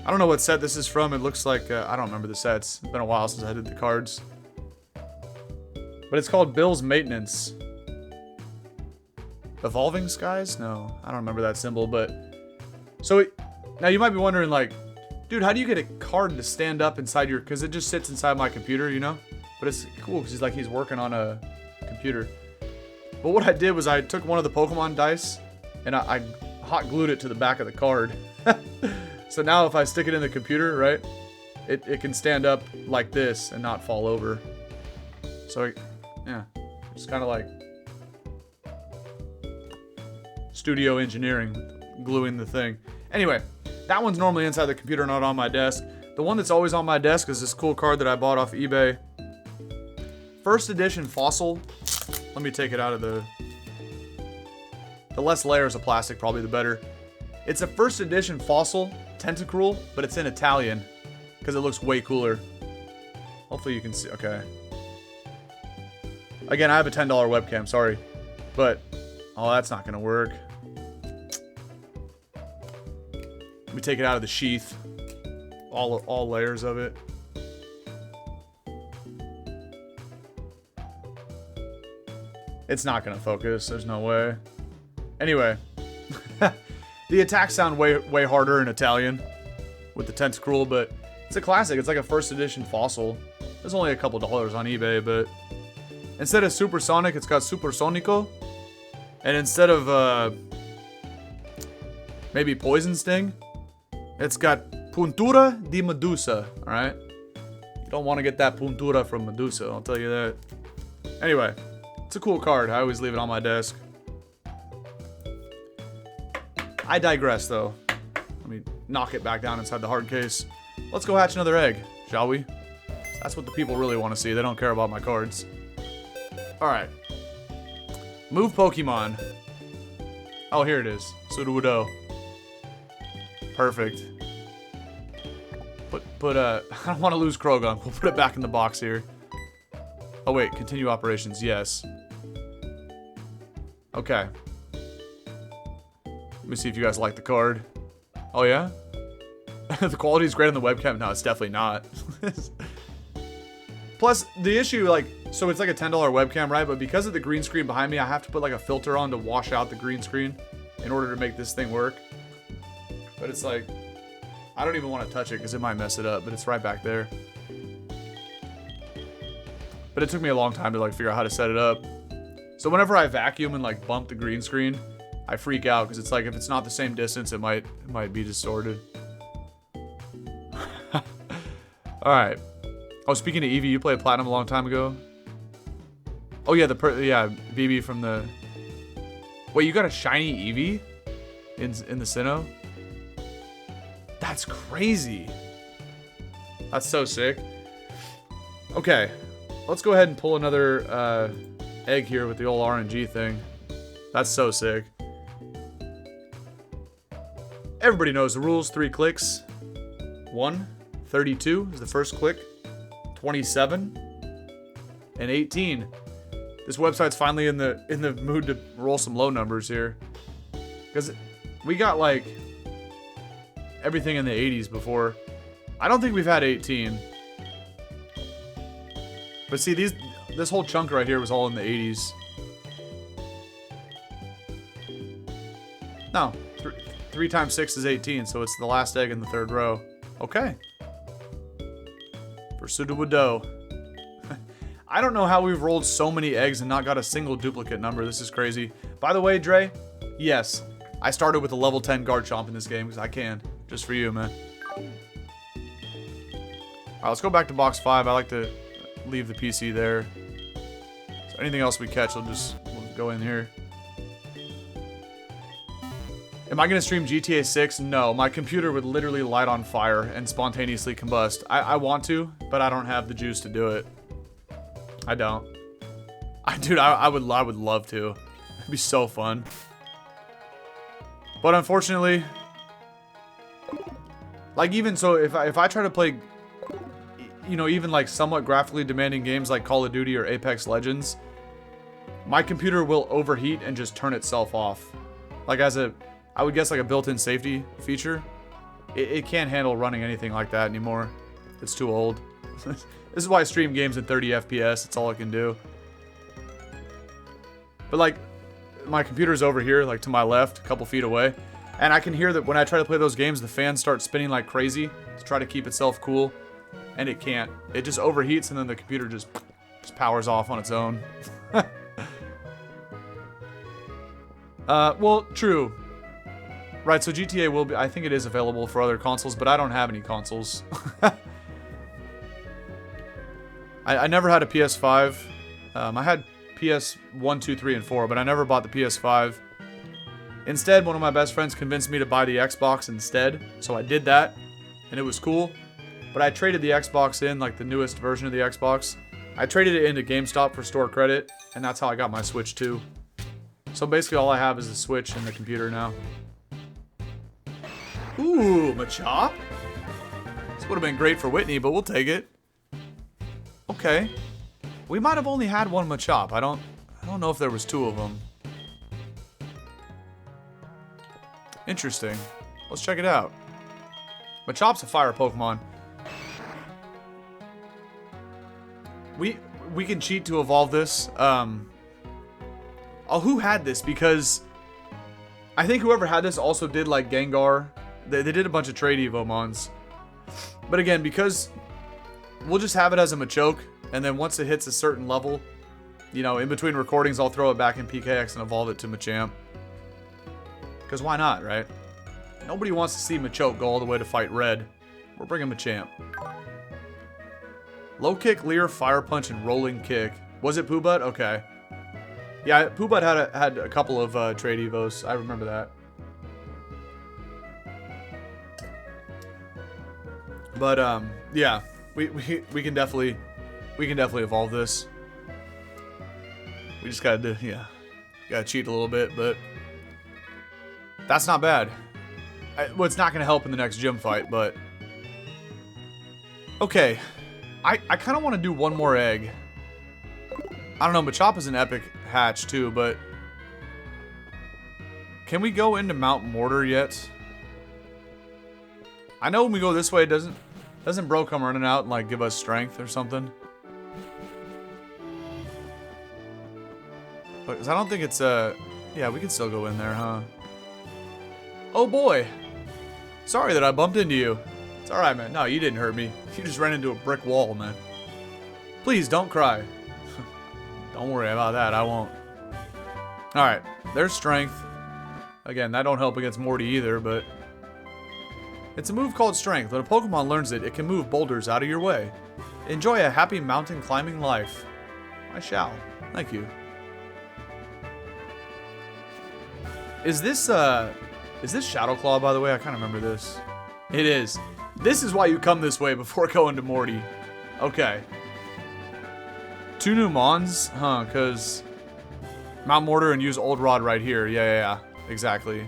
I don't know what set this is from. It looks like, I don't remember the sets. It's been a while since I did the cards. But it's called Bill's Maintenance. Evolving Skies? No, I don't remember that symbol, but... So, now you might be wondering, like, dude, how do you get a card to stand up inside your... Because it just sits inside my computer, you know? But it's cool, because he's working on a computer. But what I did was I took one of the Pokemon dice, and I hot glued it to the back of the card. So now if I stick it in the computer, right, it can stand up like this and not fall over. So, yeah, it's kind of like studio engineering, gluing the thing. Anyway, that one's normally inside the computer, not on my desk. The one that's always on my desk is this cool card that I bought off eBay. First edition Fossil. Let me take it out of the less layers of plastic, probably the better. It's a first edition Fossil Tentacruel, but it's in Italian because it looks way cooler. Hopefully you can see. Okay. Again, I have a $10 webcam, sorry. But, oh, that's not going to work. Let me take it out of the sheath. All layers of it. It's not going to focus. There's no way. Anyway. The attacks sound way harder in Italian with the Tentacruel, but it's a classic. It's like a first edition Fossil. There's only a couple dollars on eBay, but instead of Supersonic, it's got Supersonico. And instead of maybe Poison Sting, it's got Puntura di Medusa, alright? You don't want to get that Puntura from Medusa, I'll tell you that. Anyway, it's a cool card. I always leave it on my desk. I digress, though. Let me knock it back down inside the hard case. Let's go hatch another egg, shall we? That's what the people really want to see. They don't care about my cards. Alright. Move Pokemon. Oh, here it is. Sudowoodo. Perfect. I don't want to lose Krogan. We'll put it back in the box here. Oh, wait. Continue operations. Yes. Okay. Let me see if you guys like the card. Oh, yeah? The quality is great on the webcam? No, it's definitely not. Plus, the issue, like, so it's like a $10 webcam, right? But because of the green screen behind me, I have to put like a filter on to wash out the green screen in order to make this thing work. But it's like, I don't even want to touch it because it might mess it up, but it's right back there. But it took me a long time to like figure out how to set it up. So whenever I vacuum and like bump the green screen, I freak out because it's like if it's not the same distance, it might be distorted. All right. Oh, speaking of Eevee, you played Platinum a long time ago. Oh yeah, BB from the. Wait, you got a shiny Eevee in the Sinnoh? That's crazy. That's so sick. Okay, let's go ahead and pull another egg here with the old RNG thing. That's so sick. Everybody knows the rules. 3 clicks. 1, 32 is the first click. 27 and 18. This website's finally in the mood to roll some low numbers here, because we got like everything in the 80s before. I don't think we've had 18, but see, this whole chunk right here was all in the 80s. No, 3 times 6 is 18, so it's the last egg in the 3rd row. Okay. For Sudowoodo. I don't know how we've rolled so many eggs and not got a single duplicate number. This is crazy. By the way, Dre, yes, I started with a level 10 Garchomp in this game because I can. Just for you, man. Alright, let's go back to box 5. I like to leave the PC there. So anything else we catch, we'll go in here. Am I going to stream GTA 6? No, my computer would literally light on fire and spontaneously combust. I want to, but I don't have the juice to do it. I don't. Dude, I would love to. It'd be so fun. But unfortunately, like even so, if I try to play, you know, even like somewhat graphically demanding games like Call of Duty or Apex Legends, my computer will overheat and just turn itself off. Like I would guess like a built-in safety feature. It can't handle running anything like that anymore. It's too old. This is why I stream games in 30 FPS. It's all I can do. But like, my computer's over here, like to my left, a couple feet away. And I can hear that when I try to play those games, the fans start spinning like crazy to try to keep itself cool. And it can't. It just overheats and then the computer just powers off on its own. Well, true. Right, so GTA will be, I think it is available for other consoles, but I don't have any consoles. I never had a PS5. I had PS1, 2, 3, and 4, but I never bought the PS5. Instead, one of my best friends convinced me to buy the Xbox instead, so I did that, and it was cool. But I traded the Xbox in, like the newest version of the Xbox. I traded it into GameStop for store credit, and that's how I got my Switch 2. So basically all I have is the Switch and the computer now. Ooh, Machop? This would have been great for Whitney, but we'll take it. Okay. We might have only had one Machop. I don't know if there was two of them. Interesting. Let's check it out. Machop's a fire Pokemon. We can cheat to evolve this. Oh, who had this? Because I think whoever had this also did like Gengar. They did a bunch of trade Evomons. But again, because we'll just have it as a Machoke, and then once it hits a certain level, you know, in between recordings, I'll throw it back in PKX and evolve it to Machamp. Because why not, right? Nobody wants to see Machoke go all the way to fight Red. We're bringing Machamp. Low Kick, Leer, Fire Punch, and Rolling Kick. Was it Poobut? Okay. Yeah, Poobut had a couple of trade Evos. I remember that. But yeah, we can definitely evolve this. We just gotta cheat a little bit, but that's not bad. Well, it's not gonna help in the next gym fight, but okay. I kind of want to do one more egg. I don't know. Machop is an epic hatch too, but can we go into Mount Mortar yet? I know when we go this way, doesn't Bro come running out and like give us strength or something? Because I don't think it's yeah, we can still go in there, huh? Oh boy, sorry that I bumped into you. It's all right, man. No, you didn't hurt me. You just ran into a brick wall, man. Please don't cry. Don't worry about that. I won't. All right, there's strength. Again, that don't help against Morty either, but it's a move called Strength. When a Pokemon learns it, it can move boulders out of your way. Enjoy a happy mountain climbing life. I shall. Thank you. Is this Shadow Claw, by the way? I kind of remember this. It is. This is why you come this way before going to Morty. Okay. 2 new Mons? Huh, because Mount Mortar and use Old Rod right here. Yeah. Exactly.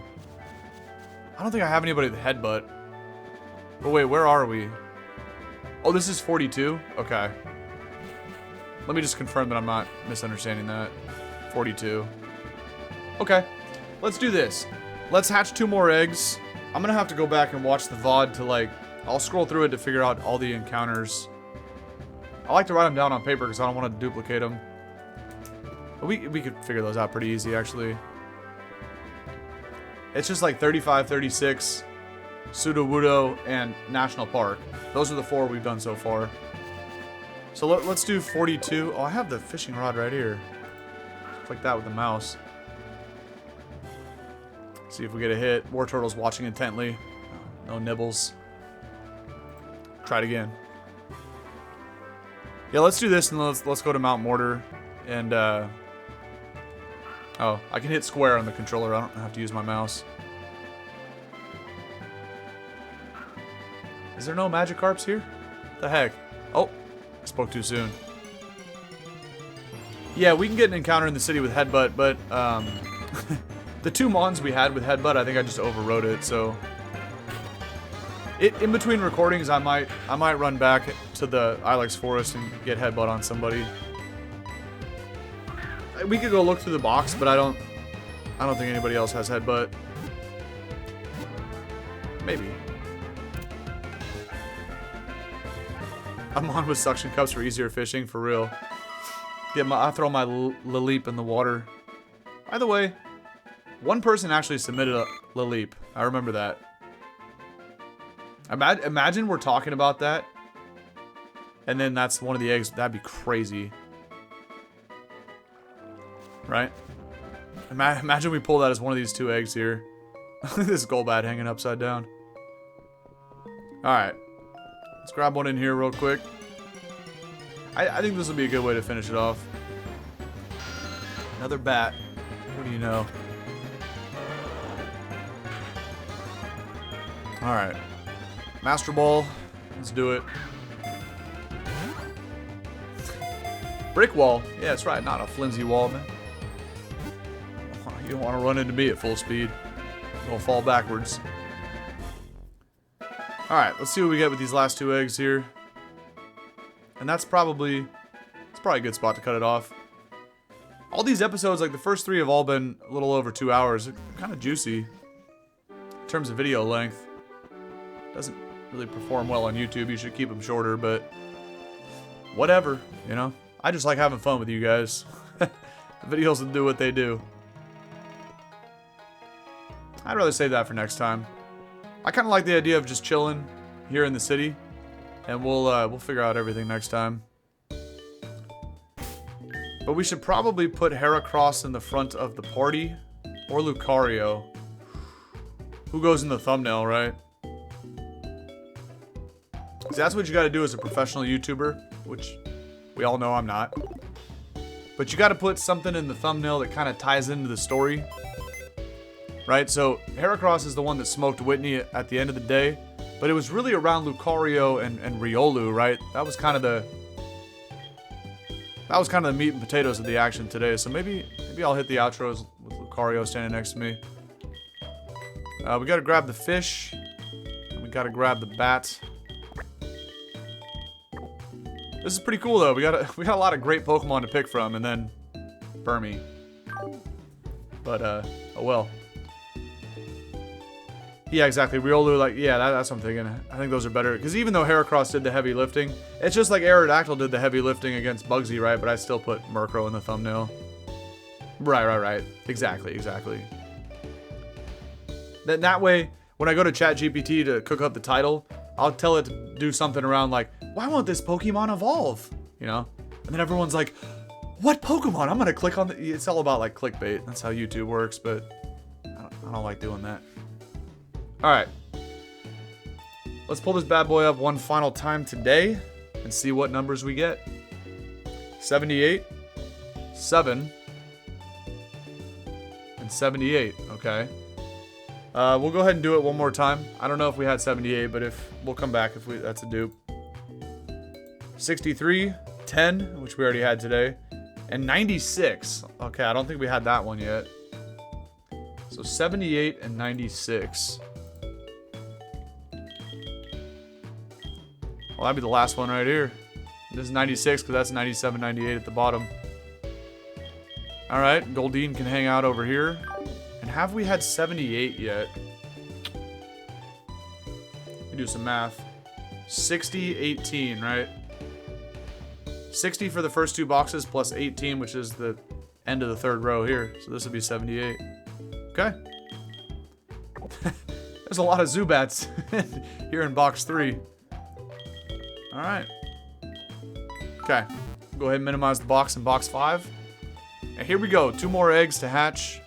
I don't think I have anybody with Headbutt. Oh, wait, where are we? Oh, this is 42? Okay. Let me just confirm that I'm not misunderstanding that. 42. Okay. Let's do this. Let's hatch 2 more eggs. I'm gonna have to go back and watch the VOD to like... I'll scroll through it to figure out all the encounters. I like to write them down on paper because I don't want to duplicate them. But we could figure those out pretty easy, actually. It's just like 35, 36, Sudowoodo, and National Park. Those are the 4 we've done so far. So let's do 42. Oh, I have the fishing rod right here. Click that with the mouse. See if we get a hit. War Turtle's watching intently. No nibbles. Try it again. Yeah, let's do this and let's go to Mount Mortar. And, oh, I can hit square on the controller. I don't have to use my mouse. Is there no Magikarps here? What the heck? Oh, I spoke too soon. Yeah, we can get an encounter in the city with Headbutt, but the 2 Mons we had with Headbutt, I think I just overrode it, so... In between recordings, I might run back to the Ilex Forest and get Headbutt on somebody. We could go look through the box, but I don't think anybody else has Headbutt. Maybe. I'm on with suction cups for easier fishing, for real. I throw my Laleep in the water. By the way, one person actually submitted a Laleep. I remember that. Imagine we're talking about that, and then that's one of the eggs. That'd be crazy. Right? Imagine we pull that as one of these 2 eggs here. This Golbat hanging upside down. Alright. Let's grab one in here real quick. I think this will be a good way to finish it off. Another bat. What do you know? Alright. Master Ball. Let's do it. Brick wall. Yeah, that's right. Not a flimsy wall, man. You don't want to run into me at full speed. You're going to fall backwards. Alright, let's see what we get with these last 2 eggs here. And it's probably a good spot to cut it off. All these episodes, like the first 3 have all been a little over 2 hours. They're kind of juicy in terms of video length. Doesn't really perform well on YouTube. You should keep them shorter, but whatever, you know. I just like having fun with you guys. The videos will do what they do. I'd rather save that for next time. I kind of like the idea of just chilling here in the city, and we'll figure out everything next time. But we should probably put Heracross in the front of the party, or Lucario. Who goes in the thumbnail, right? See, that's what you got to do as a professional YouTuber, which we all know I'm not. But you got to put something in the thumbnail that kind of ties into the story. Right, so Heracross is the one that smoked Whitney at the end of the day, but it was really around Lucario and Riolu, right? That was kind of the meat and potatoes of the action today. So maybe I'll hit the outros with Lucario standing next to me. We got to grab the fish, and we got to grab the bat. This is pretty cool though. We got a lot of great Pokemon to pick from, and then Burmy. But oh well. Yeah, exactly. Riolu, like, yeah, that's what I'm thinking. I think those are better. Because even though Heracross did the heavy lifting, it's just like Aerodactyl did the heavy lifting against Bugsy, right? But I still put Murkrow in the thumbnail. Right. Exactly. That way, when I go to ChatGPT to cook up the title, I'll tell it to do something around like, why won't this Pokemon evolve? You know? And then everyone's like, what Pokemon? I'm going to click on the... It's all about, like, clickbait. That's how YouTube works, but I don't like doing that. Alright, let's pull this bad boy up one final time today and see what numbers we get. 78, 7, and 78, okay. We'll go ahead and do it one more time. I don't know if we had 78, but we'll come back if that's a dupe. 63, 10, which we already had today, and 96. Okay, I don't think we had that one yet. So 78 and 96. Well, that'd be the last one right here. This is 96 because that's 97, 98 at the bottom. Alright, Goldeen can hang out over here. And have we had 78 yet? Let me do some math. 60, 18, right? 60 for the first 2 boxes plus 18, which is the end of the 3rd row here. So this would be 78. Okay. There's a lot of Zubats here in box 3. Alright. Okay. Go ahead and minimize the box in box 5. And here we go. 2 more eggs to hatch.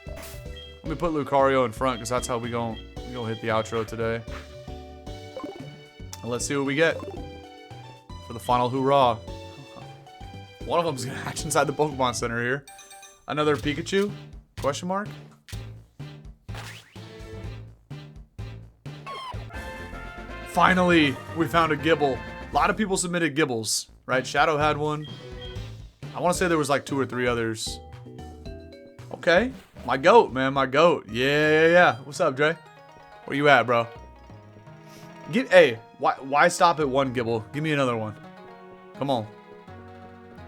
Let me put Lucario in front because that's how we gonna hit the outro today. And let's see what we get for the final hoorah. One of them's gonna hatch inside the Pokemon Center here. Another Pikachu? Question mark? Finally, we found a Gibble. A lot of people submitted Gibbles, right? Shadow had one. I want to say there was like 2 or 3 others. Okay. My goat, man. My goat. Yeah. What's up, Dre? Where you at, bro? Hey, why stop at 1 Gibble? Give me another one. Come on.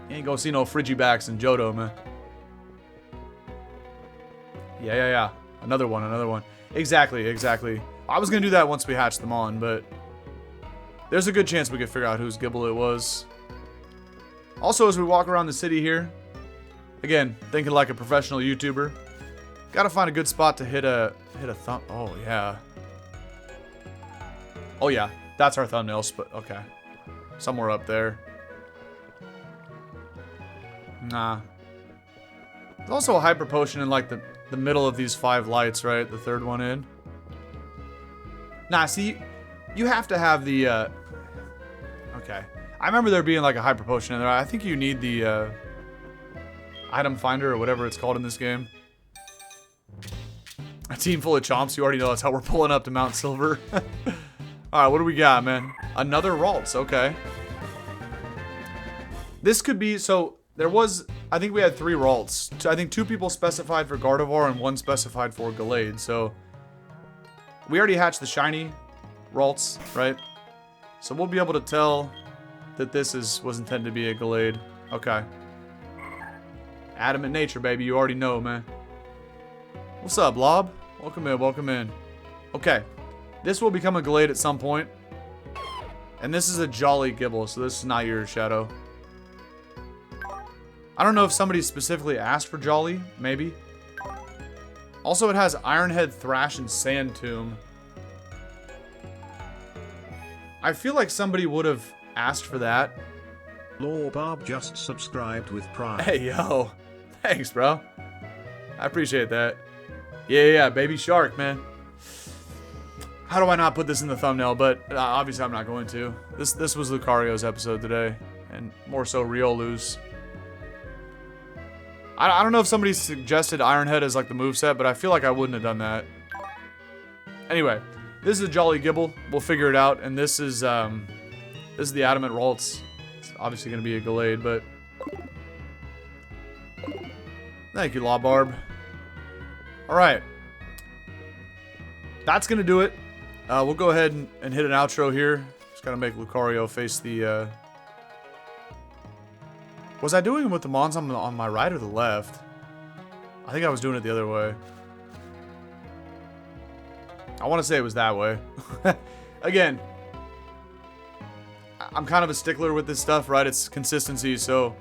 You ain't gonna see no Frigibacks in Johto, man. Yeah. Another one. Exactly. I was gonna do that once we hatched them on, but there's a good chance we could figure out whose Gibble it was. Also, as we walk around the city here, again, thinking like a professional YouTuber, gotta find a good spot to hit a thumb. Oh yeah, that's our thumbnail spot. Okay, somewhere up there. Nah. There's also a hyper potion in like the middle of these 5 lights, right? The 3rd one in. Nah, see, you have to have the, okay. I remember there being like a hyper potion in there. I think you need the, item finder or whatever it's called in this game. A team full of chomps. You already know that's how we're pulling up to Mount Silver. Alright, what do we got, man? Another Ralts, okay. This could be, so, there was, I think we had 3 Ralts. I think 2 people specified for Gardevoir and 1 specified for Gallade, so we already hatched the shiny Ralts, right? So we'll be able to tell that this was intended to be a Gallade. Okay. Adamant nature, baby. You already know, man. What's up, Lob? Welcome in. Okay. This will become a Gallade at some point. And this is a Jolly Gibble, so this is not your Shadow. I don't know if somebody specifically asked for Jolly. Maybe. Also, it has Ironhead, Thrash, and Sand Tomb. I feel like somebody would have asked for that. Law Barb just subscribed with pride. Hey, yo. Thanks, bro. I appreciate that. Yeah, Baby Shark, man. How do I not put this in the thumbnail? But obviously I'm not going to. This was Lucario's episode today. And more so Riolu's. I don't know if somebody suggested Ironhead as like the moveset, but I feel like I wouldn't have done that. Anyway, this is a Jolly Gibble. We'll figure it out. And this is the Adamant Ralts. It's obviously going to be a Gallade, but... Thank you, Law Barb. Alright. That's going to do it. We'll go ahead and hit an outro here. Just got to make Lucario face the... Was I doing it with the Mons on my right or the left? I think I was doing it the other way. I want to say it was that way. Again, I'm kind of a stickler with this stuff, right? It's consistency, so...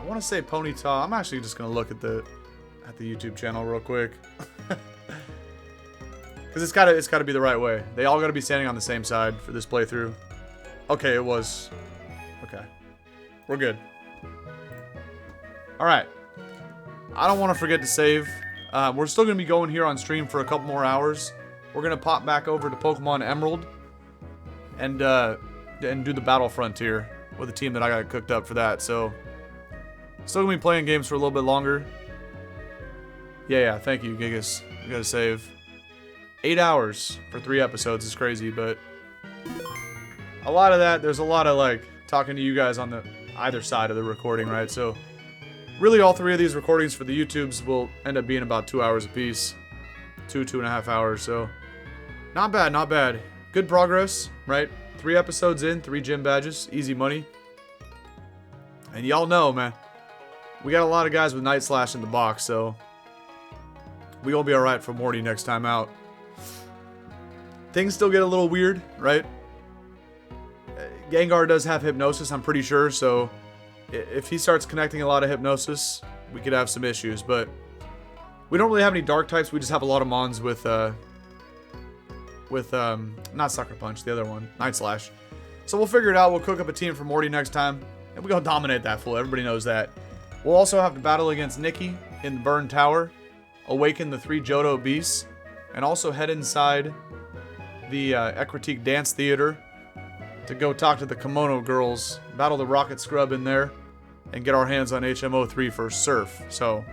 I want to say Ponyta. I'm actually just going to look at the YouTube channel real quick. Because it's got to be the right way. They all got to be standing on the same side for this playthrough. Okay, it was. Okay. We're good. Alright. I don't want to forget to save. We're still going to be going here on stream for a couple more hours. We're going to pop back over to Pokemon Emerald. And do the Battle Frontier with a team that I got cooked up for that. So, still going to be playing games for a little bit longer. Yeah, thank you, Gigas. We got to save. 8 hours for 3 episodes is crazy, but... A lot of that, there's a lot of, like, talking to you guys on the either side of the recording, right? So, really all 3 of these recordings for the YouTubes will end up being about 2 hours apiece. 2.5 hours, so... Not bad. Good progress, right? 3 episodes in, 3 gym badges, easy money. And y'all know, man, we got a lot of guys with Night Slash in the box, so... We gonna be alright for Morty next time out. Things still get a little weird, right? Gengar does have Hypnosis, I'm pretty sure, so if he starts connecting a lot of Hypnosis, we could have some issues, but we don't really have any Dark types, we just have a lot of Mons with not Sucker Punch, the other one, Night Slash. So we'll figure it out, we'll cook up a team for Morty next time, and we're gonna dominate that fool, everybody knows that. We'll also have to battle against Nikki in the Burn Tower, awaken the 3 Johto Beasts, and also head inside the Ekritique Dance Theater to go talk to the Kimono girls, battle the Rocket Scrub in there, and get our hands on HMO3 for Surf. So,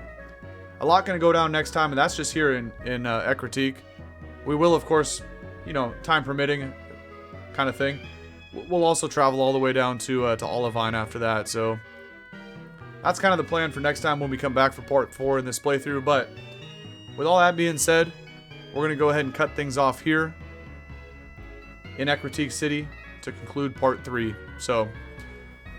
a lot going to go down next time, and that's just here in Ekritique. We will, of course, you know, time permitting kind of thing, we'll also travel all the way down to Olivine after that. So that's kind of the plan for next time when we come back for part 4 in this playthrough. But with all that being said, we're going to go ahead and cut things off here in Ecruteak City to conclude part 3. So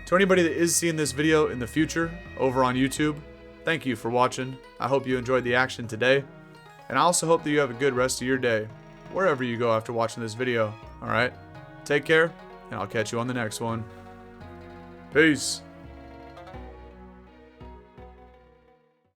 to anybody that is seeing this video in the future over on YouTube, thank you for watching. I hope you enjoyed the action today. And I also hope that you have a good rest of your day, wherever you go after watching this video. Alright, take care, and I'll catch you on the next one. Peace.